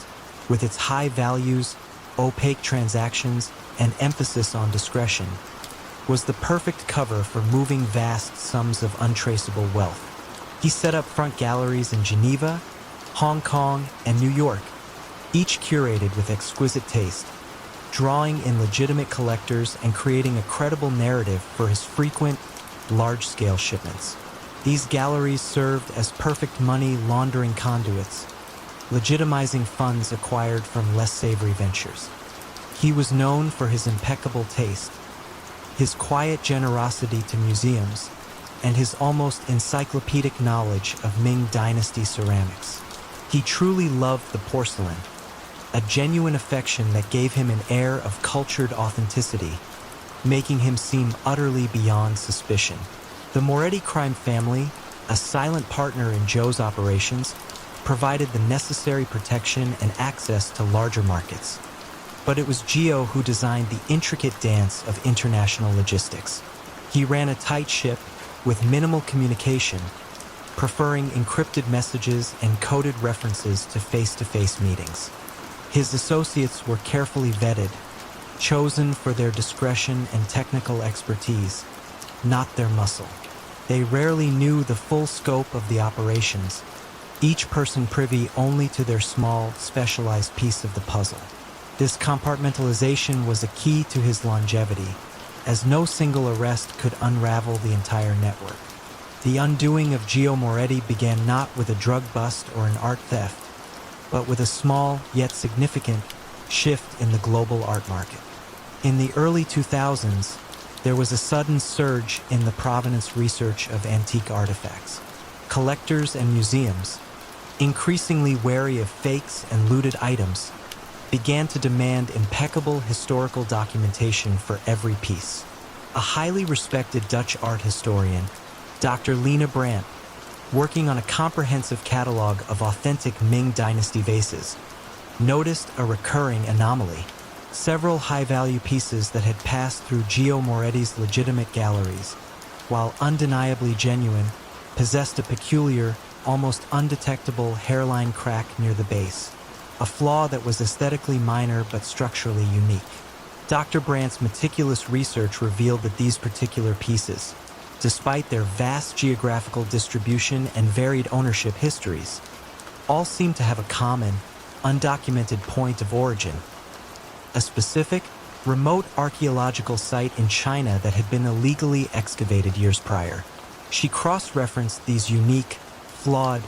with its high values, opaque transactions, and emphasis on discretion, was the perfect cover for moving vast sums of untraceable wealth. He set up front galleries in Geneva, Hong Kong, and New York, each curated with exquisite taste, drawing in legitimate collectors and creating a credible narrative for his frequent, large-scale shipments. These galleries served as perfect money laundering conduits, legitimizing funds acquired from less savory ventures. He was known for his impeccable taste, his quiet generosity to museums, and his almost encyclopedic knowledge of Ming Dynasty ceramics. He truly loved the porcelain, a genuine affection that gave him an air of cultured authenticity, making him seem utterly beyond suspicion. The Moretti crime family, a silent partner in Joe's operations, provided the necessary protection and access to larger markets. But it was Gio who designed the intricate dance of international logistics. He ran a tight ship with minimal communication, preferring encrypted messages and coded references to face-to-face meetings. His associates were carefully vetted, chosen for their discretion and technical expertise, not their muscle. They rarely knew the full scope of the operations, each person privy only to their small, specialized piece of the puzzle. This compartmentalization was a key to his longevity, as no single arrest could unravel the entire network. The undoing of Gio Moretti began not with a drug bust or an art theft, but with a small, yet significant, shift in the global art market. In the early 2000s, there was a sudden surge in the provenance research of antique artifacts. Collectors and museums, increasingly wary of fakes and looted items, began to demand impeccable historical documentation for every piece. A highly respected Dutch art historian, Dr. Lena Brandt, working on a comprehensive catalog of authentic Ming Dynasty vases, noticed a recurring anomaly. Several high-value pieces that had passed through Gio Moretti's legitimate galleries, while undeniably genuine, possessed a peculiar, almost undetectable hairline crack near the base, a flaw that was aesthetically minor but structurally unique. Dr. Brandt's meticulous research revealed that these particular pieces, despite their vast geographical distribution and varied ownership histories, all seemed to have a common, undocumented point of origin: a specific, remote archaeological site in China that had been illegally excavated years prior. She cross-referenced these unique, flawed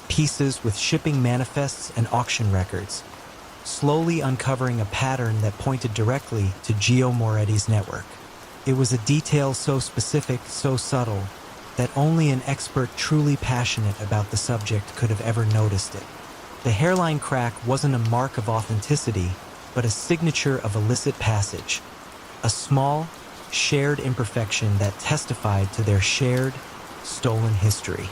pieces with shipping manifests and auction records, slowly uncovering a pattern that pointed directly to Gio Moretti's network. It was a detail so specific, so subtle, that only an expert truly passionate about the subject could have ever noticed it. The hairline crack wasn't a mark of authenticity, but a signature of illicit passage, a small, shared imperfection that testified to their shared, stolen history.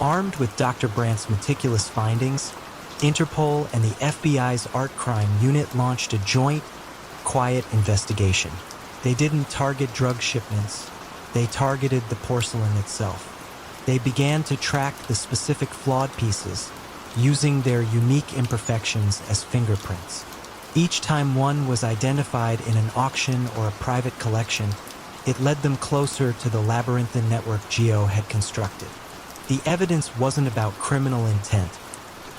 Armed with Dr. Brandt's meticulous findings, Interpol and the FBI's Art Crime Unit launched a joint, quiet investigation. They didn't target drug shipments, they targeted the porcelain itself. They began to track the specific flawed pieces, using their unique imperfections as fingerprints. Each time one was identified in an auction or a private collection, It led them closer to the labyrinthine network Geo had constructed. The evidence wasn't about criminal intent.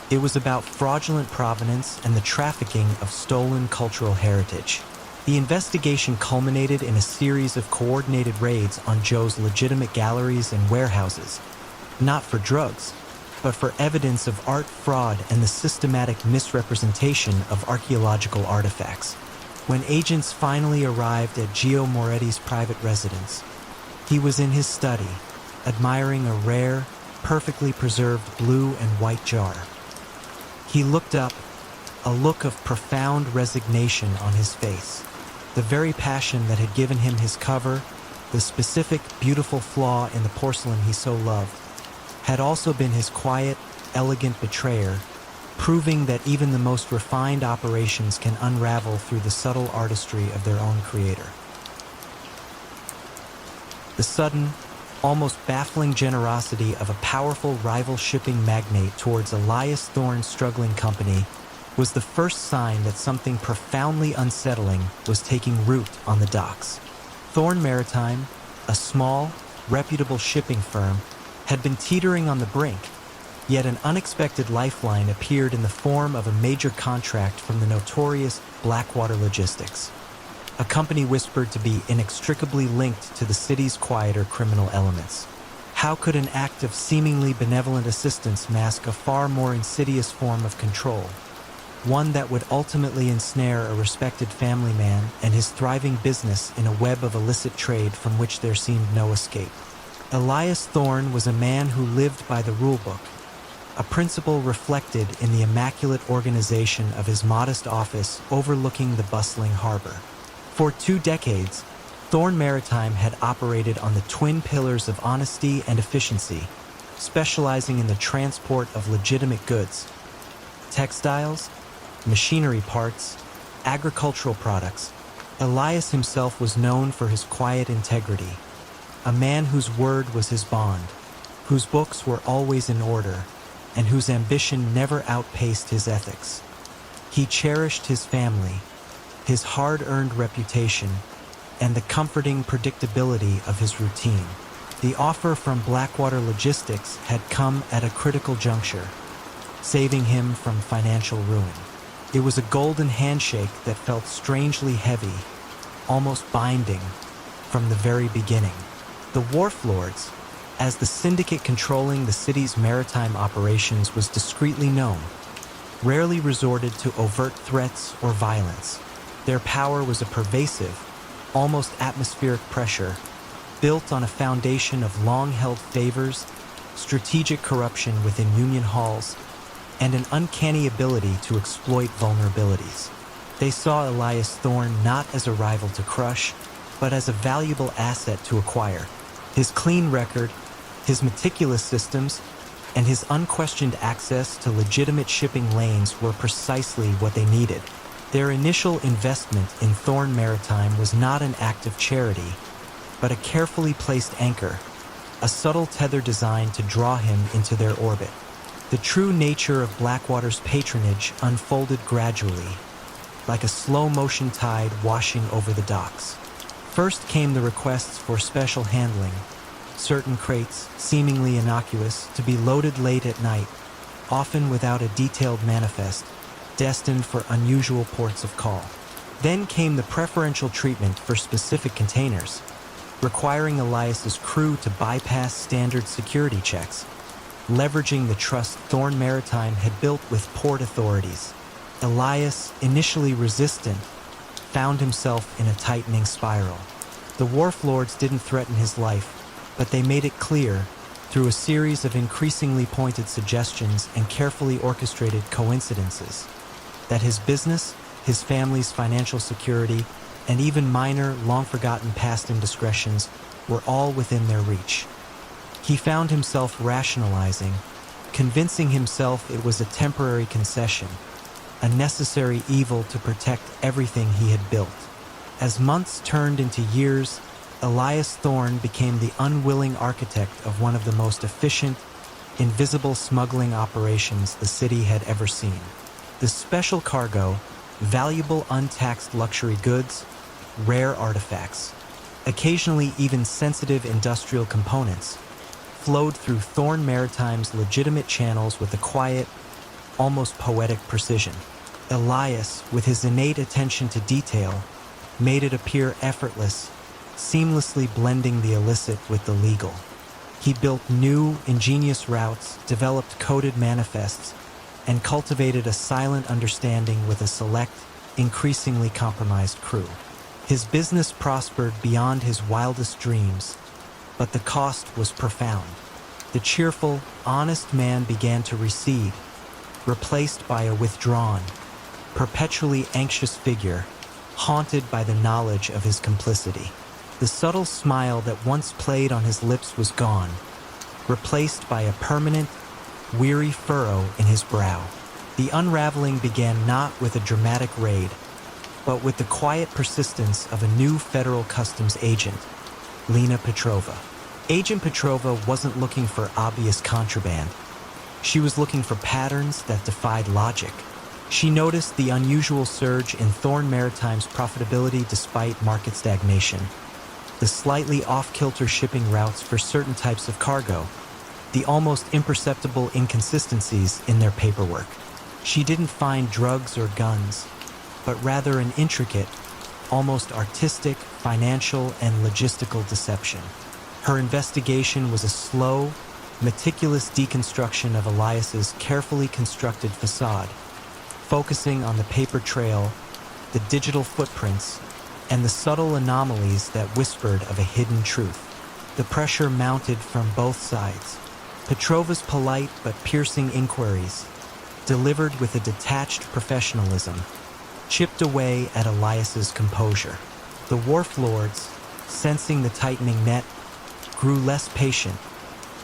It was about fraudulent provenance and the trafficking of stolen cultural heritage. The investigation culminated in a series of coordinated raids on Joe's legitimate galleries and warehouses, not for drugs, but for evidence of art fraud and the systematic misrepresentation of archaeological artifacts. When agents finally arrived at Gio Moretti's private residence, he was in his study, admiring a rare, perfectly preserved blue and white jar. He looked up, a look of profound resignation on his face. The very passion that had given him his cover, the specific, beautiful flaw in the porcelain he so loved, had also been his quiet, elegant betrayer, proving that even the most refined operations can unravel through the subtle artistry of their own creator. The sudden, almost baffling generosity of a powerful rival shipping magnate towards Elias Thorne's struggling company was the first sign that something profoundly unsettling was taking root on the docks. Thorne Maritime, a small, reputable shipping firm, had been teetering on the brink, yet an unexpected lifeline appeared in the form of a major contract from the notorious Blackwater Logistics, a company whispered to be inextricably linked to the city's quieter criminal elements. How could an act of seemingly benevolent assistance mask a far more insidious form of control, one that would ultimately ensnare a respected family man and his thriving business in a web of illicit trade from which there seemed no escape? Elias Thorne was a man who lived by the rulebook, a principle reflected in the immaculate organization of his modest office overlooking the bustling harbor. For 2 decades, Thorne Maritime had operated on the twin pillars of honesty and efficiency, specializing in the transport of legitimate goods, textiles, machinery parts, agricultural products. Elias himself was known for his quiet integrity, a man whose word was his bond, whose books were always in order, and whose ambition never outpaced his ethics. He cherished his family, his hard-earned reputation, and the comforting predictability of his routine. The offer from Blackwater Logistics had come at a critical juncture, saving him from financial ruin. It was a golden handshake that felt strangely heavy, almost binding, from the very beginning. The wharf lords, as the syndicate controlling the city's maritime operations was discreetly known, rarely resorted to overt threats or violence. Their power was a pervasive, almost atmospheric pressure, built on a foundation of long-held favors, strategic corruption within union halls, and an uncanny ability to exploit vulnerabilities. They saw Elias Thorne not as a rival to crush, but as a valuable asset to acquire. His clean record, his meticulous systems, and his unquestioned access to legitimate shipping lanes were precisely what they needed. Their initial investment in Thorne Maritime was not an act of charity, but a carefully placed anchor, a subtle tether designed to draw him into their orbit. The true nature of Blackwater's patronage unfolded gradually, like a slow-motion tide washing over the docks. First came the requests for special handling, certain crates, seemingly innocuous, to be loaded late at night, often without a detailed manifest, destined for unusual ports of call. Then came the preferential treatment for specific containers, requiring Elias's crew to bypass standard security checks, leveraging the trust Thorne Maritime had built with port authorities. Elias, initially resistant, found himself in a tightening spiral. The wharf lords didn't threaten his life, but they made it clear, through a series of increasingly pointed suggestions and carefully orchestrated coincidences, that his business, his family's financial security, and even minor, long-forgotten past indiscretions were all within their reach. He found himself rationalizing, convincing himself it was a temporary concession, a necessary evil to protect everything he had built. As months turned into years, Elias Thorne became the unwilling architect of one of the most efficient, invisible smuggling operations the city had ever seen. The special cargo, valuable untaxed luxury goods, rare artifacts, occasionally even sensitive industrial components, flowed through Thorn Maritime's legitimate channels with a quiet, almost poetic precision. Elias, with his innate attention to detail, made it appear effortless, seamlessly blending the illicit with the legal. He built new, ingenious routes, developed coded manifests, and cultivated a silent understanding with a select, increasingly compromised crew. His business prospered beyond his wildest dreams, but the cost was profound. The cheerful, honest man began to recede, replaced by a withdrawn, perpetually anxious figure, haunted by the knowledge of his complicity. The subtle smile that once played on his lips was gone, replaced by a permanent, weary furrow in his brow. The unraveling began not with a dramatic raid, but with the quiet persistence of a new federal customs agent, Lena Petrova. Agent Petrova wasn't looking for obvious contraband. She was looking for patterns that defied logic. She noticed the unusual surge in Thorn Maritime's profitability despite market stagnation, the slightly off-kilter shipping routes for certain types of cargo, the almost imperceptible inconsistencies in their paperwork. She didn't find drugs or guns, but rather an intricate, almost artistic, financial, and logistical deception. Her investigation was a slow, meticulous deconstruction of Elias's carefully constructed facade, focusing on the paper trail, the digital footprints, and the subtle anomalies that whispered of a hidden truth. The pressure mounted from both sides. Petrova's polite but piercing inquiries, delivered with a detached professionalism, chipped away at Elias's composure. The wharf lords, sensing the tightening net, grew less patient,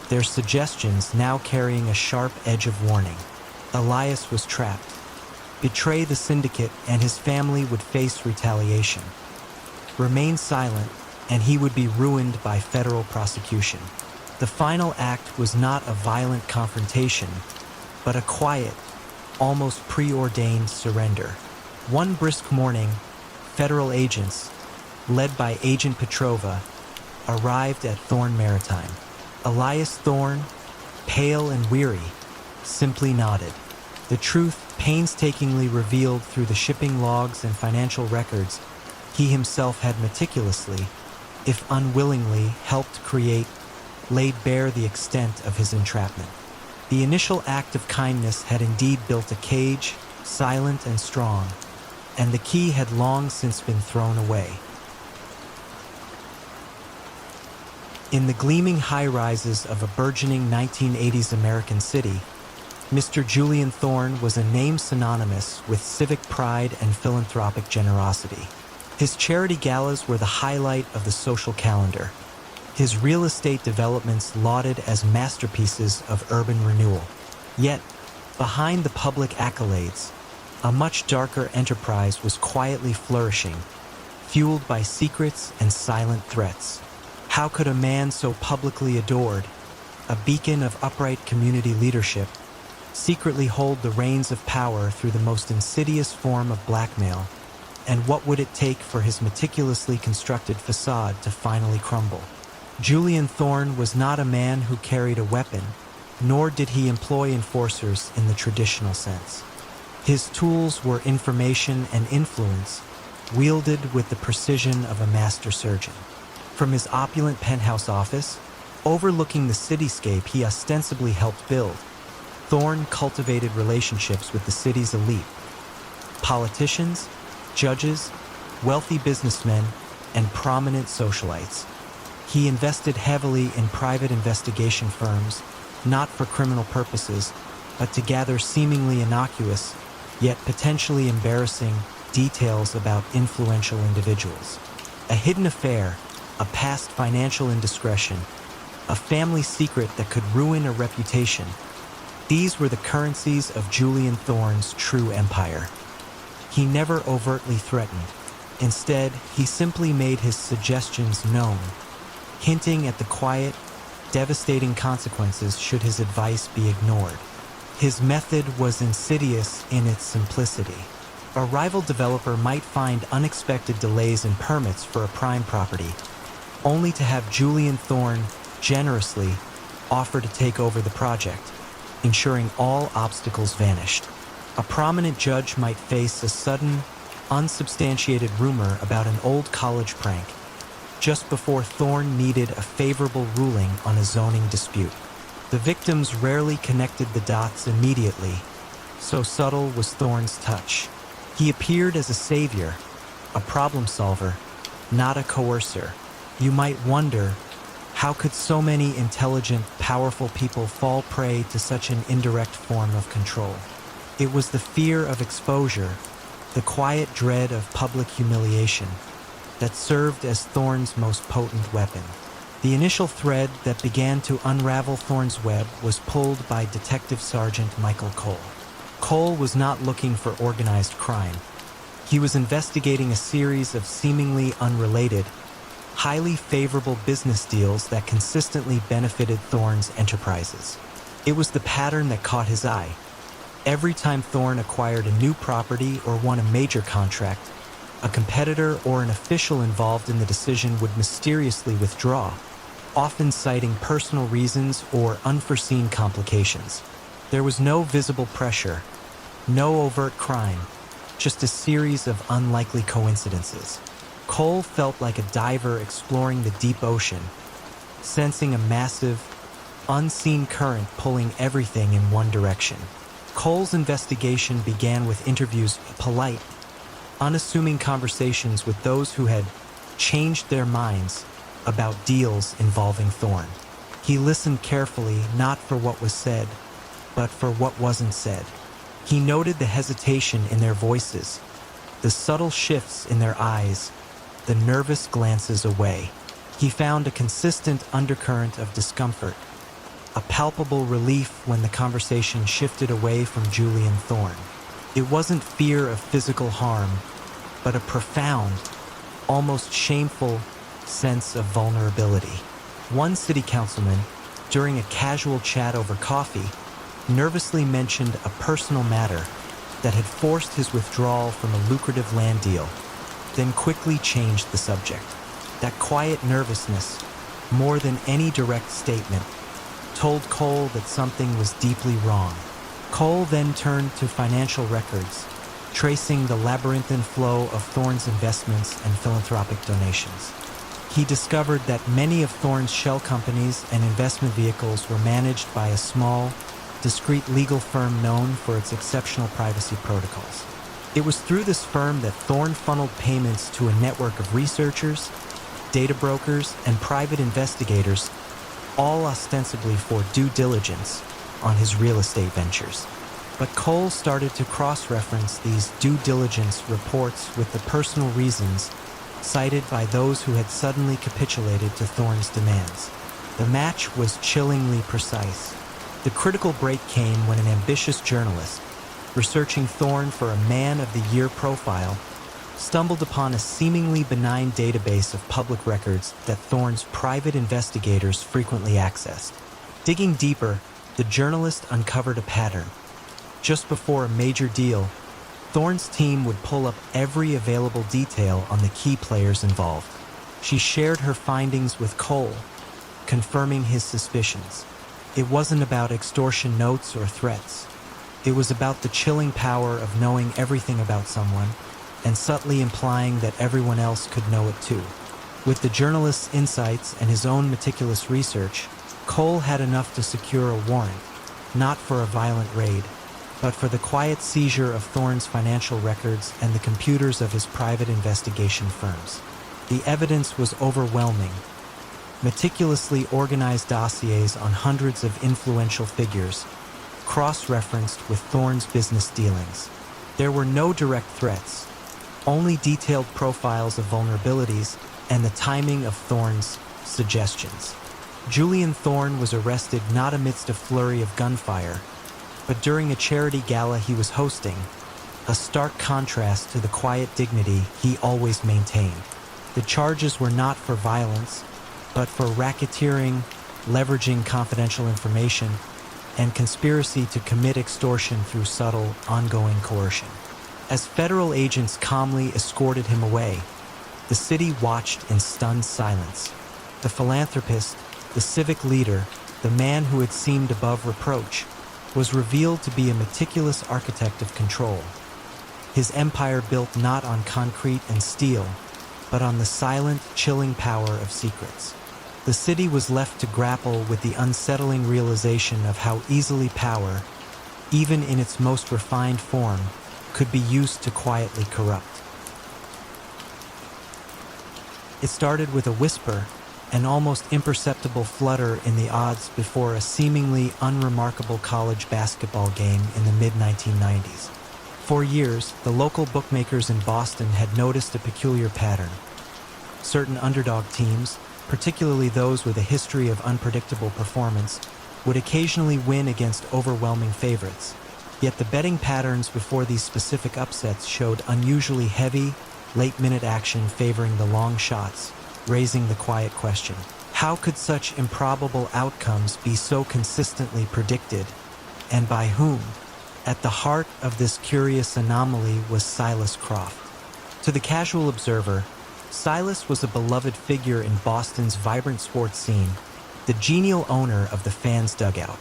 their suggestions now carrying a sharp edge of warning. Elias was trapped. Betray the syndicate and his family would face retaliation. Remain silent and he would be ruined by federal prosecution. The final act was not a violent confrontation, but a quiet, almost preordained surrender. One brisk morning, federal agents, led by Agent Petrova, arrived at Thorn Maritime. Elias Thorn, pale and weary, simply nodded. The truth, painstakingly revealed through the shipping logs and financial records he himself had meticulously, if unwillingly, helped create, laid bare the extent of his entrapment. The initial act of kindness had indeed built a cage, silent and strong, and the key had long since been thrown away. In the gleaming high-rises of a burgeoning 1980s American city, Mr. Julian Thorn was a name synonymous with civic pride and philanthropic generosity. His charity galas were the highlight of the social calendar, his real estate developments lauded as masterpieces of urban renewal. Yet, behind the public accolades, a much darker enterprise was quietly flourishing, fueled by secrets and silent threats. How could a man so publicly adored, a beacon of upright community leadership, secretly hold the reins of power through the most insidious form of blackmail? And what would it take for his meticulously constructed facade to finally crumble? Julian Thorn was not a man who carried a weapon, nor did he employ enforcers in the traditional sense. His tools were information and influence, wielded with the precision of a master surgeon. From his opulent penthouse office, overlooking the cityscape he ostensibly helped build, Thorn cultivated relationships with the city's elite. Politicians, judges, wealthy businessmen, and prominent socialites. He invested heavily in private investigation firms, not for criminal purposes, but to gather seemingly innocuous, yet potentially embarrassing, details about influential individuals. A hidden affair, a past financial indiscretion, a family secret that could ruin a reputation. These were the currencies of Julian Thorn's true empire. He never overtly threatened. Instead, he simply made his suggestions known, hinting at the quiet, devastating consequences should his advice be ignored. His method was insidious in its simplicity. A rival developer might find unexpected delays in permits for a prime property, only to have Julian Thorne generously offer to take over the project, ensuring all obstacles vanished. A prominent judge might face a sudden, unsubstantiated rumor about an old college prank just before Thorne needed a favorable ruling on a zoning dispute. The victims rarely connected the dots immediately, so subtle was Thorne's touch. He appeared as a savior, a problem solver, not a coercer. You might wonder, how could so many intelligent, powerful people fall prey to such an indirect form of control? It was the fear of exposure, the quiet dread of public humiliation, that served as Thorne's most potent weapon. The initial thread that began to unravel Thorne's web was pulled by Detective Sergeant Michael Cole. Cole was not looking for organized crime. He was investigating a series of seemingly unrelated, highly favorable business deals that consistently benefited Thorne's enterprises. It was the pattern that caught his eye. Every time Thorne acquired a new property or won a major contract, a competitor or an official involved in the decision would mysteriously withdraw, often citing personal reasons or unforeseen complications. There was no visible pressure, no overt crime, just a series of unlikely coincidences. Cole felt like a diver exploring the deep ocean, sensing a massive, unseen current pulling everything in one direction. Cole's investigation began with interviews, polite, unassuming conversations with those who had changed their minds about deals involving Thorne. He listened carefully, not for what was said, but for what wasn't said. He noted the hesitation in their voices, the subtle shifts in their eyes, the nervous glances away. He found a consistent undercurrent of discomfort, a palpable relief when the conversation shifted away from Julian Thorne. It wasn't fear of physical harm, but a profound, almost shameful sense of vulnerability. One city councilman, during a casual chat over coffee, nervously mentioned a personal matter that had forced his withdrawal from a lucrative land deal, then quickly changed the subject. That quiet nervousness, more than any direct statement, told Cole that something was deeply wrong. Cole then turned to financial records, tracing the labyrinthine flow of Thorne's investments and philanthropic donations. He discovered that many of Thorne's shell companies and investment vehicles were managed by a small, discreet legal firm known for its exceptional privacy protocols. It was through this firm that Thorne funneled payments to a network of researchers, data brokers, and private investigators, all ostensibly for due diligence on his real estate ventures. But Cole started to cross-reference these due diligence reports with the personal reasons cited by those who had suddenly capitulated to Thorne's demands. The match was chillingly precise. The critical break came when an ambitious journalist, researching Thorne for a Man of the Year profile, stumbled upon a seemingly benign database of public records that Thorne's private investigators frequently accessed. Digging deeper, the journalist uncovered a pattern. Just before a major deal, Thorne's team would pull up every available detail on the key players involved. She shared her findings with Cole, confirming his suspicions. It wasn't about extortion notes or threats. It was about the chilling power of knowing everything about someone and subtly implying that everyone else could know it too. With the journalist's insights and his own meticulous research, Cole had enough to secure a warrant, not for a violent raid, but for the quiet seizure of Thorne's financial records and the computers of his private investigation firms. The evidence was overwhelming. Meticulously organized dossiers on hundreds of influential figures, cross-referenced with Thorne's business dealings. There were no direct threats, only detailed profiles of vulnerabilities and the timing of Thorne's suggestions. Julian Thorne was arrested not amidst a flurry of gunfire, but during a charity gala he was hosting, a stark contrast to the quiet dignity he always maintained. The charges were not for violence, but for racketeering, leveraging confidential information, and conspiracy to commit extortion through subtle, ongoing coercion. As federal agents calmly escorted him away, the city watched in stunned silence. The philanthropist, the civic leader, the man who had seemed above reproach, was revealed to be a meticulous architect of control. His empire built not on concrete and steel, but on the silent, chilling power of secrets. The city was left to grapple with the unsettling realization of how easily power, even in its most refined form, could be used to quietly corrupt. It started with a whisper, an almost imperceptible flutter in the odds before a seemingly unremarkable college basketball game in the mid-1990s. For years, the local bookmakers in Boston had noticed a peculiar pattern. Certain underdog teams, particularly those with a history of unpredictable performance, would occasionally win against overwhelming favorites. Yet the betting patterns before these specific upsets showed unusually heavy, late-minute action favoring the long shots, raising the quiet question: how could such improbable outcomes be so consistently predicted, and by whom? At the heart of this curious anomaly was Silas Croft. To the casual observer, Silas was a beloved figure in Boston's vibrant sports scene, the genial owner of the Fans' Dugout,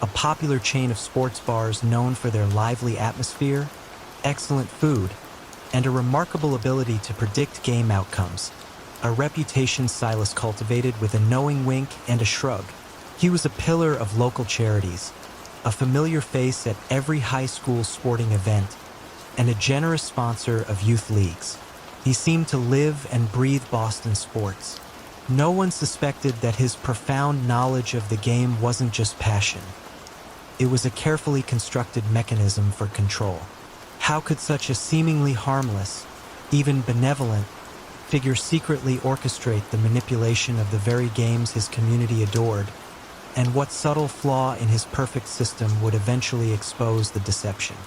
a popular chain of sports bars known for their lively atmosphere, excellent food, and a remarkable ability to predict game outcomes, a reputation Silas cultivated with a knowing wink and a shrug. He was a pillar of local charities, a familiar face at every high school sporting event, and a generous sponsor of youth leagues. He seemed to live and breathe Boston sports. No one suspected that his profound knowledge of the game wasn't just passion. It was a carefully constructed mechanism for control. How could such a seemingly harmless, even benevolent, figure secretly orchestrate the manipulation of the very games his community adored? And what subtle flaw in his perfect system would eventually expose the deception?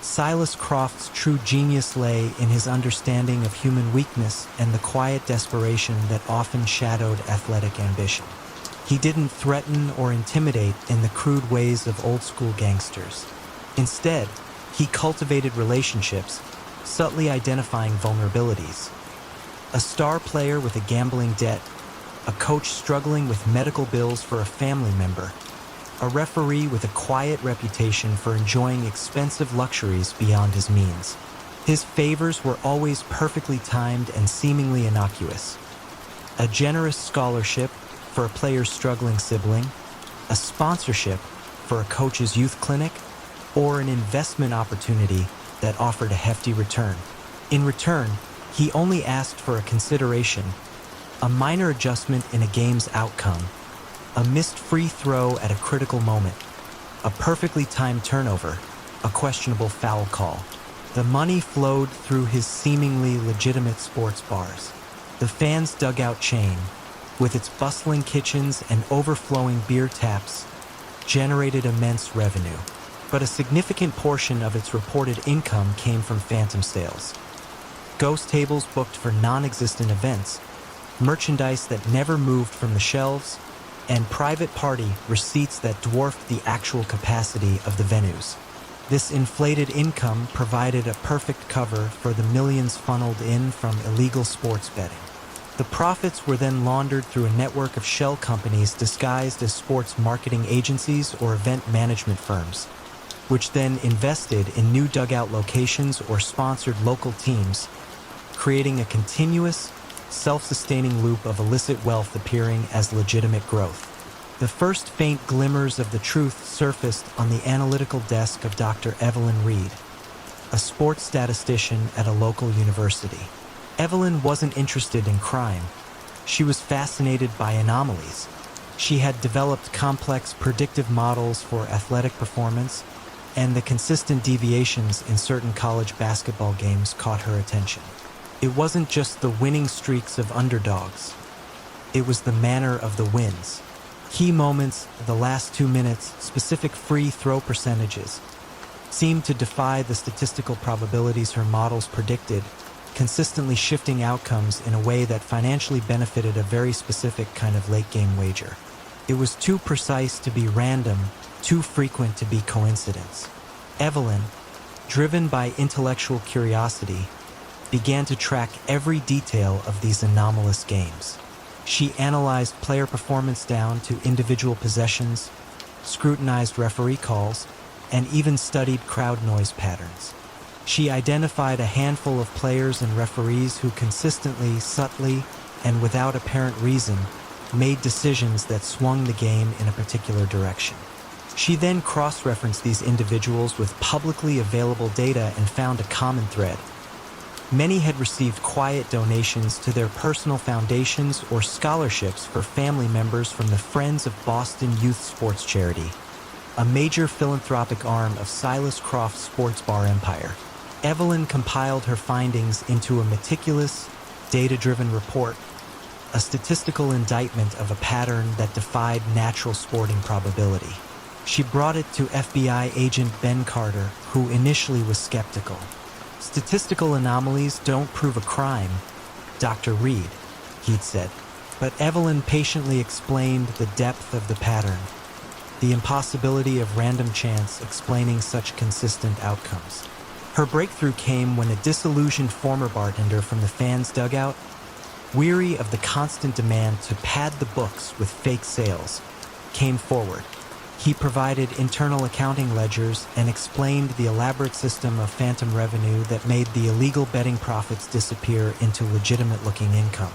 Silas Croft's true genius lay in his understanding of human weakness and the quiet desperation that often shadowed athletic ambition. He didn't threaten or intimidate in the crude ways of old-school gangsters. Instead, he cultivated relationships, subtly identifying vulnerabilities. A star player with a gambling debt, a coach struggling with medical bills for a family member, a referee with a quiet reputation for enjoying expensive luxuries beyond his means. His favors were always perfectly timed and seemingly innocuous. A generous scholarship for a player's struggling sibling, a sponsorship for a coach's youth clinic, or an investment opportunity that offered a hefty return. In return, he only asked for a consideration, a minor adjustment in a game's outcome, a missed free throw at a critical moment, a perfectly timed turnover, a questionable foul call. The money flowed through his seemingly legitimate sports bars. The Fans' Dugout chain, with its bustling kitchens and overflowing beer taps, generated immense revenue. But a significant portion of its reported income came from phantom sales. Ghost tables booked for non-existent events, merchandise that never moved from the shelves, and private party receipts that dwarfed the actual capacity of the venues. This inflated income provided a perfect cover for the millions funneled in from illegal sports betting. The profits were then laundered through a network of shell companies disguised as sports marketing agencies or event management firms, which then invested in new dugout locations or sponsored local teams, creating a continuous, self-sustaining loop of illicit wealth appearing as legitimate growth. The first faint glimmers of the truth surfaced on the analytical desk of Dr. Evelyn Reed, a sports statistician at a local university. Evelyn wasn't interested in crime. She was fascinated by anomalies. She had developed complex predictive models for athletic performance, and the consistent deviations in certain college basketball games caught her attention. It wasn't just the winning streaks of underdogs. It was the manner of the wins. Key moments, the last 2 minutes, specific free throw percentages, seemed to defy the statistical probabilities her models predicted, consistently shifting outcomes in a way that financially benefited a very specific kind of late-game wager. It was too precise to be random, too frequent to be coincidence. Evelyn, driven by intellectual curiosity, began to track every detail of these anomalous games. She analyzed player performance down to individual possessions, scrutinized referee calls, and even studied crowd noise patterns. She identified a handful of players and referees who consistently, subtly, and without apparent reason, made decisions that swung the game in a particular direction. She then cross-referenced these individuals with publicly available data and found a common thread. Many had received quiet donations to their personal foundations or scholarships for family members from the Friends of Boston Youth Sports Charity, a major philanthropic arm of Silas Croft's sports bar empire. Evelyn compiled her findings into a meticulous, data-driven report, a statistical indictment of a pattern that defied natural sporting probability. She brought it to FBI agent Ben Carter, who initially was skeptical. "Statistical anomalies don't prove a crime, Dr. Reed," he'd said. But Evelyn patiently explained the depth of the pattern, the impossibility of random chance explaining such consistent outcomes. Her breakthrough came when a disillusioned former bartender from the fans' dugout, weary of the constant demand to pad the books with fake sales, came forward. He provided internal accounting ledgers and explained the elaborate system of phantom revenue that made the illegal betting profits disappear into legitimate-looking income.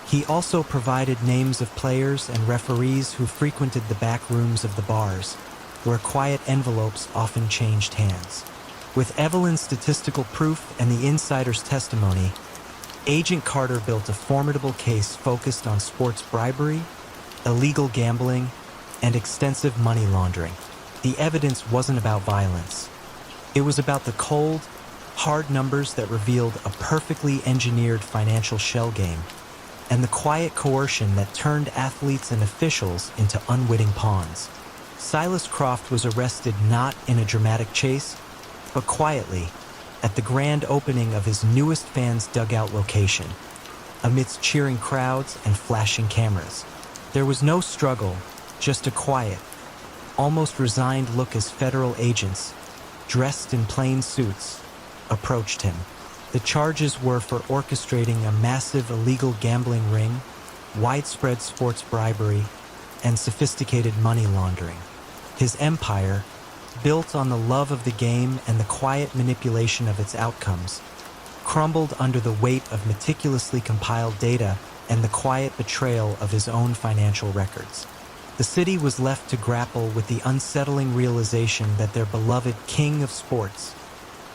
He also provided names of players and referees who frequented the back rooms of the bars, where quiet envelopes often changed hands. With Evelyn's statistical proof and the insider's testimony, Agent Carter built a formidable case focused on sports bribery, illegal gambling, and extensive money laundering. The evidence wasn't about violence. It was about the cold, hard numbers that revealed a perfectly engineered financial shell game, and the quiet coercion that turned athletes and officials into unwitting pawns. Silas Croft was arrested not in a dramatic chase, but quietly, at the grand opening of his newest fans' dugout location, amidst cheering crowds and flashing cameras. There was no struggle, just a quiet, almost resigned look as federal agents, dressed in plain suits, approached him. The charges were for orchestrating a massive illegal gambling ring, widespread sports bribery, and sophisticated money laundering. His empire, built on the love of the game and the quiet manipulation of its outcomes, crumbled under the weight of meticulously compiled data and the quiet betrayal of his own financial records. The city was left to grapple with the unsettling realization that their beloved king of sports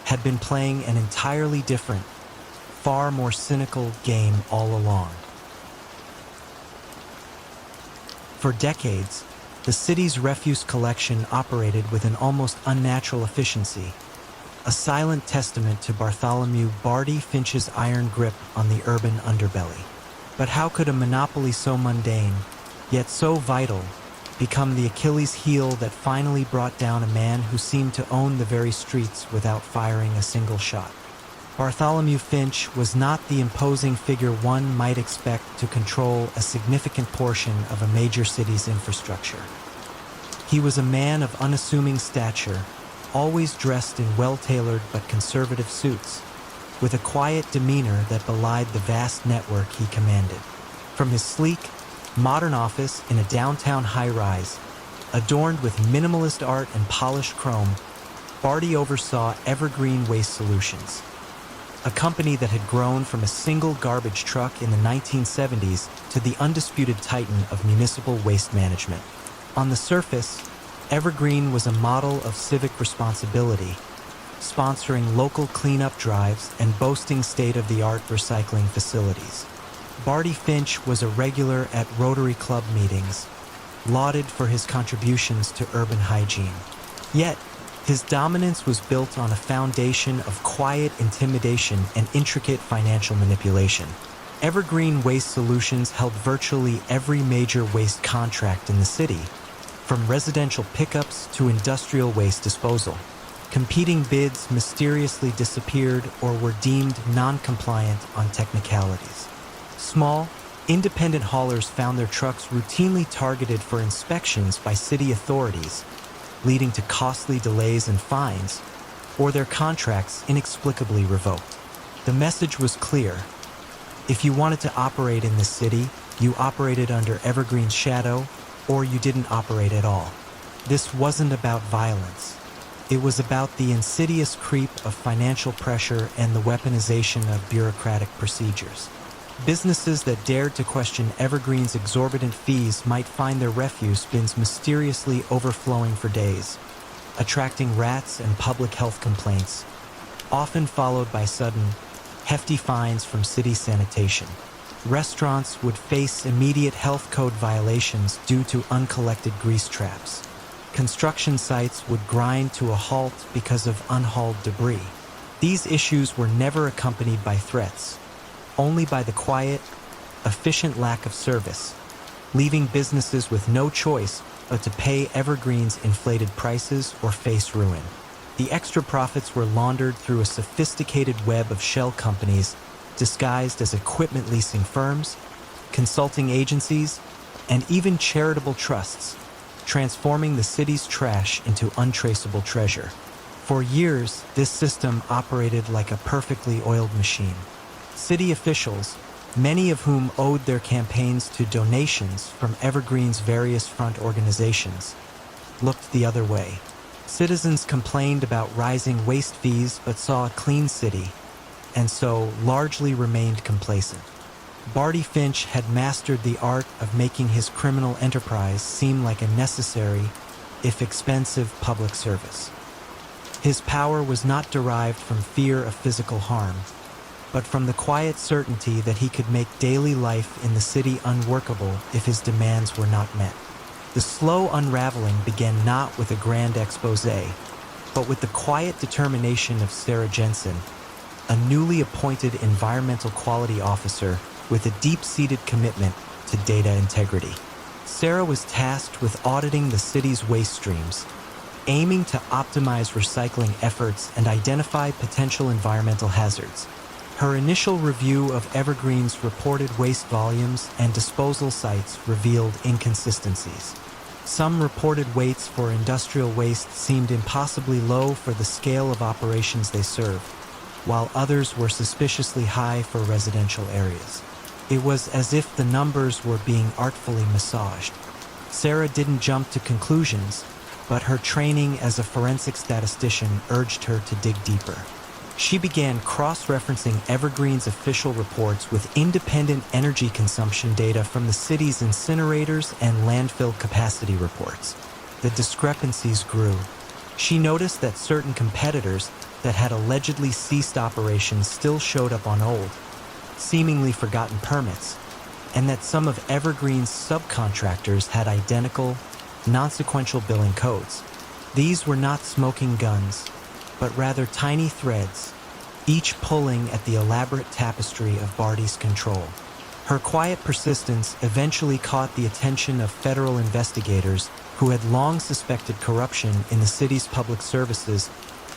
had been playing an entirely different, far more cynical game all along. For decades, the city's refuse collection operated with an almost unnatural efficiency, a silent testament to Bartholomew Barty Finch's iron grip on the urban underbelly. But how could a monopoly so mundane, yet so vital, become the Achilles heel that finally brought down a man who seemed to own the very streets without firing a single shot? Bartholomew Finch was not the imposing figure one might expect to control a significant portion of a major city's infrastructure. He was a man of unassuming stature, always dressed in well-tailored but conservative suits, with a quiet demeanor that belied the vast network he commanded. From his sleek, modern office in a downtown high-rise, adorned with minimalist art and polished chrome, Barty oversaw Evergreen Waste Solutions, a company that had grown from a single garbage truck in the 1970s to the undisputed titan of municipal waste management. On the surface, Evergreen was a model of civic responsibility, sponsoring local cleanup drives and boasting state-of-the-art recycling facilities. Barty Finch was a regular at Rotary Club meetings, lauded for his contributions to urban hygiene. Yet, his dominance was built on a foundation of quiet intimidation and intricate financial manipulation. Evergreen Waste Solutions held virtually every major waste contract in the city, from residential pickups to industrial waste disposal. Competing bids mysteriously disappeared or were deemed non-compliant on technicalities. Small, independent haulers found their trucks routinely targeted for inspections by city authorities, leading to costly delays and fines, or their contracts inexplicably revoked. The message was clear. If you wanted to operate in this city, You operated under Evergreen's shadow, or you didn't operate at all. This wasn't about violence. It was about the insidious creep of financial pressure and the weaponization of bureaucratic procedures. Businesses that dared to question Evergreen's exorbitant fees might find their refuse bins mysteriously overflowing for days, attracting rats and public health complaints, often followed by sudden, hefty fines from city sanitation. Restaurants would face immediate health code violations due to uncollected grease traps. Construction sites would grind to a halt because of unhauled debris. These issues were never accompanied by threats, only by the quiet, efficient lack of service, leaving businesses with no choice but to pay Evergreen's inflated prices or face ruin. The extra profits were laundered through a sophisticated web of shell companies disguised as equipment leasing firms, consulting agencies, and even charitable trusts, transforming the city's trash into untraceable treasure. For years, this system operated like a perfectly oiled machine. City officials, many of whom owed their campaigns to donations from Evergreen's various front organizations, looked the other way. Citizens complained about rising waste fees but saw a clean city, and so largely remained complacent. Barty Finch had mastered the art of making his criminal enterprise seem like a necessary, if expensive, public service. His power was not derived from fear of physical harm, but from the quiet certainty that he could make daily life in the city unworkable if his demands were not met. The slow unraveling began not with a grand exposé, but with the quiet determination of Sarah Jensen, a newly appointed environmental quality officer with a deep-seated commitment to data integrity. Sarah was tasked with auditing the city's waste streams, aiming to optimize recycling efforts and identify potential environmental hazards. Her initial review of Evergreen's reported waste volumes and disposal sites revealed inconsistencies. Some reported weights for industrial waste seemed impossibly low for the scale of operations they served, while others were suspiciously high for residential areas. It was as if the numbers were being artfully massaged. Sarah didn't jump to conclusions, but her training as a forensic statistician urged her to dig deeper. She began cross-referencing Evergreen's official reports with independent energy consumption data from the city's incinerators and landfill capacity reports. The discrepancies grew. She noticed that certain competitors that had allegedly ceased operations still showed up on old, seemingly forgotten permits, and that some of Evergreen's subcontractors had identical, non-sequential billing codes. These were not smoking guns, but rather tiny threads, each pulling at the elaborate tapestry of Barty's control. Her quiet persistence eventually caught the attention of federal investigators who had long suspected corruption in the city's public services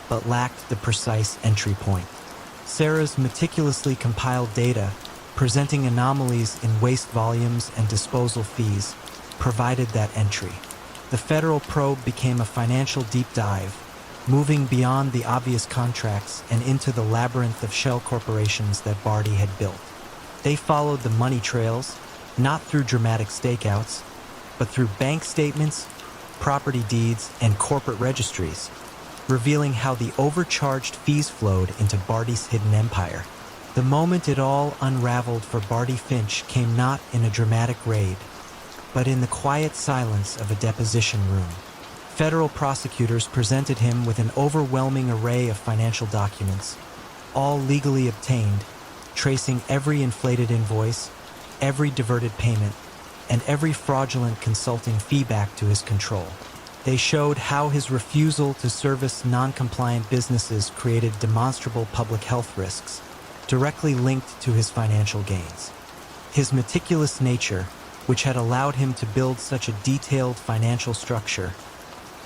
but lacked the precise entry point. Sarah's meticulously compiled data, presenting anomalies in waste volumes and disposal fees, provided that entry. The federal probe became a financial deep dive, moving beyond the obvious contracts and into the labyrinth of shell corporations that Barty had built. They followed the money trails, not through dramatic stakeouts, but through bank statements, property deeds, and corporate registries, revealing how the overcharged fees flowed into Barty's hidden empire. The moment it all unraveled for Barty Finch came not in a dramatic raid, but in the quiet silence of a deposition room. Federal prosecutors presented him with an overwhelming array of financial documents, all legally obtained, tracing every inflated invoice, every diverted payment, and every fraudulent consulting fee back to his control. They showed how his refusal to service non-compliant businesses created demonstrable public health risks, directly linked to his financial gains. His meticulous nature, which had allowed him to build such a detailed financial structure,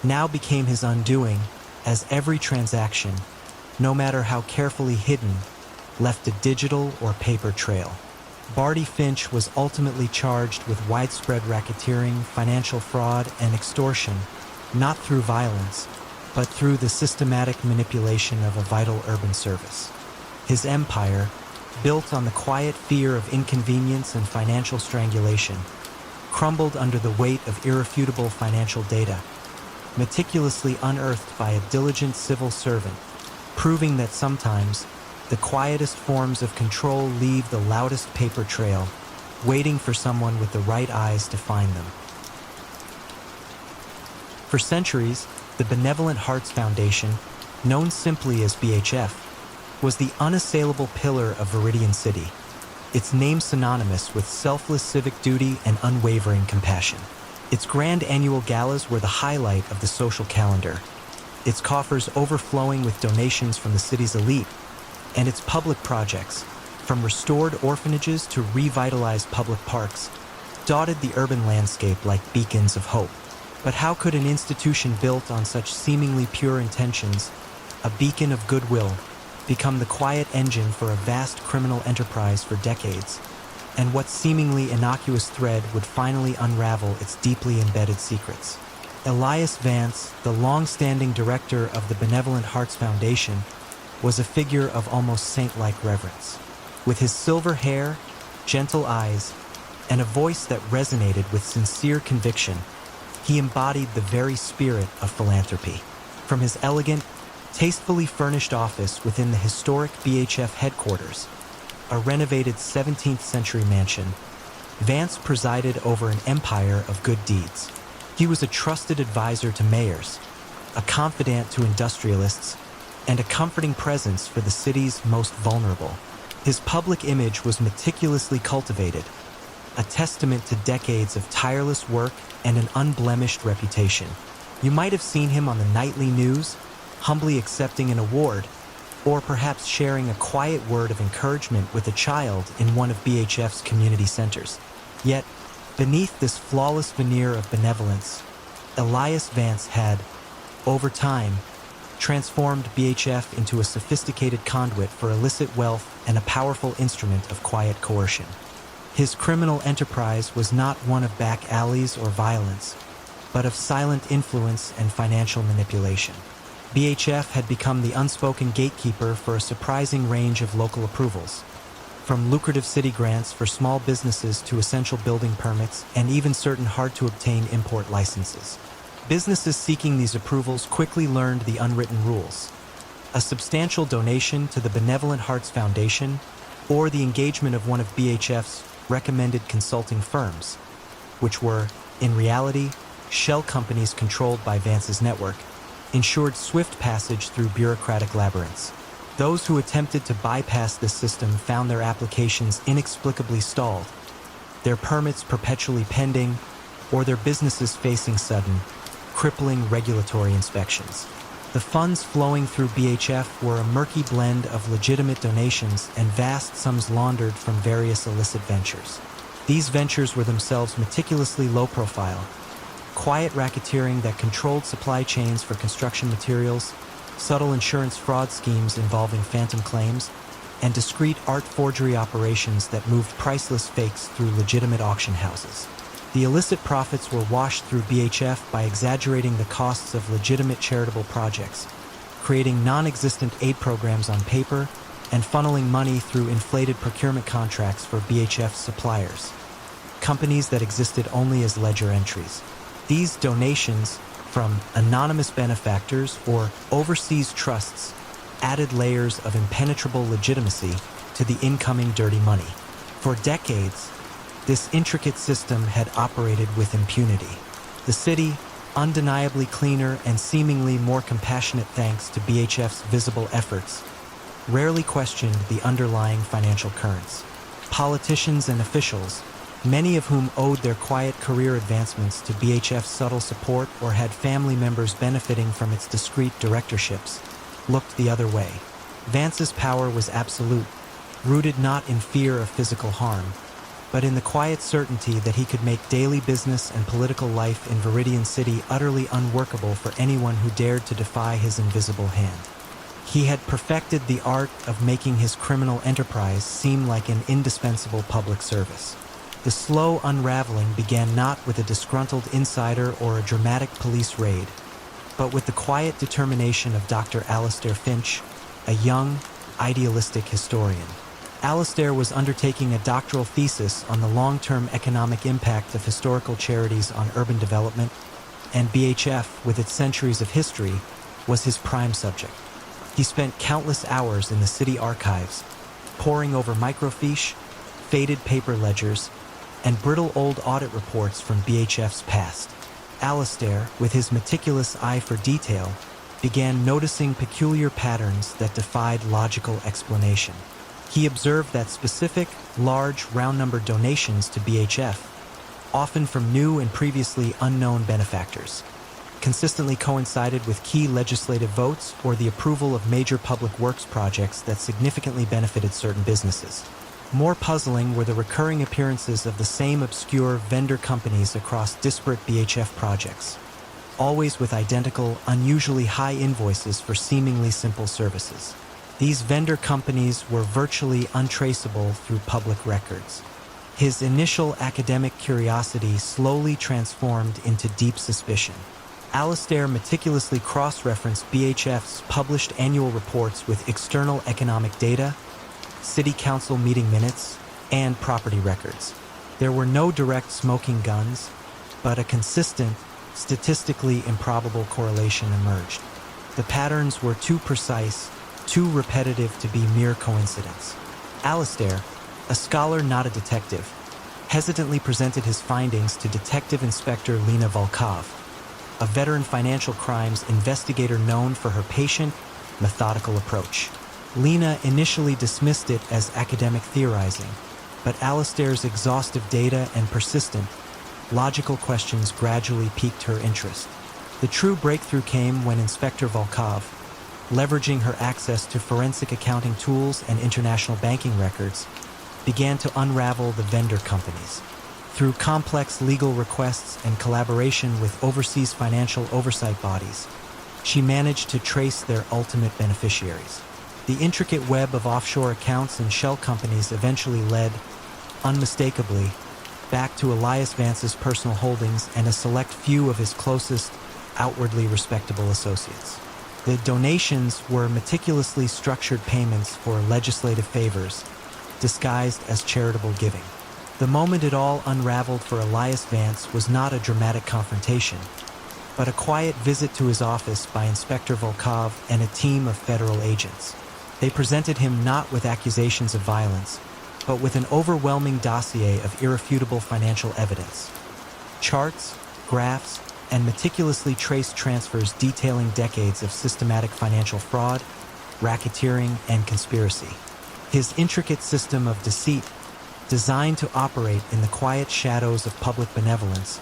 now became his undoing, as every transaction, no matter how carefully hidden, left a digital or paper trail. Barty Finch was ultimately charged with widespread racketeering, financial fraud, and extortion, not through violence, but through the systematic manipulation of a vital urban service. His empire, built on the quiet fear of inconvenience and financial strangulation, crumbled under the weight of irrefutable financial data, meticulously unearthed by a diligent civil servant, proving that sometimes the quietest forms of control leave the loudest paper trail, waiting for someone with the right eyes to find them. For centuries, the Benevolent Hearts Foundation, known simply as BHF, was the unassailable pillar of Viridian City, its name synonymous with selfless civic duty and unwavering compassion. Its grand annual galas were the highlight of the social calendar, its coffers overflowing with donations from the city's elite, and its public projects, from restored orphanages to revitalized public parks, dotted the urban landscape like beacons of hope. But how could an institution built on such seemingly pure intentions, a beacon of goodwill, become the quiet engine for a vast criminal enterprise for decades? And what seemingly innocuous thread would finally unravel its deeply embedded secrets? Elias Vance, the long-standing director of the Benevolent Hearts Foundation, was a figure of almost saint-like reverence. With his silver hair, gentle eyes, and a voice that resonated with sincere conviction, he embodied the very spirit of philanthropy. From his elegant, tastefully furnished office within the historic BHF headquarters, a renovated 17th century mansion, Vance presided over an empire of good deeds. He was a trusted advisor to mayors, a confidant to industrialists, and a comforting presence for the city's most vulnerable. His public image was meticulously cultivated, a testament to decades of tireless work and an unblemished reputation. You might have seen him on the nightly news, humbly accepting an award, or perhaps sharing a quiet word of encouragement with a child in one of BHF's community centers. Yet, beneath this flawless veneer of benevolence, Elias Vance had, over time, transformed BHF into a sophisticated conduit for illicit wealth and a powerful instrument of quiet coercion. His criminal enterprise was not one of back alleys or violence, but of silent influence and financial manipulation. BHF had become the unspoken gatekeeper for a surprising range of local approvals, from lucrative city grants for small businesses to essential building permits and even certain hard-to-obtain import licenses. Businesses seeking these approvals quickly learned the unwritten rules. A substantial donation to the Benevolent Hearts Foundation, or the engagement of one of BHF's recommended consulting firms, which were, in reality, shell companies controlled by Vance's network, ensured swift passage through bureaucratic labyrinths. Those who attempted to bypass this system found their applications inexplicably stalled, their permits perpetually pending, or their businesses facing sudden, crippling regulatory inspections. The funds flowing through BHF were a murky blend of legitimate donations and vast sums laundered from various illicit ventures. These ventures were themselves meticulously low-profile, quiet racketeering that controlled supply chains for construction materials, subtle insurance fraud schemes involving phantom claims, and discreet art forgery operations that moved priceless fakes through legitimate auction houses. The illicit profits were washed through BHF by exaggerating the costs of legitimate charitable projects, creating non-existent aid programs on paper, and funneling money through inflated procurement contracts for BHF suppliers, companies that existed only as ledger entries. These donations from anonymous benefactors or overseas trusts added layers of impenetrable legitimacy to the incoming dirty money. For decades, this intricate system had operated with impunity. The city, undeniably cleaner and seemingly more compassionate thanks to BHF's visible efforts, rarely questioned the underlying financial currents. Politicians and officials, many of whom owed their quiet career advancements to BHF's subtle support or had family members benefiting from its discreet directorships, looked the other way. Vance's power was absolute, rooted not in fear of physical harm, but in the quiet certainty that he could make daily business and political life in Viridian City utterly unworkable for anyone who dared to defy his invisible hand. He had perfected the art of making his criminal enterprise seem like an indispensable public service. The slow unraveling began not with a disgruntled insider or a dramatic police raid, but with the quiet determination of Dr. Alistair Finch, a young, idealistic historian. Alastair was undertaking a doctoral thesis on the long-term economic impact of historical charities on urban development, and BHF, with its centuries of history, was his prime subject. He spent countless hours in the city archives, poring over microfiche, faded paper ledgers, and brittle old audit reports from BHF's past. Alastair, with his meticulous eye for detail, began noticing peculiar patterns that defied logical explanation. He observed that specific, large, round-number donations to BHF, often from new and previously unknown benefactors, consistently coincided with key legislative votes or the approval of major public works projects that significantly benefited certain businesses. More puzzling were the recurring appearances of the same obscure vendor companies across disparate BHF projects, always with identical, unusually high invoices for seemingly simple services. These vendor companies were virtually untraceable through public records. His initial academic curiosity slowly transformed into deep suspicion. Alastair meticulously cross-referenced BHF's published annual reports with external economic data, city council meeting minutes, and property records. There were no direct smoking guns, but a consistent, statistically improbable correlation emerged. The patterns were too precise, too repetitive to be mere coincidence. Alastair, a scholar not a detective, hesitantly presented his findings to Detective Inspector Lena Volkov, a veteran financial crimes investigator known for her patient, methodical approach. Lena initially dismissed it as academic theorizing, but Alastair's exhaustive data and persistent, logical questions gradually piqued her interest. The true breakthrough came when Inspector Volkov, leveraging her access to forensic accounting tools and international banking records, began to unravel the vendor companies. Through complex legal requests and collaboration with overseas financial oversight bodies, she managed to trace their ultimate beneficiaries. The intricate web of offshore accounts and shell companies eventually led, unmistakably, back to Elias Vance's personal holdings and a select few of his closest, outwardly respectable associates. The donations were meticulously structured payments for legislative favors, disguised as charitable giving. The moment it all unraveled for Elias Vance was not a dramatic confrontation, but a quiet visit to his office by Inspector Volkov and a team of federal agents. They presented him not with accusations of violence, but with an overwhelming dossier of irrefutable financial evidence. Charts, graphs, and meticulously traced transfers detailing decades of systematic financial fraud, racketeering, and conspiracy. His intricate system of deceit, designed to operate in the quiet shadows of public benevolence,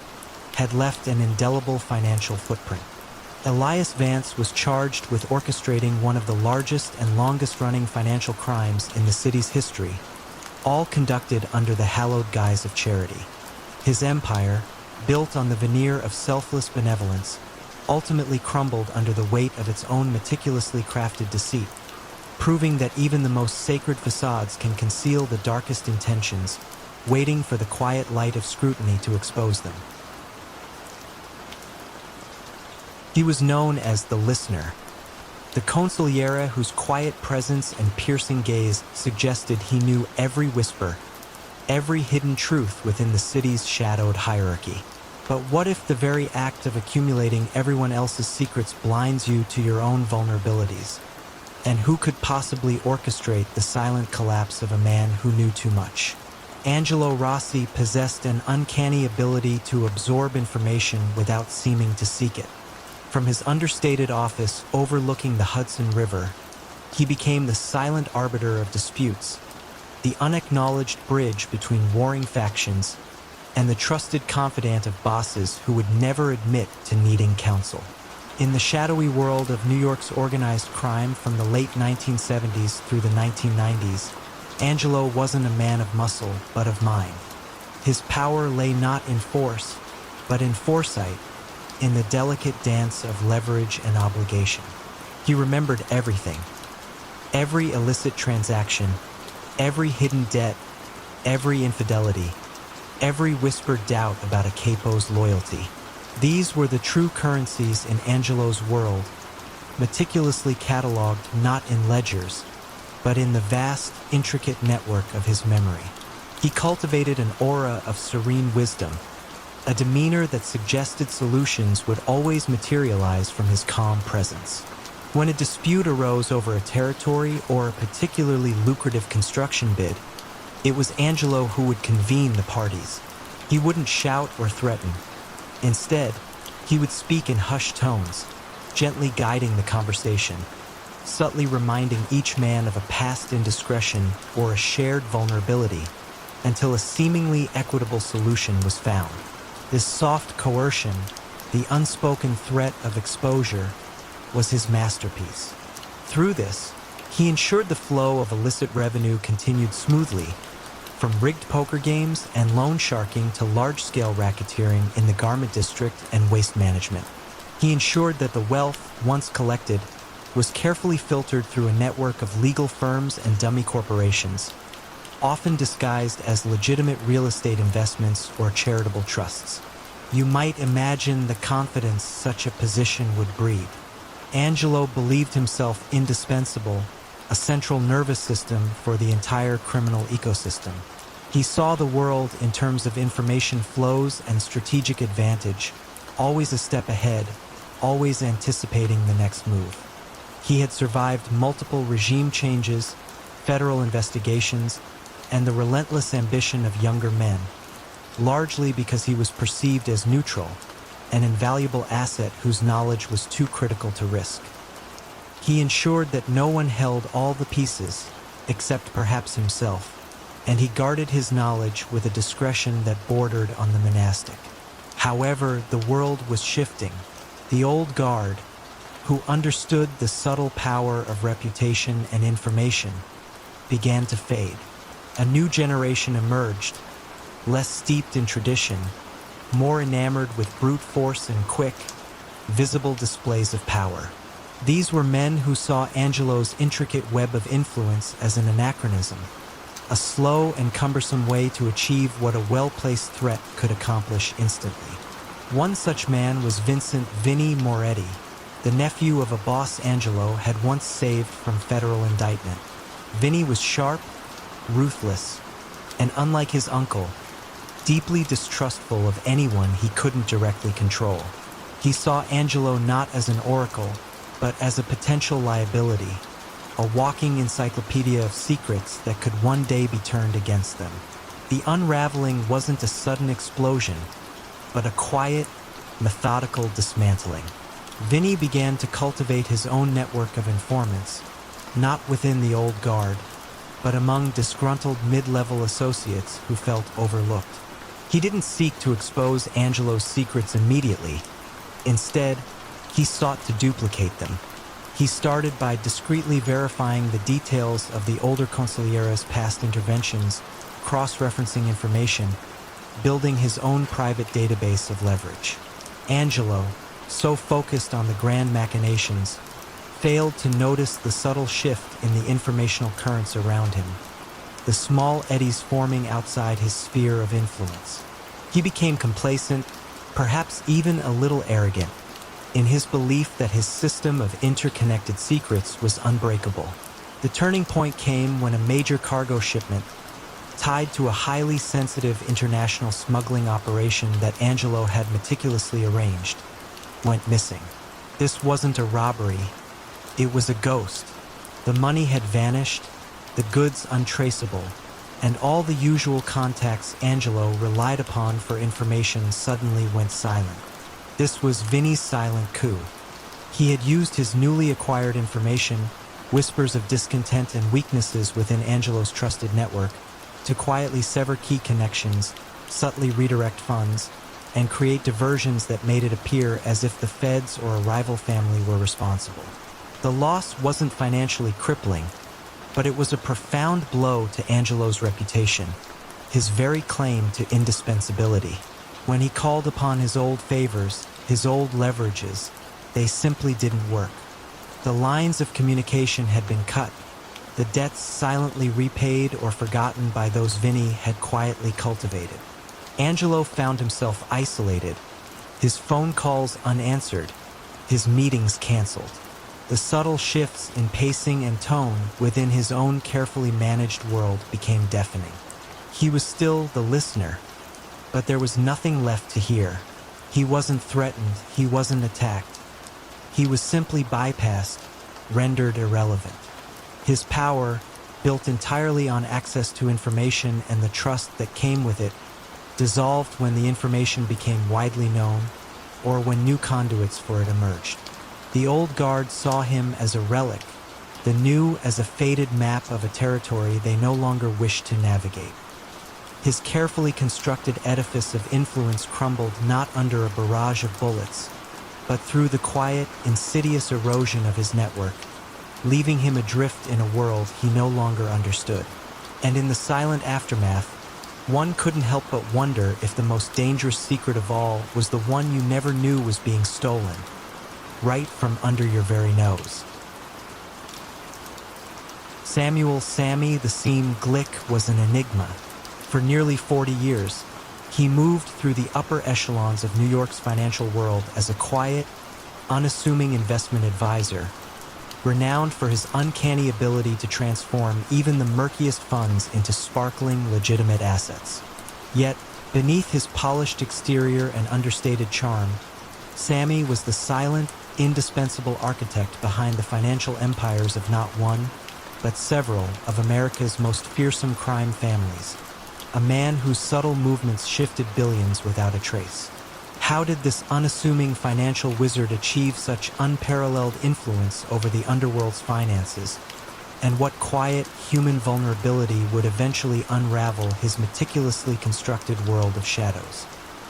had left an indelible financial footprint. Elias Vance was charged with orchestrating one of the largest and longest-running financial crimes in the city's history, all conducted under the hallowed guise of charity. His empire, built on the veneer of selfless benevolence, ultimately crumbled under the weight of its own meticulously crafted deceit, proving that even the most sacred facades can conceal the darkest intentions, waiting for the quiet light of scrutiny to expose them. He was known as the Listener, the consigliere whose quiet presence and piercing gaze suggested he knew every whisper, every hidden truth within the city's shadowed hierarchy. But what if the very act of accumulating everyone else's secrets blinds you to your own vulnerabilities? And who could possibly orchestrate the silent collapse of a man who knew too much? Angelo Rossi possessed an uncanny ability to absorb information without seeming to seek it. From his understated office overlooking the Hudson River, he became the silent arbiter of disputes, the unacknowledged bridge between warring factions, and the trusted confidant of bosses who would never admit to needing counsel. In the shadowy world of New York's organized crime from the late 1970s through the 1990s, Angelo wasn't a man of muscle, but of mind. His power lay not in force, but in foresight, in the delicate dance of leverage and obligation. He remembered everything. Every illicit transaction, every hidden debt, every infidelity, every whispered doubt about a capo's loyalty. These were the true currencies in Angelo's world, meticulously cataloged not in ledgers, but in the vast, intricate network of his memory. He cultivated an aura of serene wisdom, a demeanor that suggested solutions would always materialize from his calm presence. When a dispute arose over a territory or a particularly lucrative construction bid, it was Angelo who would convene the parties. He wouldn't shout or threaten. Instead, he would speak in hushed tones, gently guiding the conversation, subtly reminding each man of a past indiscretion or a shared vulnerability, until a seemingly equitable solution was found. This soft coercion, the unspoken threat of exposure, was his masterpiece. Through this, he ensured the flow of illicit revenue continued smoothly, from rigged poker games and loan sharking to large-scale racketeering in the garment district and waste management. He ensured that the wealth, once collected, was carefully filtered through a network of legal firms and dummy corporations, often disguised as legitimate real estate investments or charitable trusts. You might imagine the confidence such a position would breed. Angelo believed himself indispensable, a central nervous system for the entire criminal ecosystem. He saw the world in terms of information flows and strategic advantage, always a step ahead, always anticipating the next move. He had survived multiple regime changes, federal investigations, and the relentless ambition of younger men, largely because he was perceived as neutral, an invaluable asset whose knowledge was too critical to risk. He ensured that no one held all the pieces, except perhaps himself, and he guarded his knowledge with a discretion that bordered on the monastic. However, the world was shifting. The old guard, who understood the subtle power of reputation and information, began to fade. A new generation emerged, less steeped in tradition, more enamored with brute force and quick, visible displays of power. These were men who saw Angelo's intricate web of influence as an anachronism, a slow and cumbersome way to achieve what a well-placed threat could accomplish instantly. One such man was Vincent "Vinny" Moretti, the nephew of a boss Angelo had once saved from federal indictment. Vinny was sharp, ruthless, and unlike his uncle, deeply distrustful of anyone he couldn't directly control. He saw Angelo not as an oracle, but as a potential liability, a walking encyclopedia of secrets that could one day be turned against them. The unraveling wasn't a sudden explosion, but a quiet, methodical dismantling. Vinny began to cultivate his own network of informants, not within the old guard, but among disgruntled mid-level associates who felt overlooked. He didn't seek to expose Angelo's secrets immediately. Instead, he sought to duplicate them. He started by discreetly verifying the details of the older consigliera's past interventions, cross-referencing information, building his own private database of leverage. Angelo, so focused on the grand machinations, failed to notice the subtle shift in the informational currents around him, the small eddies forming outside his sphere of influence. He became complacent, perhaps even a little arrogant, in his belief that his system of interconnected secrets was unbreakable. The turning point came when a major cargo shipment, tied to a highly sensitive international smuggling operation that Angelo had meticulously arranged, went missing. This wasn't a robbery. It was a ghost. The money had vanished, the goods untraceable, and all the usual contacts Angelo relied upon for information suddenly went silent. This was Vinny's silent coup. He had used his newly acquired information, whispers of discontent and weaknesses within Angelo's trusted network, to quietly sever key connections, subtly redirect funds, and create diversions that made it appear as if the feds or a rival family were responsible. The loss wasn't financially crippling, but it was a profound blow to Angelo's reputation, his very claim to indispensability. When he called upon his old favors, his old leverages, they simply didn't work. The lines of communication had been cut, the debts silently repaid or forgotten by those Vinny had quietly cultivated. Angelo found himself isolated, his phone calls unanswered, his meetings canceled. The subtle shifts in pacing and tone within his own carefully managed world became deafening. He was still the listener, but there was nothing left to hear. He wasn't threatened, he wasn't attacked. He was simply bypassed, rendered irrelevant. His power, built entirely on access to information and the trust that came with it, dissolved when the information became widely known or when new conduits for it emerged. The old guard saw him as a relic, the new as a faded map of a territory they no longer wished to navigate. His carefully constructed edifice of influence crumbled not under a barrage of bullets, but through the quiet, insidious erosion of his network, leaving him adrift in a world he no longer understood. And in the silent aftermath, one couldn't help but wonder if the most dangerous secret of all was the one you never knew was being stolen, right from under your very nose. Samuel "Sammy the Seam" Glick was an enigma. For nearly 40 years, he moved through the upper echelons of New York's financial world as a quiet, unassuming investment advisor, renowned for his uncanny ability to transform even the murkiest funds into sparkling, legitimate assets. Yet, beneath his polished exterior and understated charm, Sammy was the silent, indispensable architect behind the financial empires of not one, but several of America's most fearsome crime families. A man whose subtle movements shifted billions without a trace. How did this unassuming financial wizard achieve such unparalleled influence over the underworld's finances? And what quiet, human vulnerability would eventually unravel his meticulously constructed world of shadows?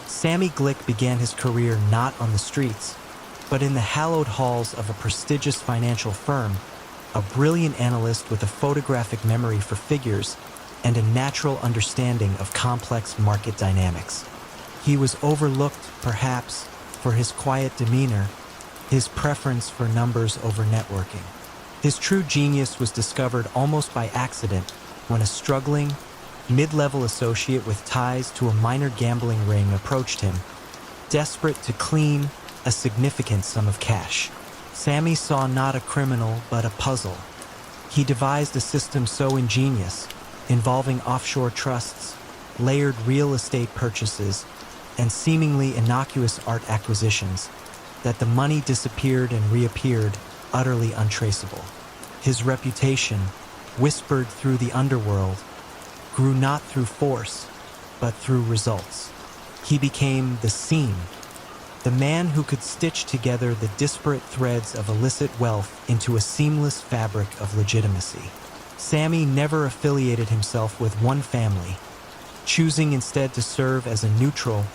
Sammy Glick began his career not on the streets, but in the hallowed halls of a prestigious financial firm, a brilliant analyst with a photographic memory for figures and a natural understanding of complex market dynamics. He was overlooked, perhaps, for his quiet demeanor, his preference for numbers over networking. His true genius was discovered almost by accident when a struggling, mid-level associate with ties to a minor gambling ring approached him, desperate to clean a significant sum of cash. Sammy saw not a criminal, but a puzzle. He devised a system so ingenious, involving offshore trusts, layered real estate purchases, and seemingly innocuous art acquisitions, that the money disappeared and reappeared, utterly untraceable. His reputation, whispered through the underworld, grew not through force, but through results. He became the Seam, the man who could stitch together the disparate threads of illicit wealth into a seamless fabric of legitimacy. Sammy never affiliated himself with one family, choosing instead to serve as a neutral,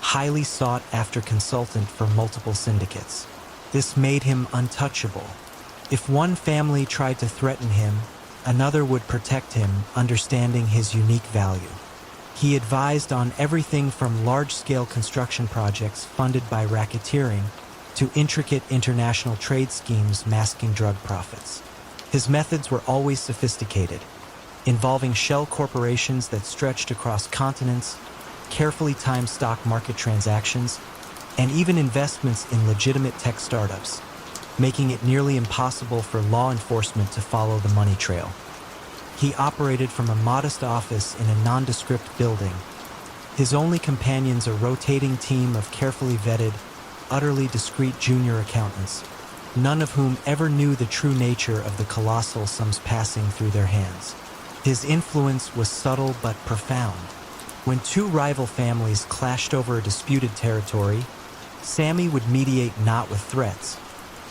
highly sought-after consultant for multiple syndicates. This made him untouchable. If one family tried to threaten him, another would protect him, understanding his unique value. He advised on everything from large-scale construction projects funded by racketeering to intricate international trade schemes masking drug profits. His methods were always sophisticated, involving shell corporations that stretched across continents, carefully timed stock market transactions, and even investments in legitimate tech startups, making it nearly impossible for law enforcement to follow the money trail. He operated from a modest office in a nondescript building, his only companions a rotating team of carefully vetted, utterly discreet junior accountants, none of whom ever knew the true nature of the colossal sums passing through their hands. His influence was subtle but profound. When two rival families clashed over a disputed territory, Sammy would mediate not with threats,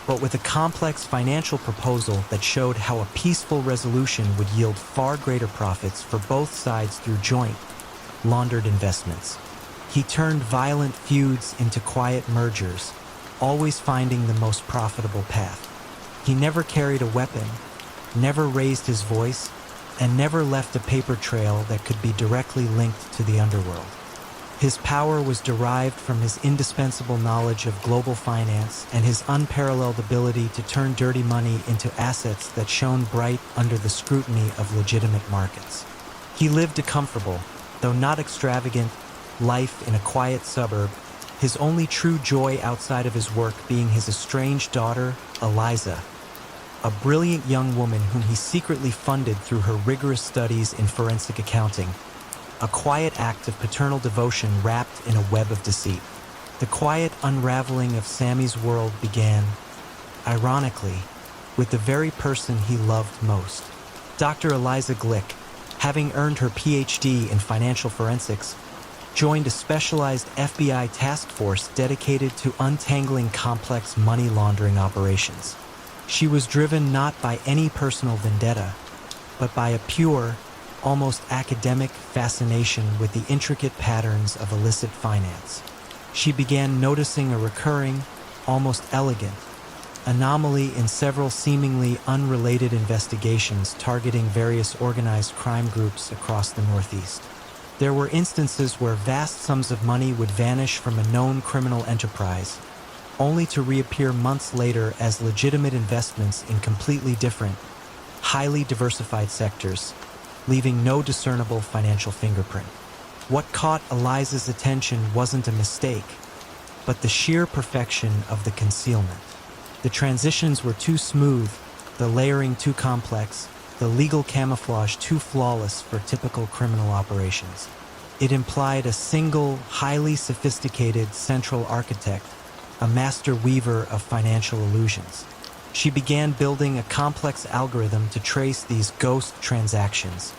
but with a complex financial proposal that showed how a peaceful resolution would yield far greater profits for both sides through joint, laundered investments. He turned violent feuds into quiet mergers, always finding the most profitable path. He never carried a weapon, never raised his voice, and never left a paper trail that could be directly linked to the underworld. His power was derived from his indispensable knowledge of global finance and his unparalleled ability to turn dirty money into assets that shone bright under the scrutiny of legitimate markets. He lived a comfortable, though not extravagant, life in a quiet suburb, his only true joy outside of his work being his estranged daughter, Eliza, a brilliant young woman whom he secretly funded through her rigorous studies in forensic accounting, a quiet act of paternal devotion wrapped in a web of deceit. The quiet unraveling of Sammy's world began, ironically, with the very person he loved most. Dr. Eliza Glick, having earned her PhD in financial forensics, joined a specialized FBI task force dedicated to untangling complex money laundering operations. She was driven not by any personal vendetta, but by a pure, almost academic fascination with the intricate patterns of illicit finance. She began noticing a recurring, almost elegant, anomaly in several seemingly unrelated investigations targeting various organized crime groups across the Northeast. There were instances where vast sums of money would vanish from a known criminal enterprise, only to reappear months later as legitimate investments in completely different, highly diversified sectors, leaving no discernible financial fingerprint. What caught Eliza's attention wasn't a mistake, but the sheer perfection of the concealment. The transitions were too smooth, the layering too complex, the legal camouflage too flawless for typical criminal operations. It implied a single, highly sophisticated central architect, a master weaver of financial illusions. She began building a complex algorithm to trace these ghost transactions,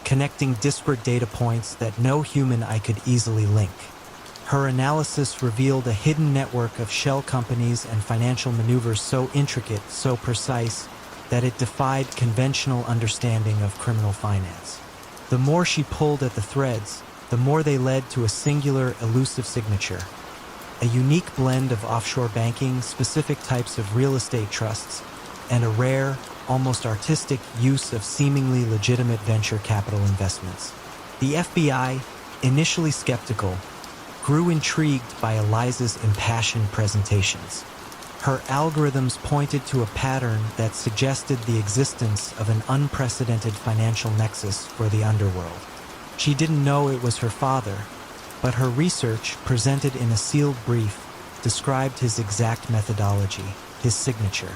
connecting disparate data points that no human eye could easily link. Her analysis revealed a hidden network of shell companies and financial maneuvers so intricate, so precise, that it defied conventional understanding of criminal finance. The more she pulled at the threads, the more they led to a singular, elusive signature. A unique blend of offshore banking, specific types of real estate trusts, and a rare, almost artistic use of seemingly legitimate venture capital investments. The FBI, initially skeptical, grew intrigued by Eliza's impassioned presentations. Her algorithms pointed to a pattern that suggested the existence of an unprecedented financial nexus for the underworld. She didn't know it was her father, but her research, presented in a sealed brief, described his exact methodology, his signature.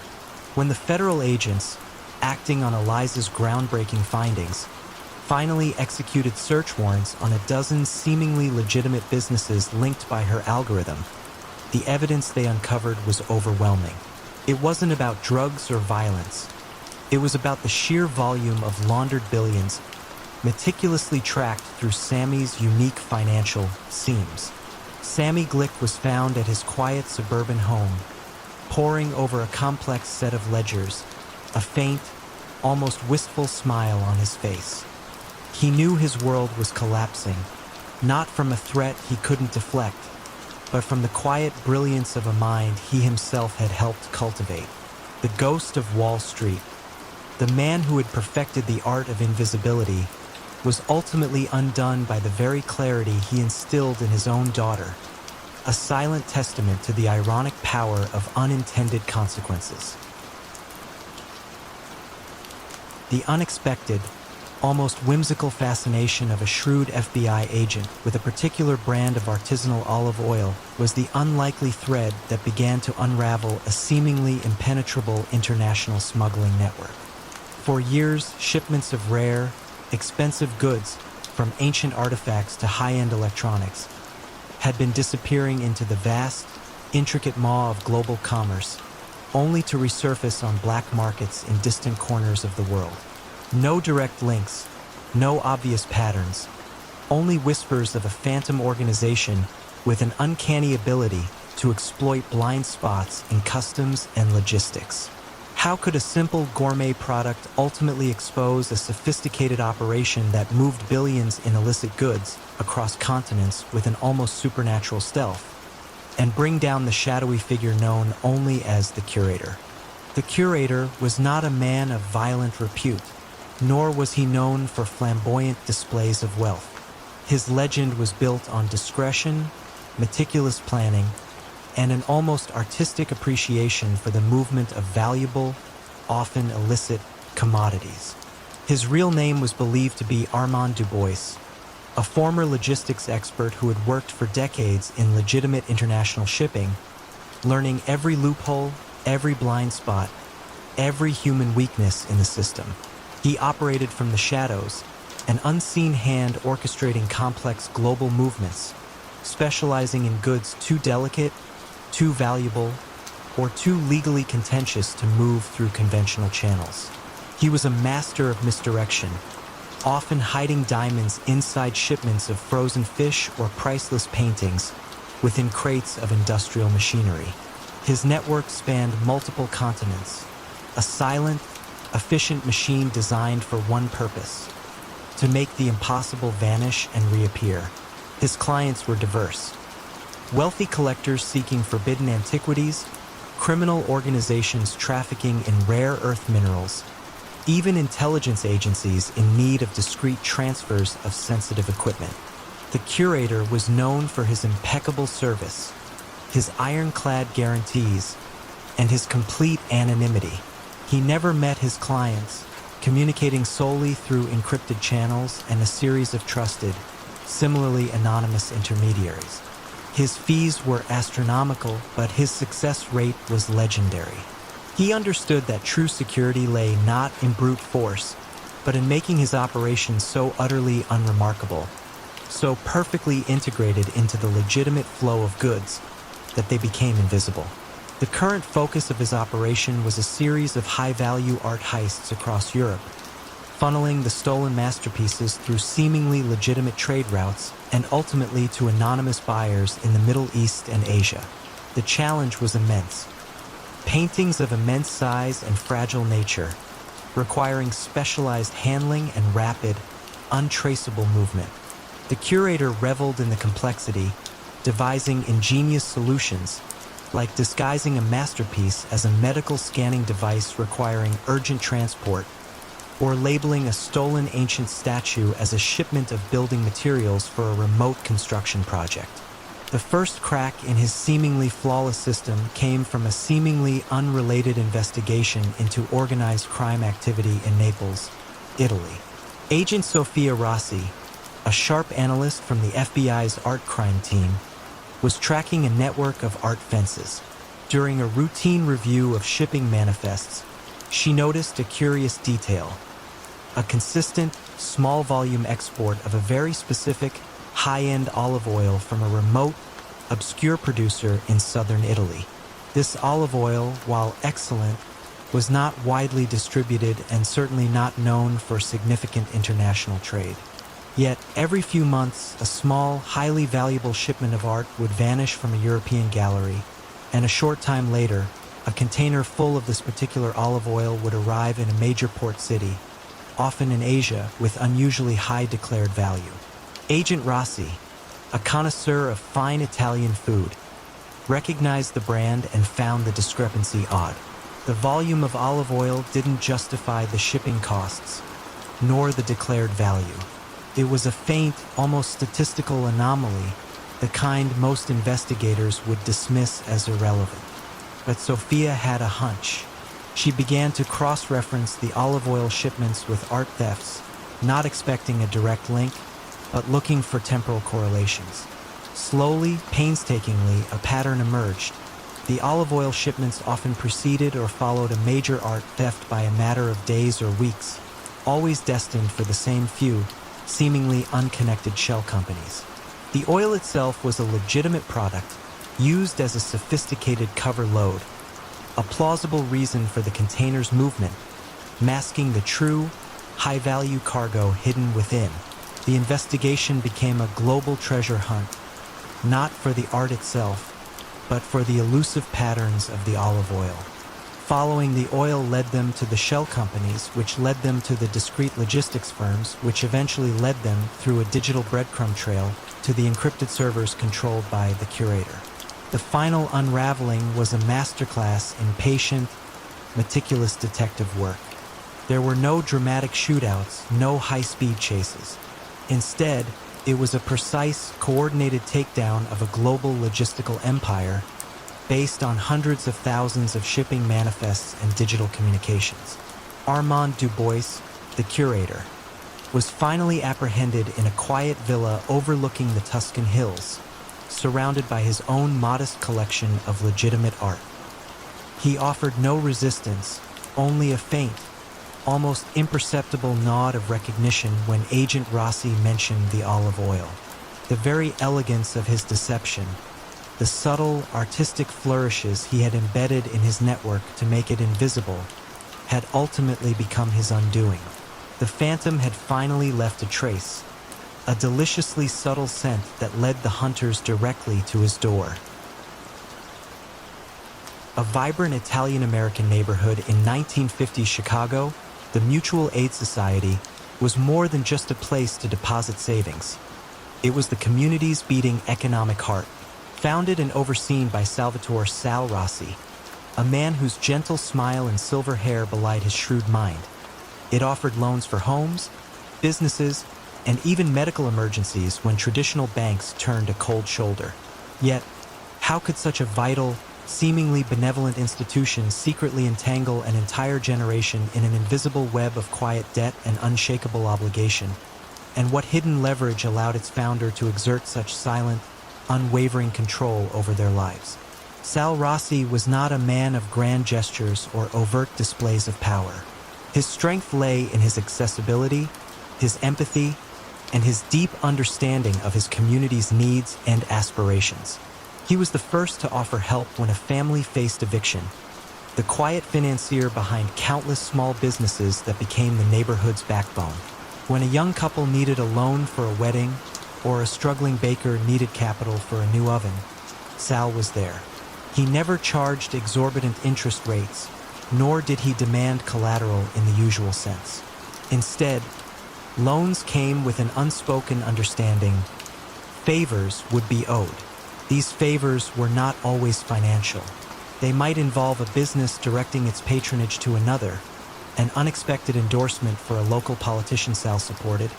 When the federal agents, acting on Eliza's groundbreaking findings, finally executed search warrants on a dozen seemingly legitimate businesses linked by her algorithm, the evidence they uncovered was overwhelming. It wasn't about drugs or violence. It was about the sheer volume of laundered billions meticulously tracked through Sammy's unique financial seams. Sammy Glick was found at his quiet suburban home, poring over a complex set of ledgers, a faint, almost wistful smile on his face. He knew his world was collapsing, not from a threat he couldn't deflect, but from the quiet brilliance of a mind he himself had helped cultivate. The ghost of Wall Street, the man who had perfected the art of invisibility, was ultimately undone by the very clarity he instilled in his own daughter, a silent testament to the ironic power of unintended consequences. The unexpected, almost whimsical fascination of a shrewd FBI agent with a particular brand of artisanal olive oil was the unlikely thread that began to unravel a seemingly impenetrable international smuggling network. For years, shipments of rare, expensive goods, from ancient artifacts to high-end electronics, had been disappearing into the vast, intricate maw of global commerce, only to resurface on black markets in distant corners of the world. No direct links, no obvious patterns, only whispers of a phantom organization with an uncanny ability to exploit blind spots in customs and logistics. How could a simple gourmet product ultimately expose a sophisticated operation that moved billions in illicit goods across continents with an almost supernatural stealth, and bring down the shadowy figure known only as the curator? The curator was not a man of violent repute, nor was he known for flamboyant displays of wealth. His legend was built on discretion, meticulous planning, and an almost artistic appreciation for the movement of valuable, often illicit, commodities. His real name was believed to be Armand Dubois, a former logistics expert who had worked for decades in legitimate international shipping, learning every loophole, every blind spot, every human weakness in the system. He operated from the shadows, an unseen hand orchestrating complex global movements, specializing in goods too delicate, too valuable, or too legally contentious to move through conventional channels. He was a master of misdirection, often hiding diamonds inside shipments of frozen fish or priceless paintings within crates of industrial machinery. His network spanned multiple continents, a silent, efficient machine designed for one purpose: to make the impossible vanish and reappear. His clients were diverse: wealthy collectors seeking forbidden antiquities, criminal organizations trafficking in rare earth minerals, even intelligence agencies in need of discreet transfers of sensitive equipment. The curator was known for his impeccable service, his ironclad guarantees, and his complete anonymity. He never met his clients, communicating solely through encrypted channels and a series of trusted, similarly anonymous intermediaries. His fees were astronomical, but his success rate was legendary. He understood that true security lay not in brute force, but in making his operations so utterly unremarkable, so perfectly integrated into the legitimate flow of goods, that they became invisible. The current focus of his operation was a series of high-value art heists across Europe, funneling the stolen masterpieces through seemingly legitimate trade routes and ultimately to anonymous buyers in the Middle East and Asia. The challenge was immense. Paintings of immense size and fragile nature, requiring specialized handling and rapid, untraceable movement. The curator reveled in the complexity, devising ingenious solutions, like disguising a masterpiece as a medical scanning device requiring urgent transport, or labeling a stolen ancient statue as a shipment of building materials for a remote construction project. The first crack in his seemingly flawless system came from a seemingly unrelated investigation into organized crime activity in Naples, Italy. Agent Sofia Rossi, a sharp analyst from the FBI's art crime team, was tracking a network of art fences. During a routine review of shipping manifests, she noticed a curious detail: a consistent, small-volume export of a very specific, high-end olive oil from a remote, obscure producer in southern Italy. This olive oil, while excellent, was not widely distributed and certainly not known for significant international trade. Yet, every few months, a small, highly valuable shipment of art would vanish from a European gallery, and a short time later, a container full of this particular olive oil would arrive in a major port city, often in Asia, with unusually high declared value. Agent Rossi, a connoisseur of fine Italian food, recognized the brand and found the discrepancy odd. The volume of olive oil didn't justify the shipping costs, nor the declared value. It was a faint, almost statistical anomaly, the kind most investigators would dismiss as irrelevant. But Sophia had a hunch. She began to cross-reference the olive oil shipments with art thefts, not expecting a direct link, but looking for temporal correlations. Slowly, painstakingly, a pattern emerged. The olive oil shipments often preceded or followed a major art theft by a matter of days or weeks, always destined for the same few, seemingly unconnected shell companies. The oil itself was a legitimate product, used as a sophisticated cover load, a plausible reason for the container's movement, masking the true, high-value cargo hidden within. The investigation became a global treasure hunt, not for the art itself, but for the elusive patterns of the olive oil. Following the oil led them to the shell companies, which led them to the discrete logistics firms, which eventually led them through a digital breadcrumb trail to the encrypted servers controlled by the curator. The final unraveling was a masterclass in patient, meticulous detective work. There were no dramatic shootouts, no high-speed chases. Instead, it was a precise, coordinated takedown of a global logistical empire based on hundreds of thousands of shipping manifests and digital communications. Armand Dubois, the curator, was finally apprehended in a quiet villa overlooking the Tuscan hills, surrounded by his own modest collection of legitimate art. He offered no resistance, only a faint, almost imperceptible nod of recognition when Agent Rossi mentioned the olive oil. The very elegance of his deception, the subtle, artistic flourishes he had embedded in his network to make it invisible, had ultimately become his undoing. The phantom had finally left a trace, a deliciously subtle scent that led the hunters directly to his door. A vibrant Italian-American neighborhood in 1950s Chicago, the Mutual Aid Society was more than just a place to deposit savings. It was the community's beating economic heart. Founded and overseen by Salvatore Sal Rossi, a man whose gentle smile and silver hair belied his shrewd mind. It offered loans for homes, businesses, and even medical emergencies when traditional banks turned a cold shoulder. Yet, how could such a vital, seemingly benevolent institution secretly entangle an entire generation in an invisible web of quiet debt and unshakable obligation? And what hidden leverage allowed its founder to exert such silent, unwavering control over their lives? Sal Rossi was not a man of grand gestures or overt displays of power. His strength lay in his accessibility, his empathy, and his deep understanding of his community's needs and aspirations. He was the first to offer help when a family faced eviction, the quiet financier behind countless small businesses that became the neighborhood's backbone. When a young couple needed a loan for a wedding, or a struggling baker needed capital for a new oven, Sal was there. He never charged exorbitant interest rates, nor did he demand collateral in the usual sense. Instead, loans came with an unspoken understanding. Favors would be owed. These favors were not always financial. They might involve a business directing its patronage to another, an unexpected endorsement for a local politician Sal supported,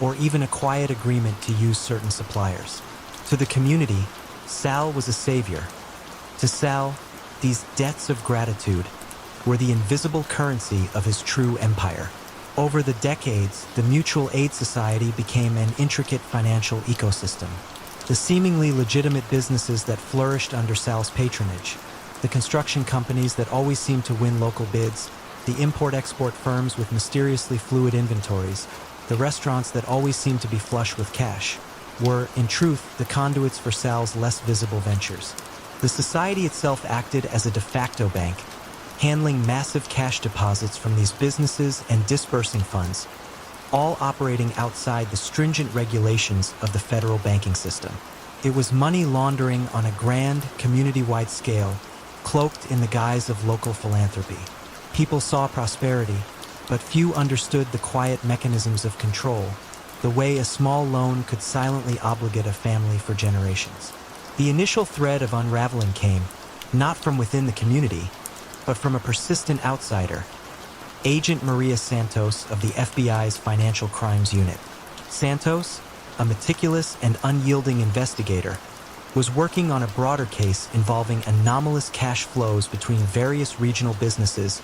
or even a quiet agreement to use certain suppliers. To the community, Sal was a savior. To Sal, these debts of gratitude were the invisible currency of his true empire. Over the decades, the Mutual Aid Society became an intricate financial ecosystem. The seemingly legitimate businesses that flourished under Sal's patronage, the construction companies that always seemed to win local bids, the import-export firms with mysteriously fluid inventories, the restaurants that always seemed to be flush with cash, were, in truth, the conduits for Sal's less visible ventures. The society itself acted as a de facto bank, handling massive cash deposits from these businesses and dispersing funds, all operating outside the stringent regulations of the federal banking system. It was money laundering on a grand, community-wide scale, cloaked in the guise of local philanthropy. People saw prosperity, but few understood the quiet mechanisms of control, the way a small loan could silently obligate a family for generations. The initial thread of unraveling came, not from within the community, but from a persistent outsider, Agent Maria Santos of the FBI's Financial Crimes Unit. Santos, a meticulous and unyielding investigator, was working on a broader case involving anomalous cash flows between various regional businesses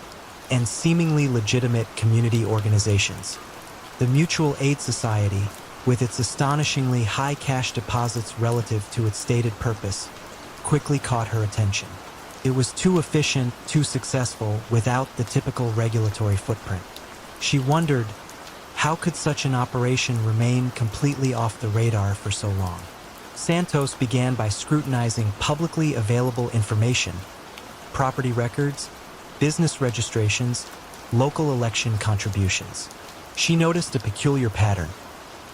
and seemingly legitimate community organizations. The Mutual Aid Society, with its astonishingly high cash deposits relative to its stated purpose, quickly caught her attention. It was too efficient, too successful, without the typical regulatory footprint. She wondered, how could such an operation remain completely off the radar for so long? Santos began by scrutinizing publicly available information, property records, business registrations, local election contributions. She noticed a peculiar pattern.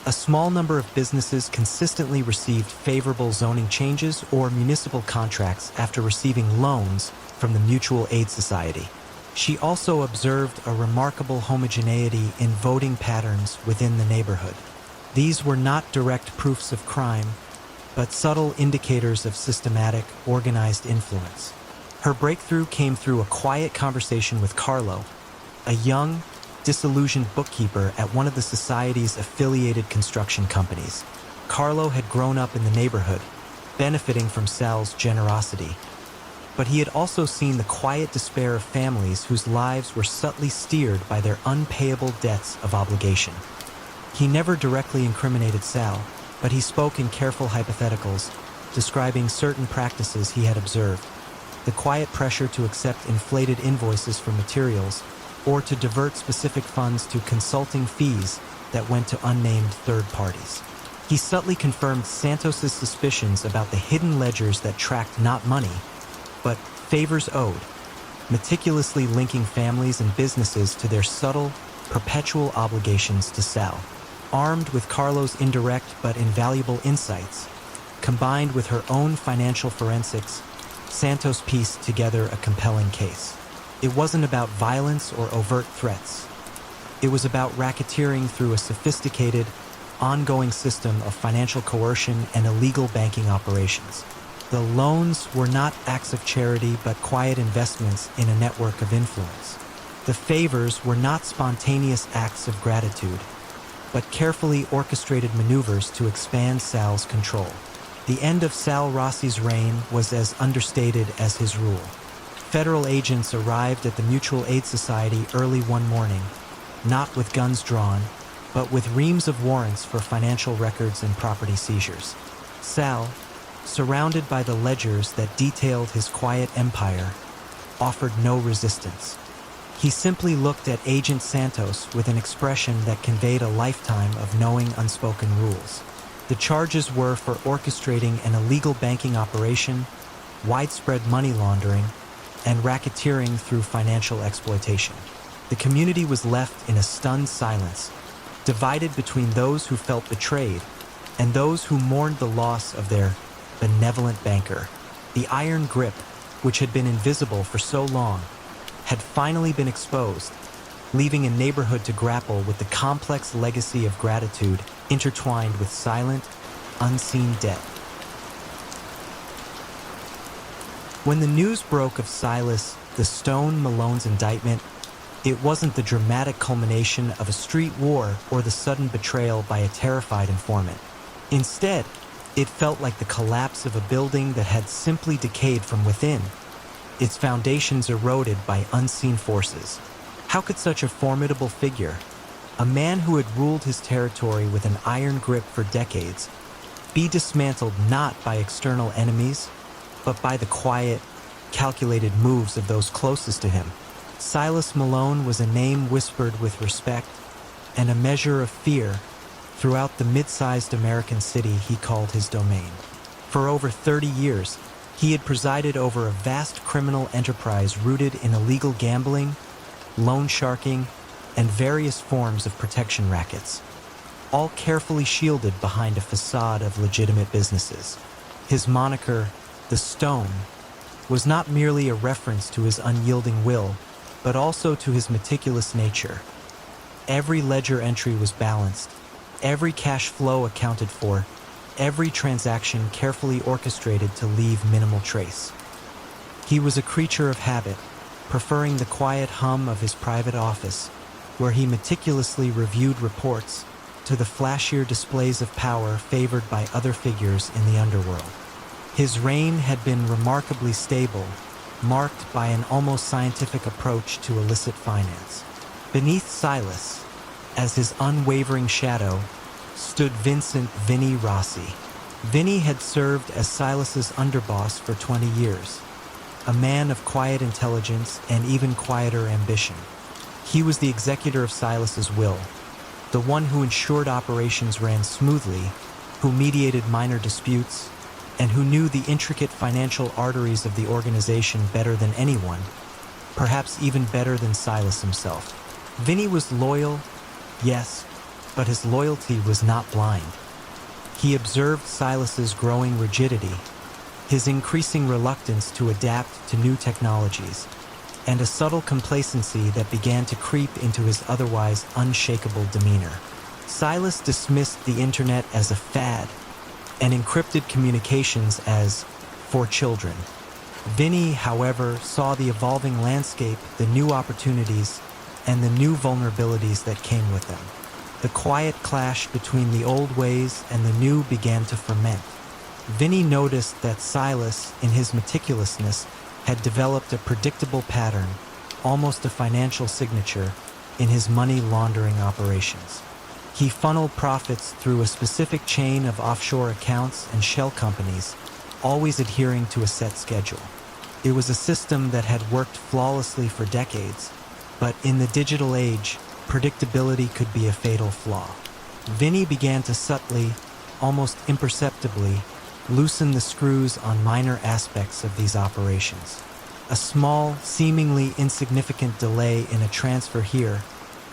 A small number of businesses consistently received favorable zoning changes or municipal contracts after receiving loans from the Mutual Aid Society. She also observed a remarkable homogeneity in voting patterns within the neighborhood. These were not direct proofs of crime, but subtle indicators of systematic, organized influence. Her breakthrough came through a quiet conversation with Carlo, a young, disillusioned bookkeeper at one of the society's affiliated construction companies. Carlo had grown up in the neighborhood, benefiting from Sal's generosity. But he had also seen the quiet despair of families whose lives were subtly steered by their unpayable debts of obligation. He never directly incriminated Sal, but he spoke in careful hypotheticals, describing certain practices he had observed. the quiet pressure to accept inflated invoices for materials, or to divert specific funds to consulting fees that went to unnamed third parties. He subtly confirmed Santos's suspicions about the hidden ledgers that tracked not money, but favors owed, meticulously linking families and businesses to their subtle, perpetual obligations to Sal. Armed with Carlo's indirect but invaluable insights, combined with her own financial forensics, Santos pieced together a compelling case. It wasn't about violence or overt threats. It was about racketeering through a sophisticated, ongoing system of financial coercion and illegal banking operations. The loans were not acts of charity but quiet investments in a network of influence. The favors were not spontaneous acts of gratitude, but carefully orchestrated maneuvers to expand Sal's control. The end of Sal Rossi's reign was as understated as his rule. Federal agents arrived at the Mutual Aid Society early one morning, not with guns drawn, but with reams of warrants for financial records and property seizures. Sal, surrounded by the ledgers that detailed his quiet empire, offered no resistance. He simply looked at Agent Santos with an expression that conveyed a lifetime of knowing unspoken rules. The charges were for orchestrating an illegal banking operation, widespread money laundering, and racketeering through financial exploitation. The community was left in a stunned silence, divided between those who felt betrayed and those who mourned the loss of their benevolent banker. The iron grip, which had been invisible for so long, had finally been exposed, leaving a neighborhood to grapple with the complex legacy of gratitude intertwined with silent, unseen debt. When the news broke of Silas the Stone Malone's indictment, it wasn't the dramatic culmination of a street war or the sudden betrayal by a terrified informant. Instead, it felt like the collapse of a building that had simply decayed from within, its foundations eroded by unseen forces. How could such a formidable figure, a man who had ruled his territory with an iron grip for decades, be dismantled not by external enemies, but by the quiet, calculated moves of those closest to him? Silas Malone was a name whispered with respect and a measure of fear throughout the mid-sized American city he called his domain. For over 30 years, he had presided over a vast criminal enterprise rooted in illegal gambling, loan sharking, and various forms of protection rackets, all carefully shielded behind a facade of legitimate businesses. His moniker, the Stone, was not merely a reference to his unyielding will, but also to his meticulous nature. Every ledger entry was balanced, every cash flow accounted for, every transaction carefully orchestrated to leave minimal trace. He was a creature of habit, preferring the quiet hum of his private office, where he meticulously reviewed reports, to the flashier displays of power favored by other figures in the underworld. His reign had been remarkably stable, marked by an almost scientific approach to illicit finance. Beneath Silas, as his unwavering shadow, stood Vincent "Vinny" Rossi. Vinny had served as Silas's underboss for 20 years, a man of quiet intelligence and even quieter ambition. He was the executor of Silas's will, the one who ensured operations ran smoothly, who mediated minor disputes, and who knew the intricate financial arteries of the organization better than anyone, perhaps even better than Silas himself. Vinny was loyal, yes, but his loyalty was not blind. He observed Silas's growing rigidity, his increasing reluctance to adapt to new technologies, and a subtle complacency that began to creep into his otherwise unshakable demeanor. Silas dismissed the internet as a fad, and encrypted communications as for children. Vinny, however, saw the evolving landscape, the new opportunities, and the new vulnerabilities that came with them. The quiet clash between the old ways and the new began to ferment. Vinny noticed that Silas, in his meticulousness, had developed a predictable pattern, almost a financial signature, in his money laundering operations. He funneled profits through a specific chain of offshore accounts and shell companies, always adhering to a set schedule. It was a system that had worked flawlessly for decades, but in the digital age, predictability could be a fatal flaw. Vinny began to subtly, almost imperceptibly, loosen the screws on minor aspects of these operations. A small, seemingly insignificant delay in a transfer here,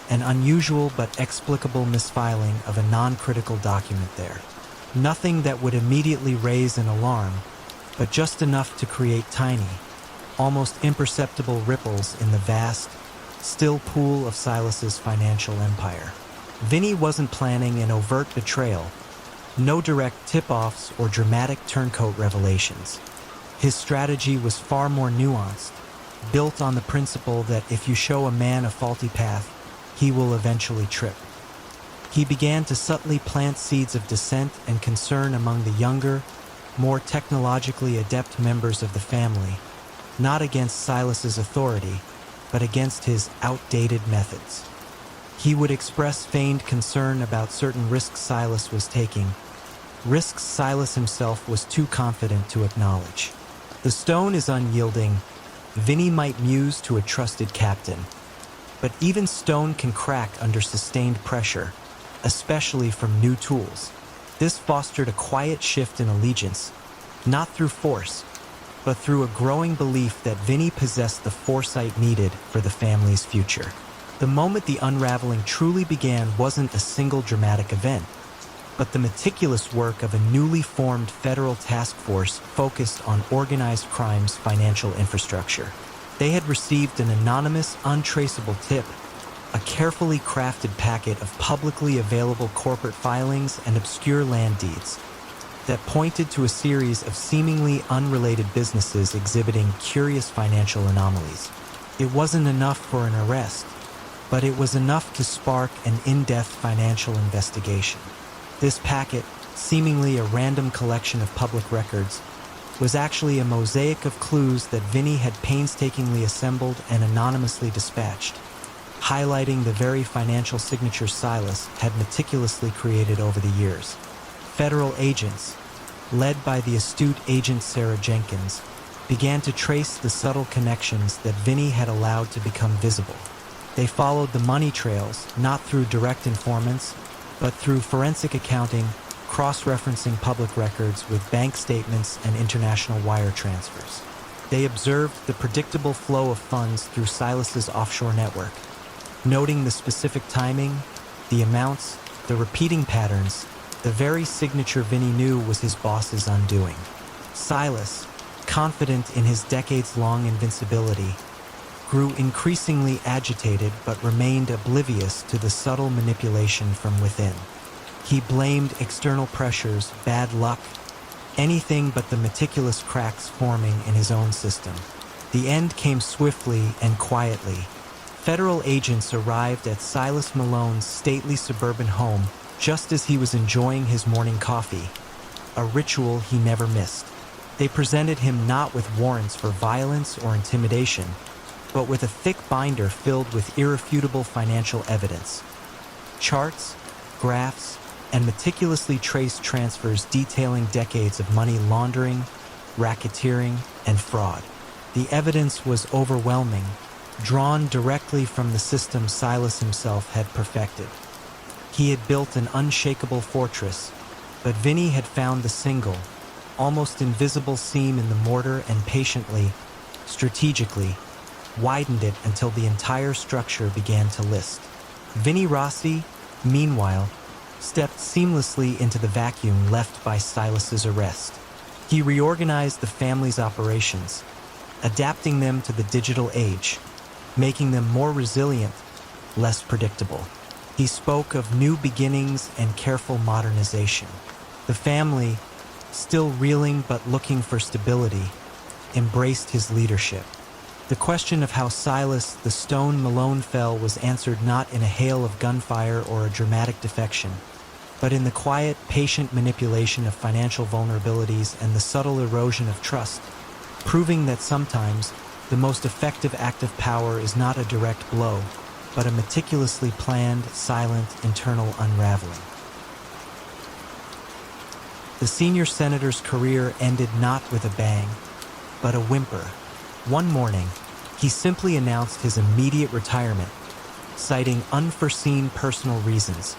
an unusual but explicable misfiling of a non-critical document there. Nothing that would immediately raise an alarm, but just enough to create tiny, almost imperceptible ripples in the vast, still pool of Silas's financial empire. Vinny wasn't planning an overt betrayal, no direct tip-offs or dramatic turncoat revelations. His strategy was far more nuanced, built on the principle that if you show a man a faulty path, he will eventually trip. He began to subtly plant seeds of dissent and concern among the younger, more technologically adept members of the family, not against Silas's authority, but against his outdated methods. He would express feigned concern about certain risks Silas was taking, risks Silas himself was too confident to acknowledge. The stone is unyielding, Vinny might muse to a trusted captain, but even stone can crack under sustained pressure, especially from new tools. This fostered a quiet shift in allegiance, not through force, but through a growing belief that Vinny possessed the foresight needed for the family's future. The moment the unraveling truly began wasn't a single dramatic event, but the meticulous work of a newly formed federal task force focused on organized crime's financial infrastructure. They had received an anonymous, untraceable tip, a carefully crafted packet of publicly available corporate filings and obscure land deeds that pointed to a series of seemingly unrelated businesses exhibiting curious financial anomalies. It wasn't enough for an arrest, but it was enough to spark an in-depth financial investigation. This packet, seemingly a random collection of public records, was actually a mosaic of clues that Vinny had painstakingly assembled and anonymously dispatched, highlighting the very financial signatures Silas had meticulously created over the years. Federal agents, led by the astute agent Sarah Jenkins, began to trace the subtle connections that Vinny had allowed to become visible. They followed the money trails, not through direct informants, but through forensic accounting, cross-referencing public records with bank statements and international wire transfers. They observed the predictable flow of funds through Silas's offshore network, noting the specific timing, the amounts, the repeating patterns, the very signature Vinny knew was his boss's undoing. Silas, confident in his decades-long invincibility, grew increasingly agitated but remained oblivious to the subtle manipulation from within. He blamed external pressures, bad luck, anything but the meticulous cracks forming in his own system. The end came swiftly and quietly. Federal agents arrived at Silas Malone's stately suburban home just as he was enjoying his morning coffee, a ritual he never missed. They presented him not with warrants for violence or intimidation, but with a thick binder filled with irrefutable financial evidence. Charts, graphs, and meticulously traced transfers detailing decades of money laundering, racketeering, and fraud. The evidence was overwhelming, drawn directly from the system Silas himself had perfected. He had built an unshakable fortress, but Vinny had found the single, almost invisible seam in the mortar and patiently, strategically, widened it until the entire structure began to list. Vinny Rossi, meanwhile, stepped seamlessly into the vacuum left by Silas's arrest. He reorganized the family's operations, adapting them to the digital age, making them more resilient, less predictable. He spoke of new beginnings and careful modernization. The family, still reeling but looking for stability, embraced his leadership. The question of how Silas the Stone Malone fell was answered not in a hail of gunfire or a dramatic defection, but in the quiet, patient manipulation of financial vulnerabilities and the subtle erosion of trust, proving that sometimes the most effective act of power is not a direct blow, but a meticulously planned, silent, internal unraveling. The senior senator's career ended not with a bang, but a whimper. One morning, he simply announced his immediate retirement, citing unforeseen personal reasons,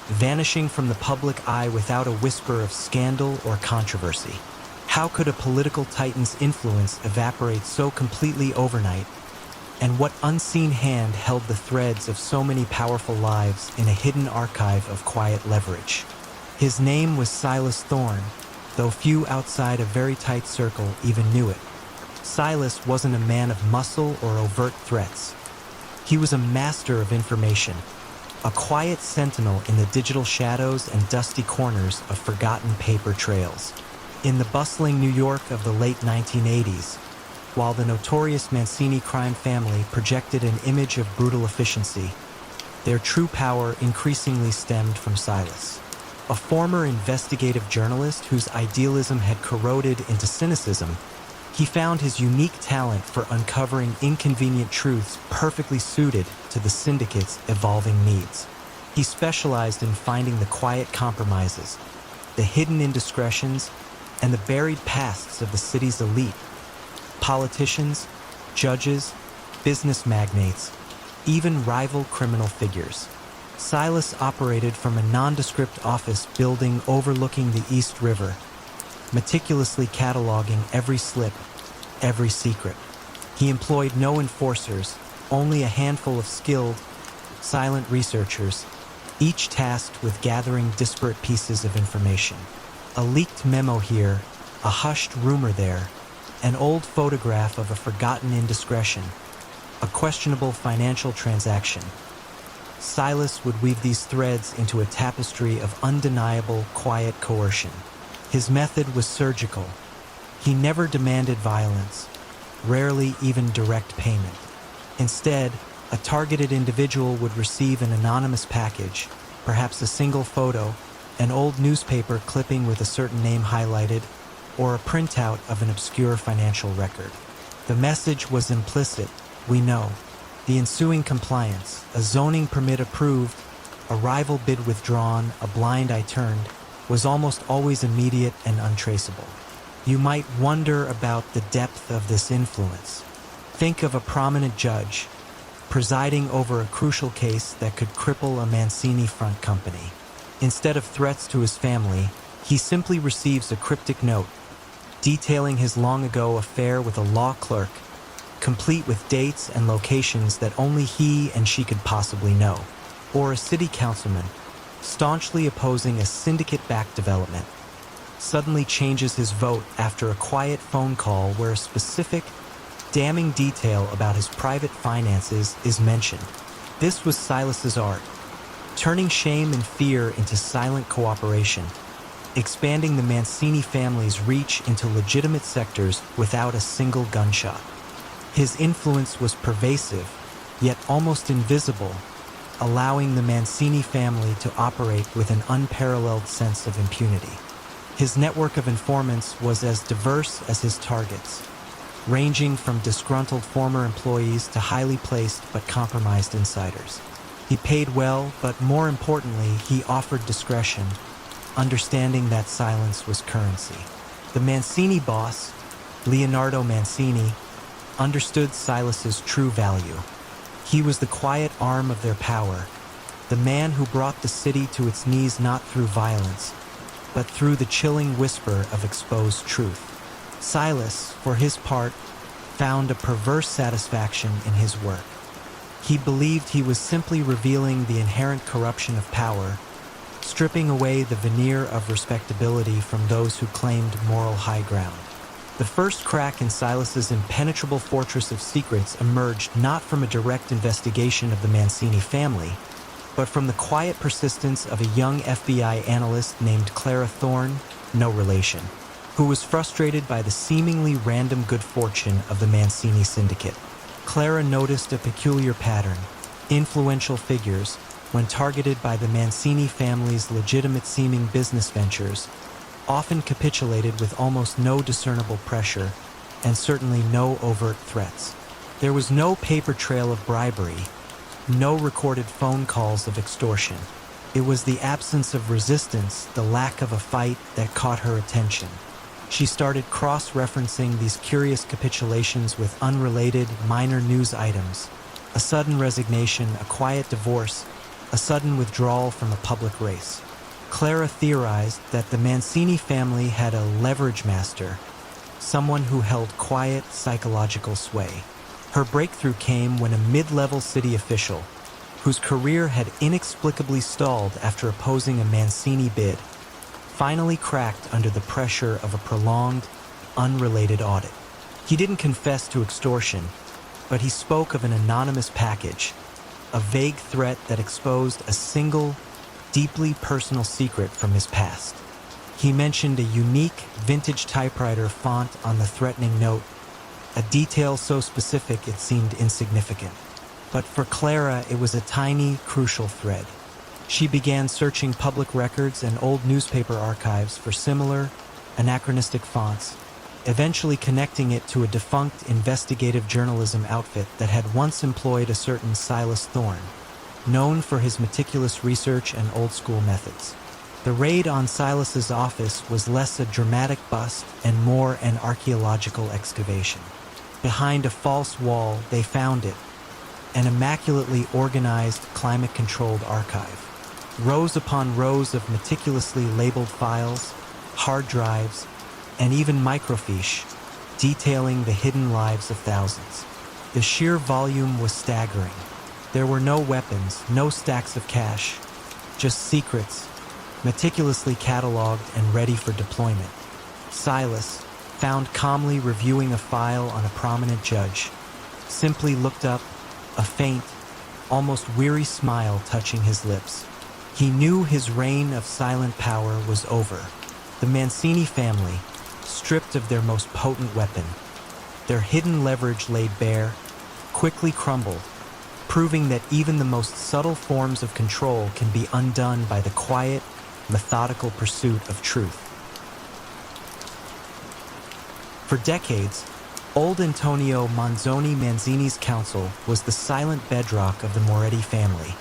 vanishing from the public eye without a whisper of scandal or controversy. How could a political titan's influence evaporate so completely overnight? And what unseen hand held the threads of so many powerful lives in a hidden archive of quiet leverage? His name was Silas Thorne, though few outside a very tight circle even knew it. Silas wasn't a man of muscle or overt threats. He was a master of information, a quiet sentinel in the digital shadows and dusty corners of forgotten paper trails. In the bustling New York of the late 1980s, while the notorious Mancini crime family projected an image of brutal efficiency, their true power increasingly stemmed from Silas. A former investigative journalist whose idealism had corroded into cynicism, he found his unique talent for uncovering inconvenient truths perfectly suited to the syndicate's evolving needs. He specialized in finding the quiet compromises, the hidden indiscretions, and the buried pasts of the city's elite. Politicians, judges, business magnates, even rival criminal figures. Silas operated from a nondescript office building overlooking the East River, meticulously cataloging every slip, every secret. He employed no enforcers, only a handful of skilled, silent researchers, each tasked with gathering disparate pieces of information. A leaked memo here, a hushed rumor there, an old photograph of a forgotten indiscretion, a questionable financial transaction. Silas would weave these threads into a tapestry of undeniable, quiet coercion. His method was surgical. He never demanded violence, rarely even direct payment. Instead, a targeted individual would receive an anonymous package, perhaps a single photo, an old newspaper clipping with a certain name highlighted, or a printout of an obscure financial record. The message was implicit, we know. The ensuing compliance, a zoning permit approved, a rival bid withdrawn, a blind eye turned, was almost always immediate and untraceable. You might wonder about the depth of this influence. Think of a prominent judge presiding over a crucial case that could cripple a Mancini front company. Instead of threats to his family, he simply receives a cryptic note detailing his long-ago affair with a law clerk, complete with dates and locations that only he and she could possibly know. Or a city councilman, staunchly opposing a syndicate-backed development, suddenly changes his vote after a quiet phone call where a specific, damning detail about his private finances is mentioned. This was Silas's art, turning shame and fear into silent cooperation, expanding the Mancini family's reach into legitimate sectors without a single gunshot. His influence was pervasive, yet almost invisible, allowing the Mancini family to operate with an unparalleled sense of impunity. His network of informants was as diverse as his targets, ranging from disgruntled former employees to highly placed but compromised insiders. He paid well, but more importantly, he offered discretion, understanding that silence was currency. The Mancini boss, Leonardo Mancini, understood Silas's true value. He was the quiet arm of their power, the man who brought the city to its knees not through violence, but through the chilling whisper of exposed truth. Silas, for his part, found a perverse satisfaction in his work. He believed he was simply revealing the inherent corruption of power, stripping away the veneer of respectability from those who claimed moral high ground. The first crack in Silas's impenetrable fortress of secrets emerged not from a direct investigation of the Mancini family, but from the quiet persistence of a young FBI analyst named Clara Thorne, no relation, who was frustrated by the seemingly random good fortune of the Mancini syndicate. Clara noticed a peculiar pattern. Influential figures, when targeted by the Mancini family's legitimate-seeming business ventures, often capitulated with almost no discernible pressure, and certainly no overt threats. There was no paper trail of bribery, no recorded phone calls of extortion. It was the absence of resistance, the lack of a fight that caught her attention. She started cross-referencing these curious capitulations with unrelated, minor news items. A sudden resignation, a quiet divorce, a sudden withdrawal from a public race. Clara theorized that the Mancini family had a leverage master, someone who held quiet psychological sway. Her breakthrough came when a mid-level city official, whose career had inexplicably stalled after opposing a Mancini bid, finally cracked under the pressure of a prolonged, unrelated audit. He didn't confess to extortion, but he spoke of an anonymous package, a vague threat that exposed a single, deeply personal secret from his past. He mentioned a unique, vintage typewriter font on the threatening note, a detail so specific it seemed insignificant. But for Clara, it was a tiny, crucial thread. She began searching public records and old newspaper archives for similar, anachronistic fonts, eventually connecting it to a defunct investigative journalism outfit that had once employed a certain Silas Thorne, known for his meticulous research and old-school methods. The raid on Silas's office was less a dramatic bust and more an archaeological excavation. Behind a false wall, they found it, an immaculately organized, climate-controlled archive. Rows upon rows of meticulously labeled files, hard drives, and even microfiche, detailing the hidden lives of thousands. The sheer volume was staggering. There were no weapons, no stacks of cash, just secrets, meticulously cataloged and ready for deployment. Silas, found calmly reviewing a file on a prominent judge, simply looked up, a faint, almost weary smile touching his lips. He knew his reign of silent power was over. The Mancini family, stripped of their most potent weapon, their hidden leverage laid bare, quickly crumbled, proving that even the most subtle forms of control can be undone by the quiet, methodical pursuit of truth. For decades, old Antonio Manzoni Manzini's counsel was the silent bedrock of the Moretti family,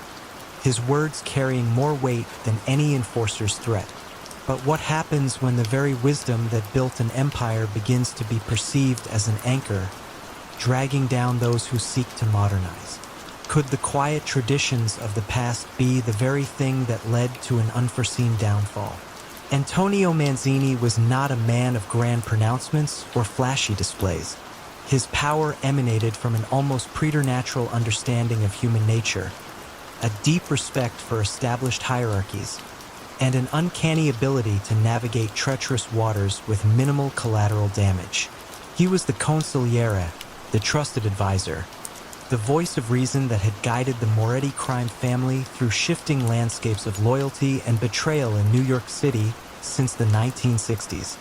his words carrying more weight than any enforcer's threat. But what happens when the very wisdom that built an empire begins to be perceived as an anchor, dragging down those who seek to modernize? Could the quiet traditions of the past be the very thing that led to an unforeseen downfall? Antonio Manzini was not a man of grand pronouncements or flashy displays. His power emanated from an almost preternatural understanding of human nature, a deep respect for established hierarchies, and an uncanny ability to navigate treacherous waters with minimal collateral damage. He was the consigliere, the trusted advisor, the voice of reason that had guided the Moretti crime family through shifting landscapes of loyalty and betrayal in New York City since the 1960s.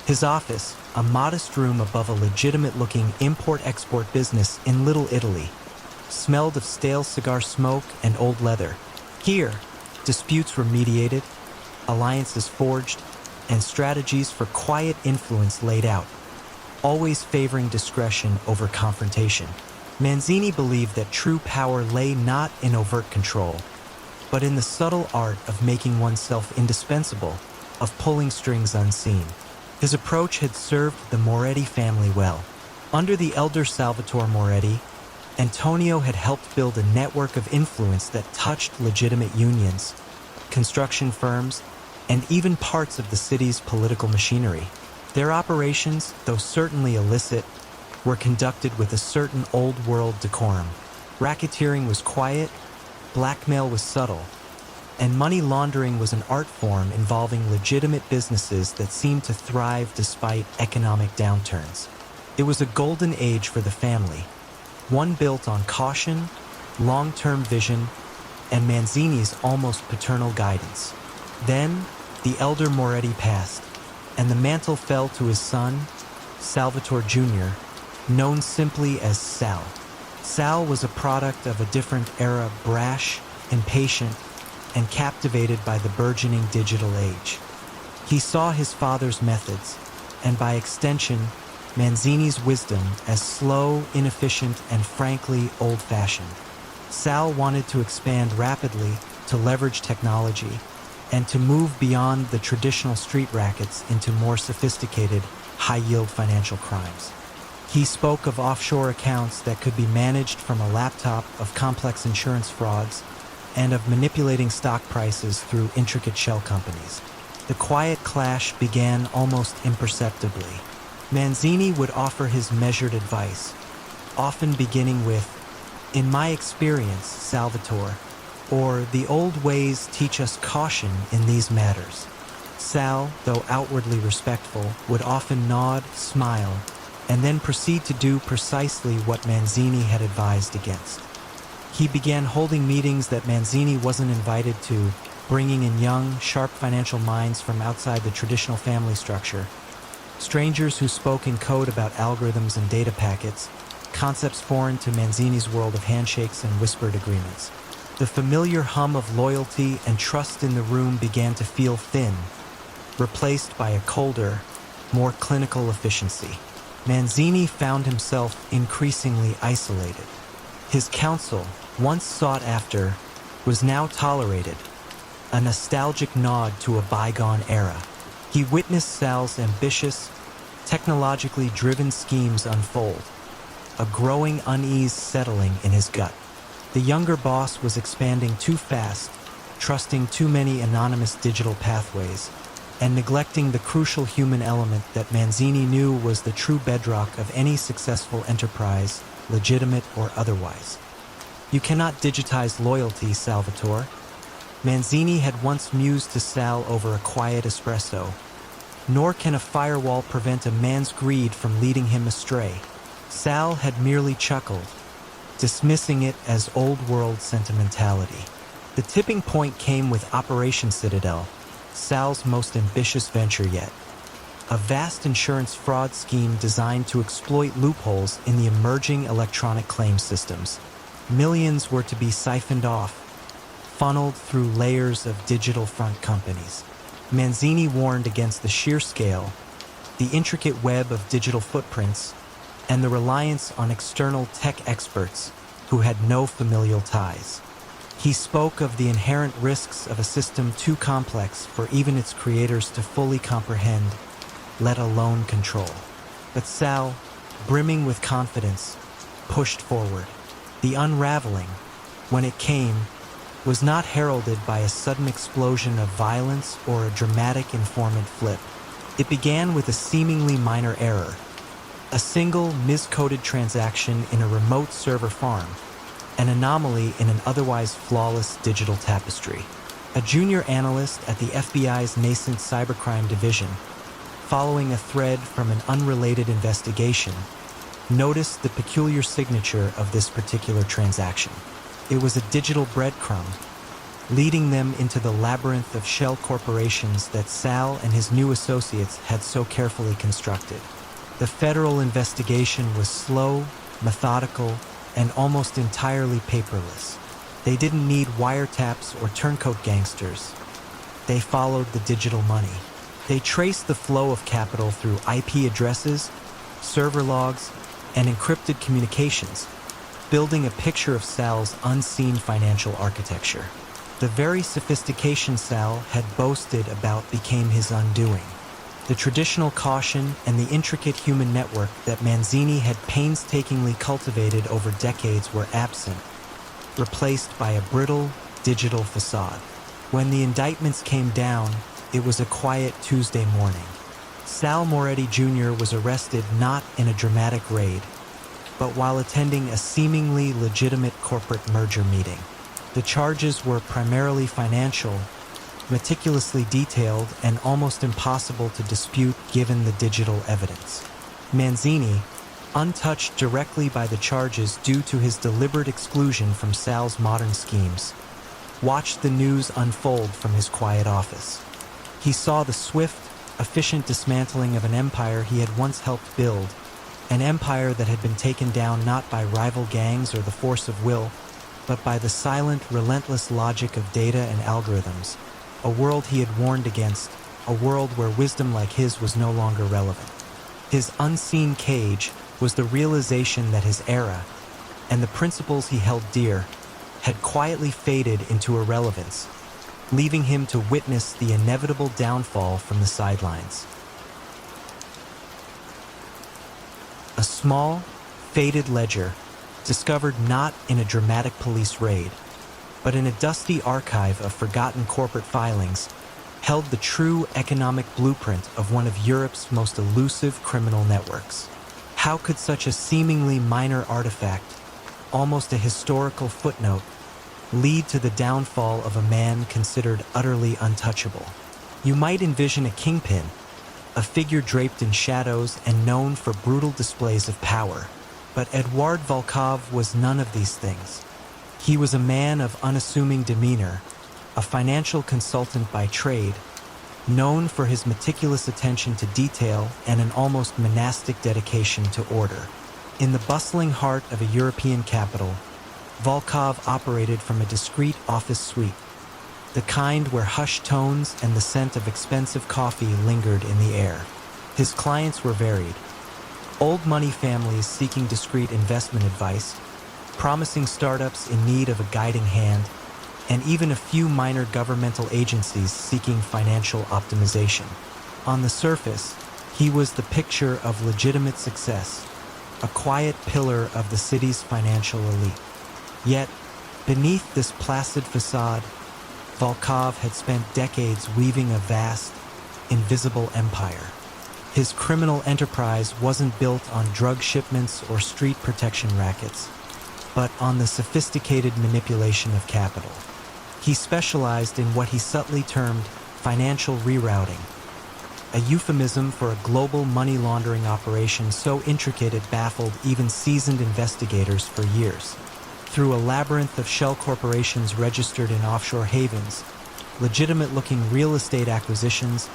His office, a modest room above a legitimate-looking import-export business in Little Italy, smelled of stale cigar smoke and old leather. Here, disputes were mediated, alliances forged, and strategies for quiet influence laid out, always favoring discretion over confrontation. Manzini believed that true power lay not in overt control, but in the subtle art of making oneself indispensable, of pulling strings unseen. His approach had served the Moretti family well. Under the elder Salvatore Moretti, Antonio had helped build a network of influence that touched legitimate unions, construction firms, and even parts of the city's political machinery. Their operations, though certainly illicit, were conducted with a certain old-world decorum. Racketeering was quiet, blackmail was subtle, and money laundering was an art form involving legitimate businesses that seemed to thrive despite economic downturns. It was a golden age for the family, one built on caution, long-term vision, and Manzini's almost paternal guidance. Then, the elder Moretti passed, and the mantle fell to his son, Salvatore Jr., known simply as Sal. Sal was a product of a different era, brash, impatient, and captivated by the burgeoning digital age. He saw his father's methods, and by extension, Manzini's wisdom, as slow, inefficient, and frankly old-fashioned. Sal wanted to expand rapidly, to leverage technology, and to move beyond the traditional street rackets into more sophisticated, high-yield financial crimes. He spoke of offshore accounts that could be managed from a laptop, of complex insurance frauds, and of manipulating stock prices through intricate shell companies. The quiet clash began almost imperceptibly. Manzini would offer his measured advice, often beginning with, "In my experience, Salvatore," or "The old ways teach us caution in these matters." Sal, though outwardly respectful, would often nod, smile, and then proceed to do precisely what Manzini had advised against. He began holding meetings that Manzini wasn't invited to, bringing in young, sharp financial minds from outside the traditional family structure. Strangers who spoke in code about algorithms and data packets, concepts foreign to Manzini's world of handshakes and whispered agreements. The familiar hum of loyalty and trust in the room began to feel thin, replaced by a colder, more clinical efficiency. Manzini found himself increasingly isolated. His counsel, once sought after, was now tolerated, a nostalgic nod to a bygone era. He witnessed Sal's ambitious, technologically driven schemes unfold, a growing unease settling in his gut. The younger boss was expanding too fast, trusting too many anonymous digital pathways, and neglecting the crucial human element that Manzini knew was the true bedrock of any successful enterprise, legitimate or otherwise. "You cannot digitize loyalty, Salvatore." Manzini had once mused to Sal over a quiet espresso. "Nor can a firewall prevent a man's greed from leading him astray." Sal had merely chuckled, dismissing it as old-world sentimentality. The tipping point came with Operation Citadel, Sal's most ambitious venture yet. A vast insurance fraud scheme designed to exploit loopholes in the emerging electronic claims systems. Millions were to be siphoned off, funneled through layers of digital front companies. Manzini warned against the sheer scale, the intricate web of digital footprints, and the reliance on external tech experts who had no familial ties. He spoke of the inherent risks of a system too complex for even its creators to fully comprehend, let alone control. But Sal, brimming with confidence, pushed forward. The unraveling, when it came, was not heralded by a sudden explosion of violence or a dramatic informant flip. It began with a seemingly minor error, a single miscoded transaction in a remote server farm, an anomaly in an otherwise flawless digital tapestry. A junior analyst at the FBI's nascent cybercrime division, following a thread from an unrelated investigation, noticed the peculiar signature of this particular transaction. It was a digital breadcrumb, leading them into the labyrinth of shell corporations that Sal and his new associates had so carefully constructed. The federal investigation was slow, methodical, and almost entirely paperless. They didn't need wiretaps or turncoat gangsters. They followed the digital money. They traced the flow of capital through IP addresses, server logs, and encrypted communications, building a picture of Sal's unseen financial architecture. The very sophistication Sal had boasted about became his undoing. The traditional caution and the intricate human network that Manzini had painstakingly cultivated over decades were absent, replaced by a brittle, digital facade. When the indictments came down, it was a quiet Tuesday morning. Sal Moretti Jr. was arrested not in a dramatic raid, but while attending a seemingly legitimate corporate merger meeting. The charges were primarily financial, meticulously detailed, and almost impossible to dispute given the digital evidence. Manzini, untouched directly by the charges due to his deliberate exclusion from Sal's modern schemes, watched the news unfold from his quiet office. He saw the swift, efficient dismantling of an empire he had once helped build, an empire that had been taken down not by rival gangs or the force of will, but by the silent, relentless logic of data and algorithms, a world he had warned against, a world where wisdom like his was no longer relevant. His unseen cage was the realization that his era, and the principles he held dear, had quietly faded into irrelevance, leaving him to witness the inevitable downfall from the sidelines. A small, faded ledger, discovered not in a dramatic police raid, but in a dusty archive of forgotten corporate filings, held the true economic blueprint of one of Europe's most elusive criminal networks. How could such a seemingly minor artifact, almost a historical footnote, lead to the downfall of a man considered utterly untouchable? You might envision a kingpin, a figure draped in shadows and known for brutal displays of power. But Eduard Volkov was none of these things. He was a man of unassuming demeanor, a financial consultant by trade, known for his meticulous attention to detail and an almost monastic dedication to order. In the bustling heart of a European capital, Volkov operated from a discreet office suite, the kind where hushed tones and the scent of expensive coffee lingered in the air. His clients were varied. Old money families seeking discreet investment advice, promising startups in need of a guiding hand, and even a few minor governmental agencies seeking financial optimization. On the surface, he was the picture of legitimate success, a quiet pillar of the city's financial elite. Yet, beneath this placid facade, Volkov had spent decades weaving a vast, invisible empire. His criminal enterprise wasn't built on drug shipments or street protection rackets, but on the sophisticated manipulation of capital. He specialized in what he subtly termed financial rerouting, a euphemism for a global money laundering operation so intricate it baffled even seasoned investigators for years. Through a labyrinth of shell corporations registered in offshore havens, legitimate-looking real estate acquisitions,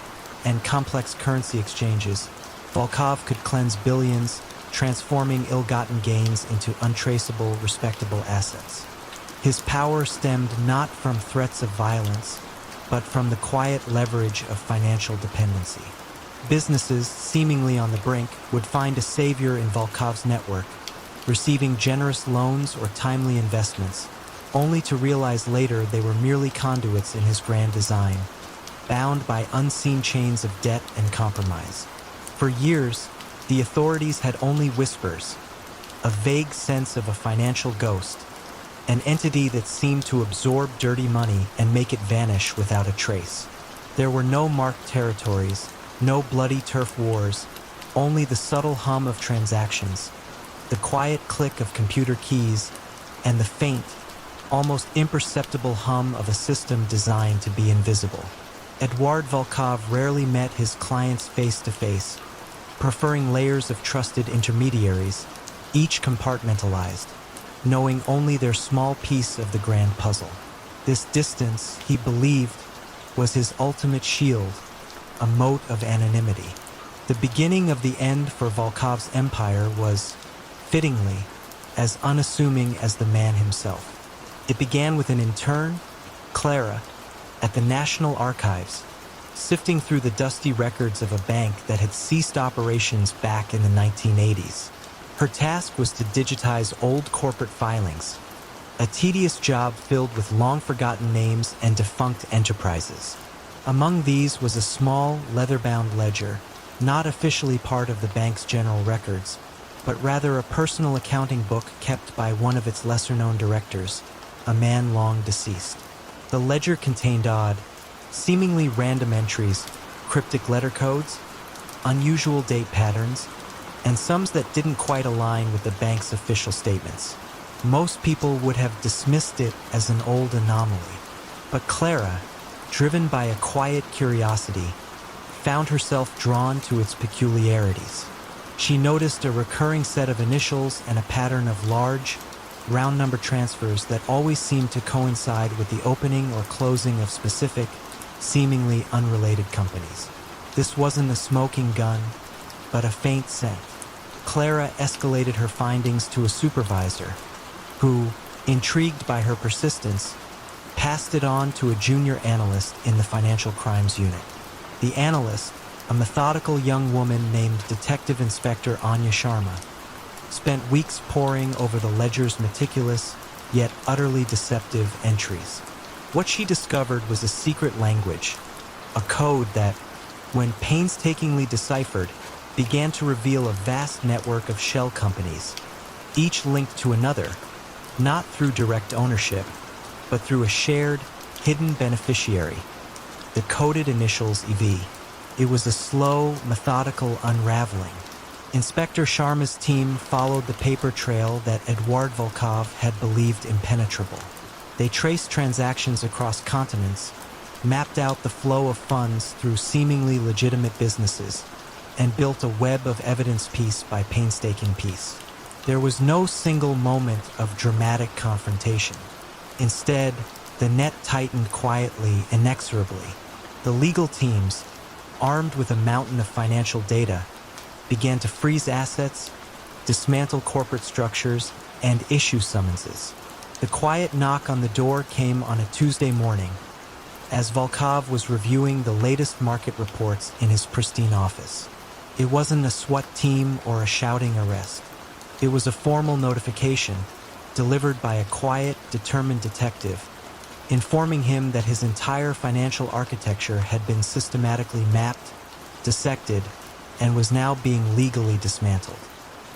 and complex currency exchanges, Volkov could cleanse billions, transforming ill-gotten gains into untraceable, respectable assets. His power stemmed not from threats of violence, but from the quiet leverage of financial dependency. Businesses, seemingly on the brink, would find a savior in Volkov's network, receiving generous loans or timely investments, only to realize later they were merely conduits in his grand design, bound by unseen chains of debt and compromise. For years, the authorities had only whispers, a vague sense of a financial ghost, an entity that seemed to absorb dirty money and make it vanish without a trace. There were no marked territories, no bloody turf wars, only the subtle hum of transactions, the quiet click of computer keys, and the faint, almost imperceptible hum of a system designed to be invisible. Eduard Volkov rarely met his clients face-to-face, preferring layers of trusted intermediaries, each compartmentalized, knowing only their small piece of the grand puzzle. This distance, he believed, was his ultimate shield, a moat of anonymity. The beginning of the end for Volkov's empire was, fittingly, as unassuming as the man himself. It began with an intern, Clara, at the National Archives, sifting through the dusty records of a bank that had ceased operations back in the 1980s. Her task was to digitize old corporate filings, a tedious job filled with long-forgotten names and defunct enterprises. Among these was a small, leather-bound ledger, not officially part of the bank's general records, but rather a personal accounting book kept by one of its lesser-known directors, a man long deceased. The ledger contained odd, seemingly random entries, cryptic letter codes, unusual date patterns, and sums that didn't quite align with the bank's official statements. Most people would have dismissed it as an old anomaly, but Clara, driven by a quiet curiosity, found herself drawn to its peculiarities. She noticed a recurring set of initials and a pattern of large, round number transfers that always seemed to coincide with the opening or closing of specific, seemingly unrelated companies. This wasn't a smoking gun, but a faint scent. Clara escalated her findings to a supervisor, who, intrigued by her persistence, passed it on to a junior analyst in the financial crimes unit. The analyst, a methodical young woman named Detective Inspector Anya Sharma, spent weeks poring over the ledger's meticulous, yet utterly deceptive entries. What she discovered was a secret language, a code that, when painstakingly deciphered, began to reveal a vast network of shell companies, each linked to another, not through direct ownership, but through a shared, hidden beneficiary, the coded initials EV. It was a slow, methodical unraveling. Inspector Sharma's team followed the paper trail that Eduard Volkov had believed impenetrable. They traced transactions across continents, mapped out the flow of funds through seemingly legitimate businesses, and built a web of evidence piece by painstaking piece. There was no single moment of dramatic confrontation. Instead, the net tightened quietly, inexorably. The legal teams, armed with a mountain of financial data, began to freeze assets, dismantle corporate structures, and issue summonses. The quiet knock on the door came on a Tuesday morning, as Volkov was reviewing the latest market reports in his pristine office. It wasn't a SWAT team or a shouting arrest. It was a formal notification, delivered by a quiet, determined detective, informing him that his entire financial architecture had been systematically mapped, dissected, and was now being legally dismantled.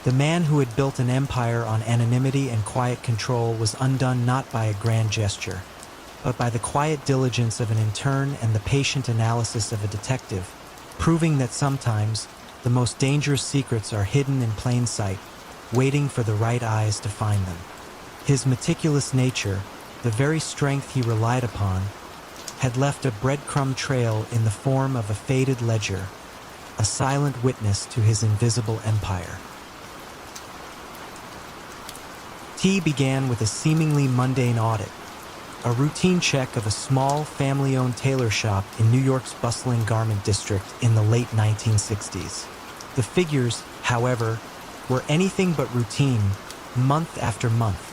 The man who had built an empire on anonymity and quiet control was undone not by a grand gesture, but by the quiet diligence of an intern and the patient analysis of a detective, proving that sometimes the most dangerous secrets are hidden in plain sight, waiting for the right eyes to find them. His meticulous nature, the very strength he relied upon, had left a breadcrumb trail in the form of a faded ledger, a silent witness to his invisible empire. T began with a seemingly mundane audit, a routine check of a small, family-owned tailor shop in New York's bustling garment district in the late 1960s. The figures, however, were anything but routine, month after month.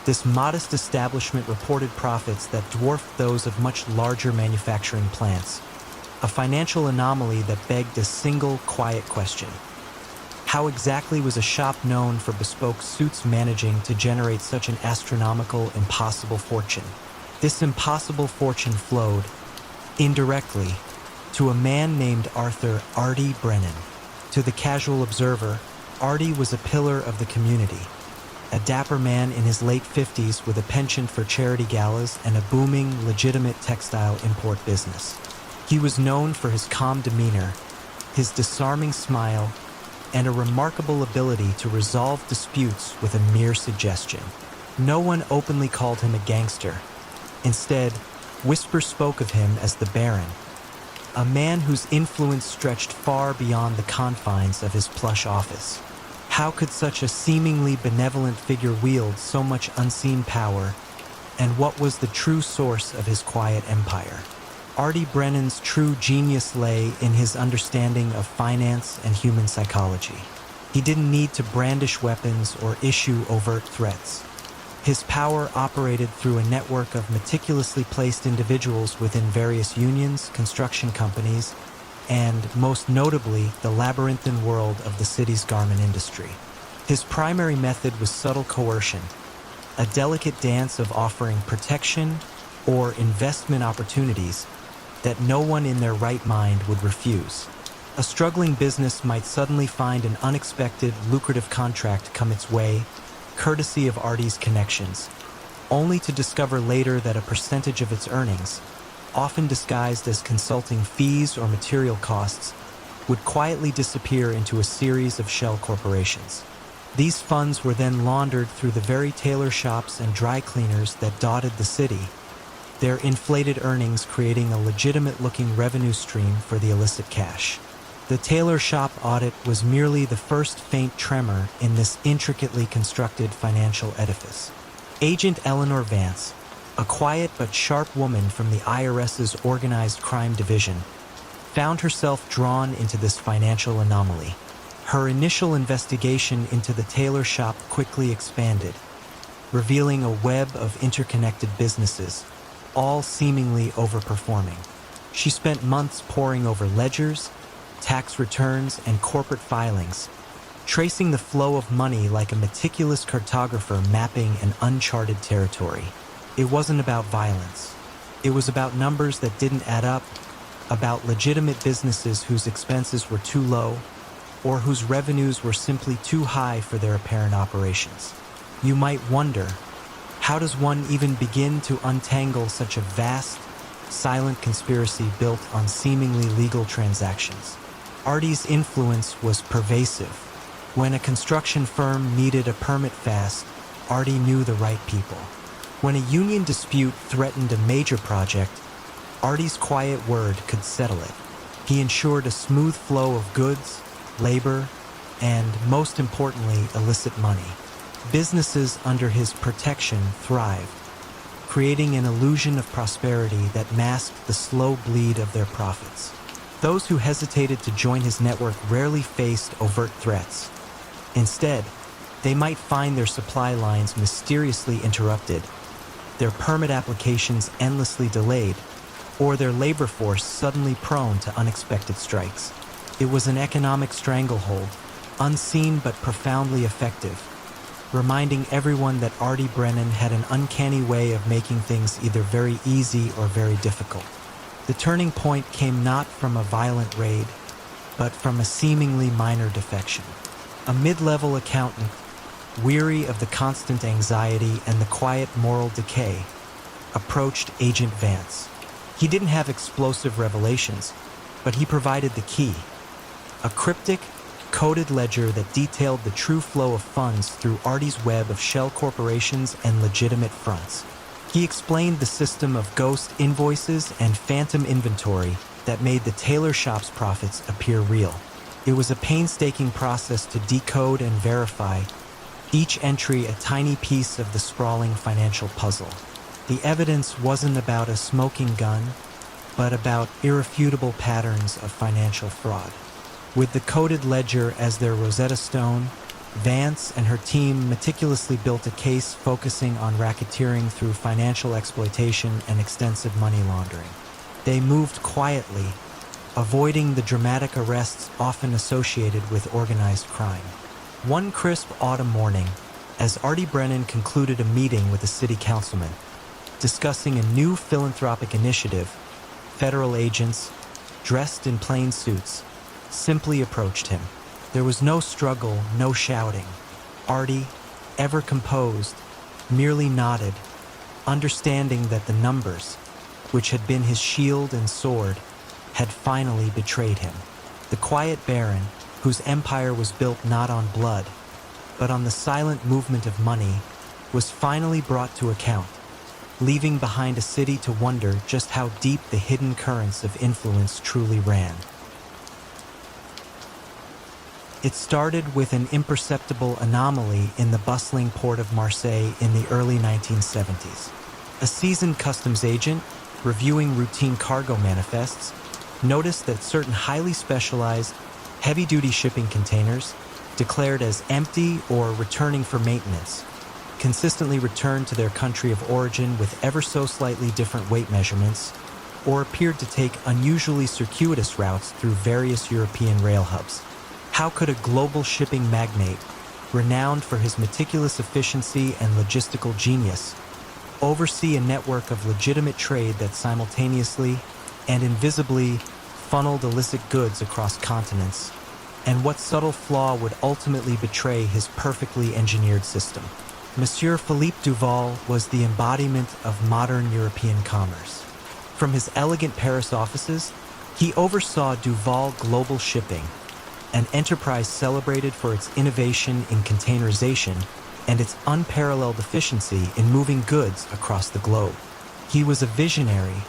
This modest establishment reported profits that dwarfed those of much larger manufacturing plants, a financial anomaly that begged a single, quiet question. How exactly was a shop known for bespoke suits managing to generate such an astronomical, impossible fortune? This impossible fortune flowed, indirectly, to a man named Arthur Artie Brennan. To the casual observer, Artie was a pillar of the community, a dapper man in his late 50s with a penchant for charity galas and a booming, legitimate textile import business. He was known for his calm demeanor, his disarming smile, and a remarkable ability to resolve disputes with a mere suggestion. No one openly called him a gangster. Instead, whispers spoke of him as the Baron, a man whose influence stretched far beyond the confines of his plush office. How could such a seemingly benevolent figure wield so much unseen power, and what was the true source of his quiet empire? Artie Brennan's true genius lay in his understanding of finance and human psychology. He didn't need to brandish weapons or issue overt threats. His power operated through a network of meticulously placed individuals within various unions, construction companies, and, most notably, the labyrinthine world of the city's garment industry. His primary method was subtle coercion, a delicate dance of offering protection or investment opportunities that no one in their right mind would refuse. A struggling business might suddenly find an unexpected, lucrative contract come its way, courtesy of Artie's connections, only to discover later that a percentage of its earnings, often disguised as consulting fees or material costs, would quietly disappear into a series of shell corporations. These funds were then laundered through the very tailor shops and dry cleaners that dotted the city, their inflated earnings creating a legitimate-looking revenue stream for the illicit cash. The tailor shop audit was merely the first faint tremor in this intricately constructed financial edifice. Agent Eleanor Vance, a quiet but sharp woman from the IRS's Organized Crime Division, found herself drawn into this financial anomaly. Her initial investigation into the tailor shop quickly expanded, revealing a web of interconnected businesses, all seemingly overperforming. She spent months poring over ledgers, tax returns, and corporate filings, tracing the flow of money like a meticulous cartographer mapping an uncharted territory. It wasn't about violence. It was about numbers that didn't add up, about legitimate businesses whose expenses were too low, or whose revenues were simply too high for their apparent operations. You might wonder, how does one even begin to untangle such a vast, silent conspiracy built on seemingly legal transactions? Artie's influence was pervasive. When a construction firm needed a permit fast, Artie knew the right people. When a union dispute threatened a major project, Artie's quiet word could settle it. He ensured a smooth flow of goods, labor, and, most importantly, illicit money. Businesses under his protection thrived, creating an illusion of prosperity that masked the slow bleed of their profits. Those who hesitated to join his network rarely faced overt threats. Instead, they might find their supply lines mysteriously interrupted, their permit applications endlessly delayed, or their labor force suddenly prone to unexpected strikes. It was an economic stranglehold, unseen but profoundly effective, reminding everyone that Artie Brennan had an uncanny way of making things either very easy or very difficult. The turning point came not from a violent raid, but from a seemingly minor defection. A mid-level accountant, weary of the constant anxiety and the quiet moral decay, approached Agent Vance. He didn't have explosive revelations, but he provided the key: a cryptic, coded ledger that detailed the true flow of funds through Artie's web of shell corporations and legitimate fronts. He explained the system of ghost invoices and phantom inventory that made the tailor shop's profits appear real. It was a painstaking process to decode and verify, each entry a tiny piece of the sprawling financial puzzle. The evidence wasn't about a smoking gun, but about irrefutable patterns of financial fraud. With the coded ledger as their Rosetta Stone, Vance and her team meticulously built a case focusing on racketeering through financial exploitation and extensive money laundering. They moved quietly, avoiding the dramatic arrests often associated with organized crime. One crisp autumn morning, as Artie Brennan concluded a meeting with a city councilman, discussing a new philanthropic initiative, federal agents, dressed in plain suits, simply approached him. There was no struggle, no shouting. Artie, ever composed, merely nodded, understanding that the numbers, which had been his shield and sword, had finally betrayed him. The quiet baron, whose empire was built not on blood, but on the silent movement of money, was finally brought to account, leaving behind a city to wonder just how deep the hidden currents of influence truly ran. It started with an imperceptible anomaly in the bustling port of Marseille in the early 1970s. A seasoned customs agent, reviewing routine cargo manifests, noticed that certain highly specialized, heavy-duty shipping containers, declared as empty or returning for maintenance, consistently returned to their country of origin with ever so slightly different weight measurements, or appeared to take unusually circuitous routes through various European rail hubs. How could a global shipping magnate, renowned for his meticulous efficiency and logistical genius, oversee a network of legitimate trade that simultaneously and invisibly funneled illicit goods across continents? And what subtle flaw would ultimately betray his perfectly engineered system? Monsieur Philippe Duval was the embodiment of modern European commerce. From his elegant Paris offices, he oversaw Duval Global Shipping, an enterprise celebrated for its innovation in containerization and its unparalleled efficiency in moving goods across the globe. He was a visionary,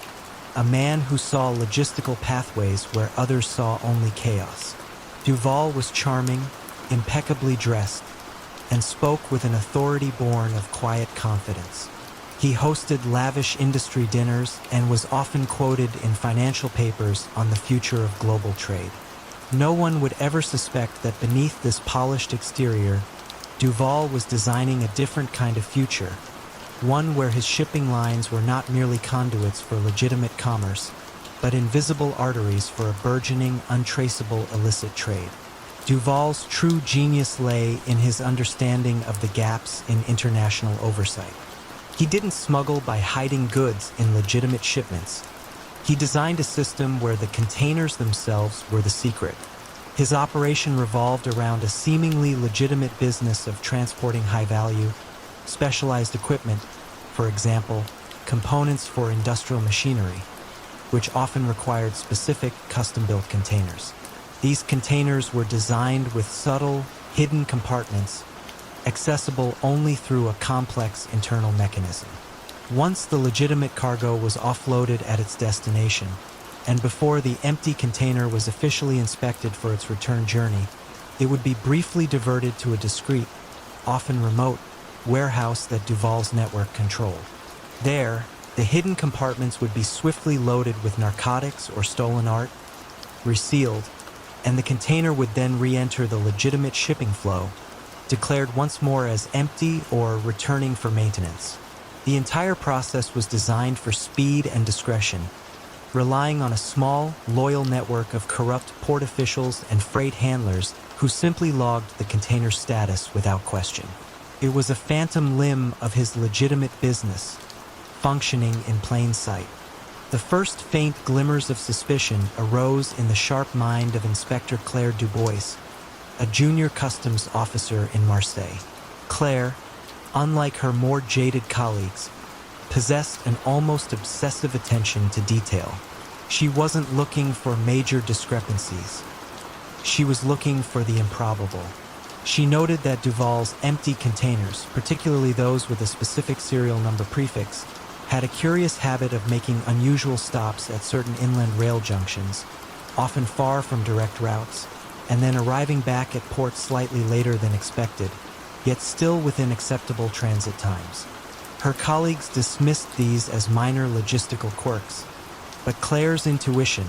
a man who saw logistical pathways where others saw only chaos. Duval was charming, impeccably dressed, and spoke with an authority born of quiet confidence. He hosted lavish industry dinners and was often quoted in financial papers on the future of global trade. No one would ever suspect that beneath this polished exterior, Duval was designing a different kind of future, one where his shipping lines were not merely conduits for legitimate commerce, but invisible arteries for a burgeoning, untraceable illicit trade. Duval's true genius lay in his understanding of the gaps in international oversight. He didn't smuggle by hiding goods in legitimate shipments. He designed a system where the containers themselves were the secret. His operation revolved around a seemingly legitimate business of transporting high-value, specialized equipment, for example, components for industrial machinery, which often required specific custom-built containers. These containers were designed with subtle, hidden compartments, accessible only through a complex internal mechanism. Once the legitimate cargo was offloaded at its destination, and before the empty container was officially inspected for its return journey, it would be briefly diverted to a discreet, often remote, warehouse that Duval's network controlled. There, the hidden compartments would be swiftly loaded with narcotics or stolen art, resealed, and the container would then re-enter the legitimate shipping flow, declared once more as empty or returning for maintenance. The entire process was designed for speed and discretion, relying on a small, loyal network of corrupt port officials and freight handlers who simply logged the container's status without question. It was a phantom limb of his legitimate business, functioning in plain sight. The first faint glimmers of suspicion arose in the sharp mind of Inspector Claire Dubois, a junior customs officer in Marseille. Claire, unlike her more jaded colleagues, possessed an almost obsessive attention to detail. She wasn't looking for major discrepancies. She was looking for the improbable. She noted that Duval's empty containers, particularly those with a specific serial number prefix, had a curious habit of making unusual stops at certain inland rail junctions, often far from direct routes, and then arriving back at port slightly later than expected, yet still within acceptable transit times. Her colleagues dismissed these as minor logistical quirks, but Claire's intuition,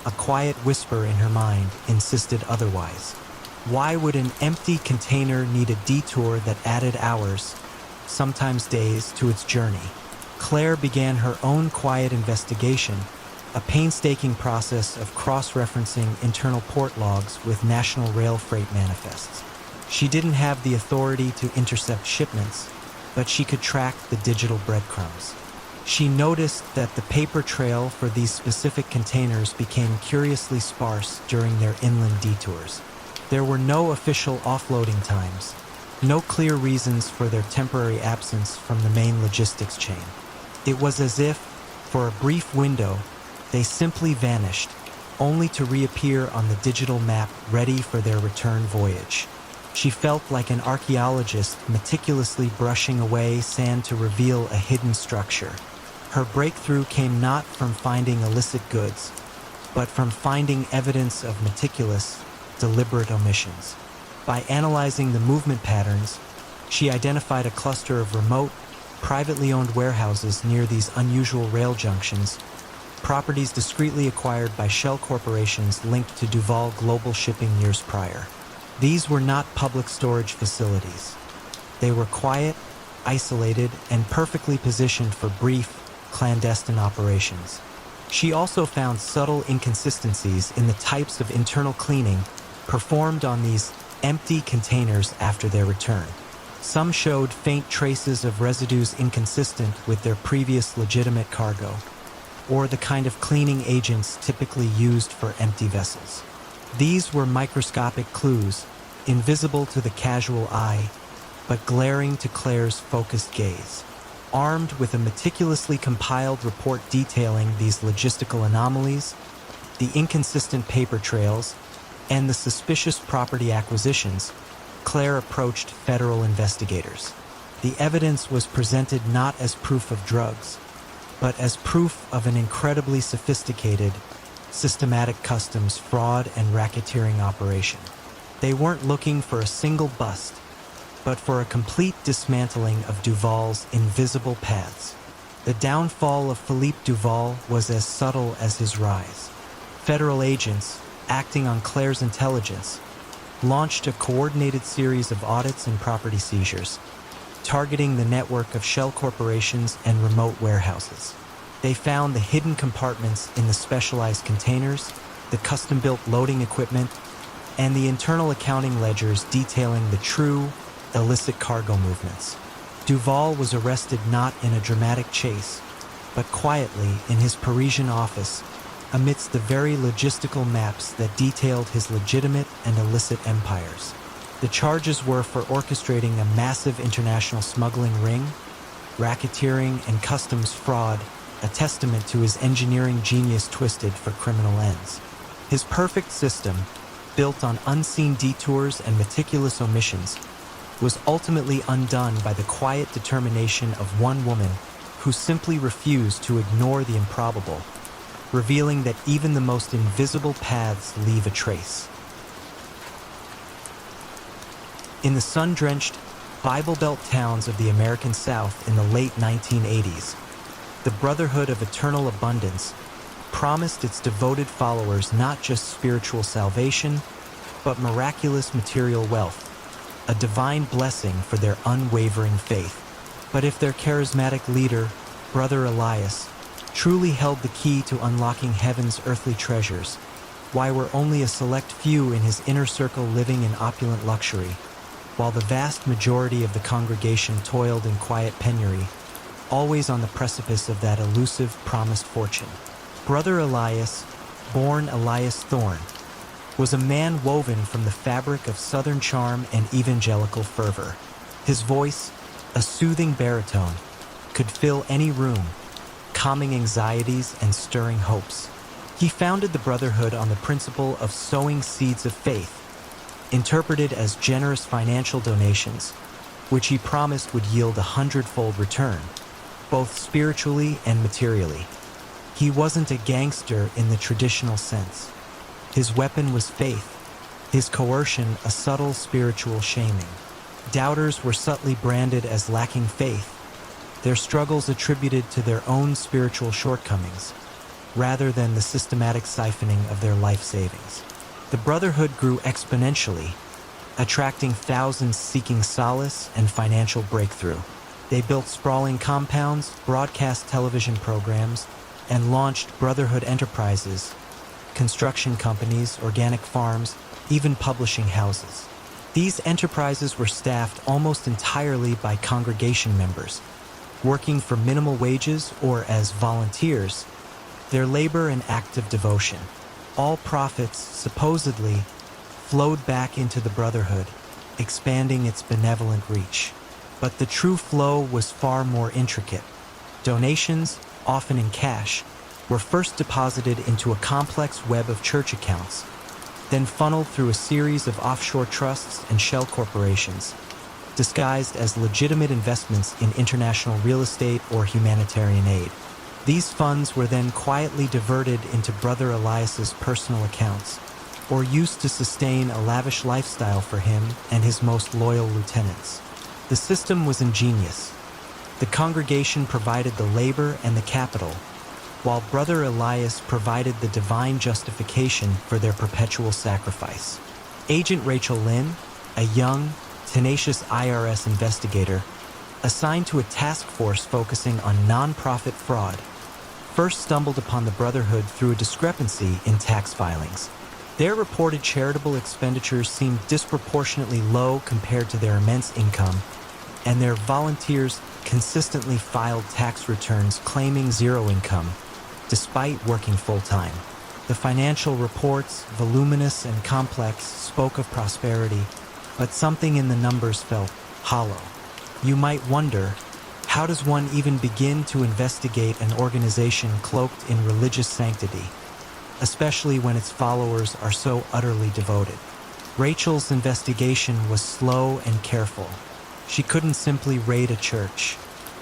a quiet whisper in her mind, insisted otherwise. Why would an empty container need a detour that added hours, sometimes days, to its journey? Claire began her own quiet investigation, a painstaking process of cross-referencing internal port logs with National Rail freight manifests. She didn't have the authority to intercept shipments, but she could track the digital breadcrumbs. She noticed that the paper trail for these specific containers became curiously sparse during their inland detours. There were no official offloading times, no clear reasons for their temporary absence from the main logistics chain. It was as if, for a brief window, they simply vanished, only to reappear on the digital map ready for their return voyage. She felt like an archaeologist meticulously brushing away sand to reveal a hidden structure. Her breakthrough came not from finding illicit goods, but from finding evidence of meticulous, deliberate omissions. By analyzing the movement patterns, she identified a cluster of remote, privately owned warehouses near these unusual rail junctions, properties discreetly acquired by shell corporations linked to Duval Global Shipping years prior. These were not public storage facilities. They were quiet, isolated, and perfectly positioned for brief, clandestine operations. She also found subtle inconsistencies in the types of internal cleaning performed on these empty containers after their return. Some showed faint traces of residues inconsistent with their previous legitimate cargo, or the kind of cleaning agents typically used for empty vessels. These were microscopic clues, invisible to the casual eye, but glaring to Claire's focused gaze. Armed with a meticulously compiled report detailing these logistical anomalies, the inconsistent paper trails, and the suspicious property acquisitions, Claire approached federal investigators. The evidence was presented not as proof of drugs, but as proof of an incredibly sophisticated, systematic customs fraud and racketeering operation. They weren't looking for a single bust, but for a complete dismantling of Duval's invisible paths. The downfall of Philippe Duval was as subtle as his rise. Federal agents, acting on Claire's intelligence, launched a coordinated series of audits and property seizures, targeting the network of shell corporations and remote warehouses. They found the hidden compartments in the specialized containers, the custom-built loading equipment, and the internal accounting ledgers detailing the true, illicit cargo movements. Duval was arrested not in a dramatic chase, but quietly in his Parisian office, amidst the very logistical maps that detailed his legitimate and illicit empires. The charges were for orchestrating a massive international smuggling ring, racketeering, and customs fraud, a testament to his engineering genius twisted for criminal ends. His perfect system, built on unseen detours and meticulous omissions, was ultimately undone by the quiet determination of one woman who simply refused to ignore the improbable, revealing that even the most invisible paths leave a trace. In the sun-drenched, Bible Belt towns of the American South in the late 1980s, the Brotherhood of Eternal Abundance promised its devoted followers not just spiritual salvation, but miraculous material wealth, a divine blessing for their unwavering faith. But if their charismatic leader, Brother Elias, truly held the key to unlocking heaven's earthly treasures, why were only a select few in his inner circle living in opulent luxury, while the vast majority of the congregation toiled in quiet penury, always on the precipice of that elusive promised fortune? Brother Elias, born Elias Thorne, was a man woven from the fabric of Southern charm and evangelical fervor. His voice, a soothing baritone, could fill any room, calming anxieties and stirring hopes. He founded the Brotherhood on the principle of sowing seeds of faith, interpreted as generous financial donations, which he promised would yield 100-fold return, both spiritually and materially. He wasn't a gangster in the traditional sense. His weapon was faith, his coercion a subtle spiritual shaming. Doubters were subtly branded as lacking faith, their struggles attributed to their own spiritual shortcomings, rather than the systematic siphoning of their life savings. The Brotherhood grew exponentially, attracting thousands seeking solace and financial breakthrough. They built sprawling compounds, broadcast television programs, and launched Brotherhood enterprises, construction companies, organic farms, even publishing houses. These enterprises were staffed almost entirely by congregation members, working for minimal wages or as volunteers, their labor an act of devotion. All profits, supposedly, flowed back into the Brotherhood, expanding its benevolent reach. But the true flow was far more intricate. Donations, often in cash, were first deposited into a complex web of church accounts, then funneled through a series of offshore trusts and shell corporations, disguised as legitimate investments in international real estate or humanitarian aid. These funds were then quietly diverted into Brother Elias's personal accounts, or used to sustain a lavish lifestyle for him and his most loyal lieutenants. The system was ingenious. The congregation provided the labor and the capital, while Brother Elias provided the divine justification for their perpetual sacrifice. Agent Rachel Lynn, a young, tenacious IRS investigator, assigned to a task force focusing on nonprofit fraud, first stumbled upon the Brotherhood through a discrepancy in tax filings. Their reported charitable expenditures seemed disproportionately low compared to their immense income, and their volunteers consistently filed tax returns claiming zero income, despite working full-time. The financial reports, voluminous and complex, spoke of prosperity, but something in the numbers felt hollow. You might wonder, how does one even begin to investigate an organization cloaked in religious sanctity, especially when its followers are so utterly devoted? Rachel's investigation was slow and careful. She couldn't simply raid a church.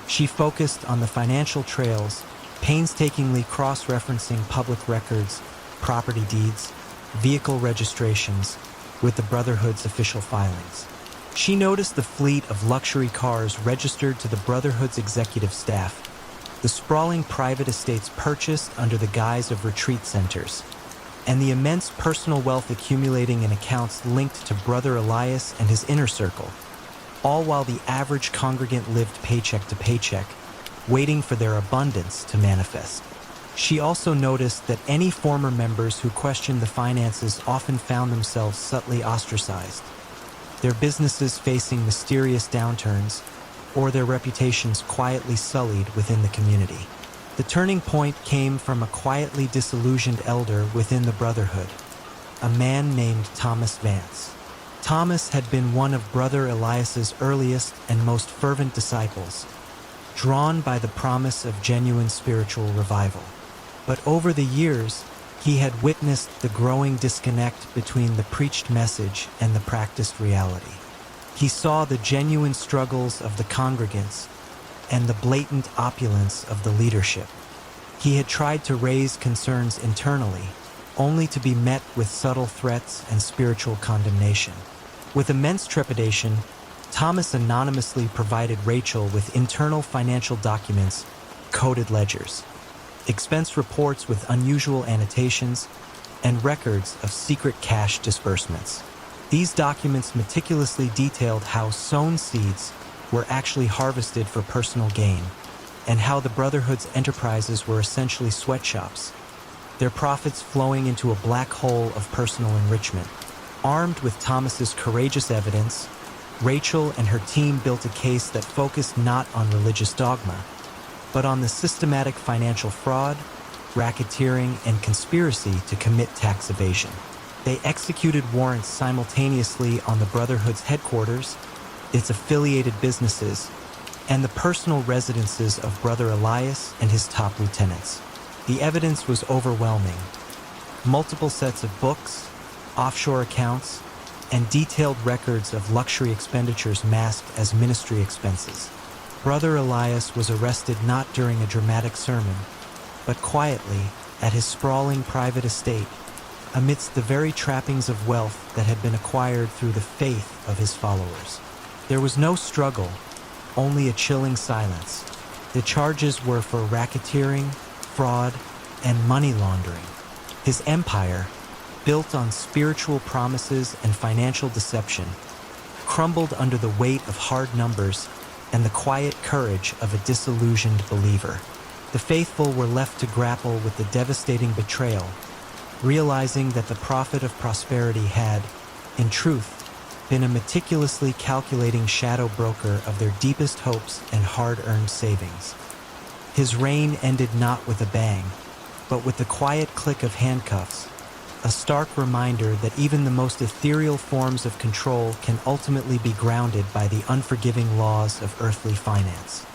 She focused on the financial trails, painstakingly cross-referencing public records, property deeds, vehicle registrations with the Brotherhood's official filings. She noticed the fleet of luxury cars registered to the Brotherhood's executive staff, the sprawling private estates purchased under the guise of retreat centers, and the immense personal wealth accumulating in accounts linked to Brother Elias and his inner circle, all while the average congregant lived paycheck to paycheck, waiting for their abundance to manifest. She also noticed that any former members who questioned the finances often found themselves subtly ostracized, their businesses facing mysterious downturns, or their reputations quietly sullied within the community. The turning point came from a quietly disillusioned elder within the Brotherhood, a man named Thomas Vance. Thomas had been one of Brother Elias's earliest and most fervent disciples, drawn by the promise of genuine spiritual revival. But over the years, he had witnessed the growing disconnect between the preached message and the practiced reality. He saw the genuine struggles of the congregants and the blatant opulence of the leadership. He had tried to raise concerns internally, only to be met with subtle threats and spiritual condemnation. With immense trepidation, Thomas anonymously provided Rachel with internal financial documents, coded ledgers, expense reports with unusual annotations, and records of secret cash disbursements. These documents meticulously detailed how sown seeds were actually harvested for personal gain, and how the Brotherhood's enterprises were essentially sweatshops, their profits flowing into a black hole of personal enrichment. Armed with Thomas's courageous evidence, Rachel and her team built a case that focused not on religious dogma, but on the systematic financial fraud, racketeering, and conspiracy to commit tax evasion. They executed warrants simultaneously on the Brotherhood's headquarters, its affiliated businesses, and the personal residences of Brother Elias and his top lieutenants. The evidence was overwhelming. Multiple sets of books, offshore accounts, and detailed records of luxury expenditures masked as ministry expenses. Brother Elias was arrested not during a dramatic sermon, but quietly at his sprawling private estate, amidst the very trappings of wealth that had been acquired through the faith of his followers. There was no struggle, only a chilling silence. The charges were for racketeering, fraud, and money laundering. His empire, built on spiritual promises and financial deception, crumbled under the weight of hard numbers and the quiet courage of a disillusioned believer. The faithful were left to grapple with the devastating betrayal, realizing that the prophet of prosperity had, in truth, been a meticulously calculating shadow broker of their deepest hopes and hard-earned savings. His reign ended not with a bang, but with the quiet click of handcuffs, a stark reminder that even the most ethereal forms of control can ultimately be grounded by the unforgiving laws of earthly finance.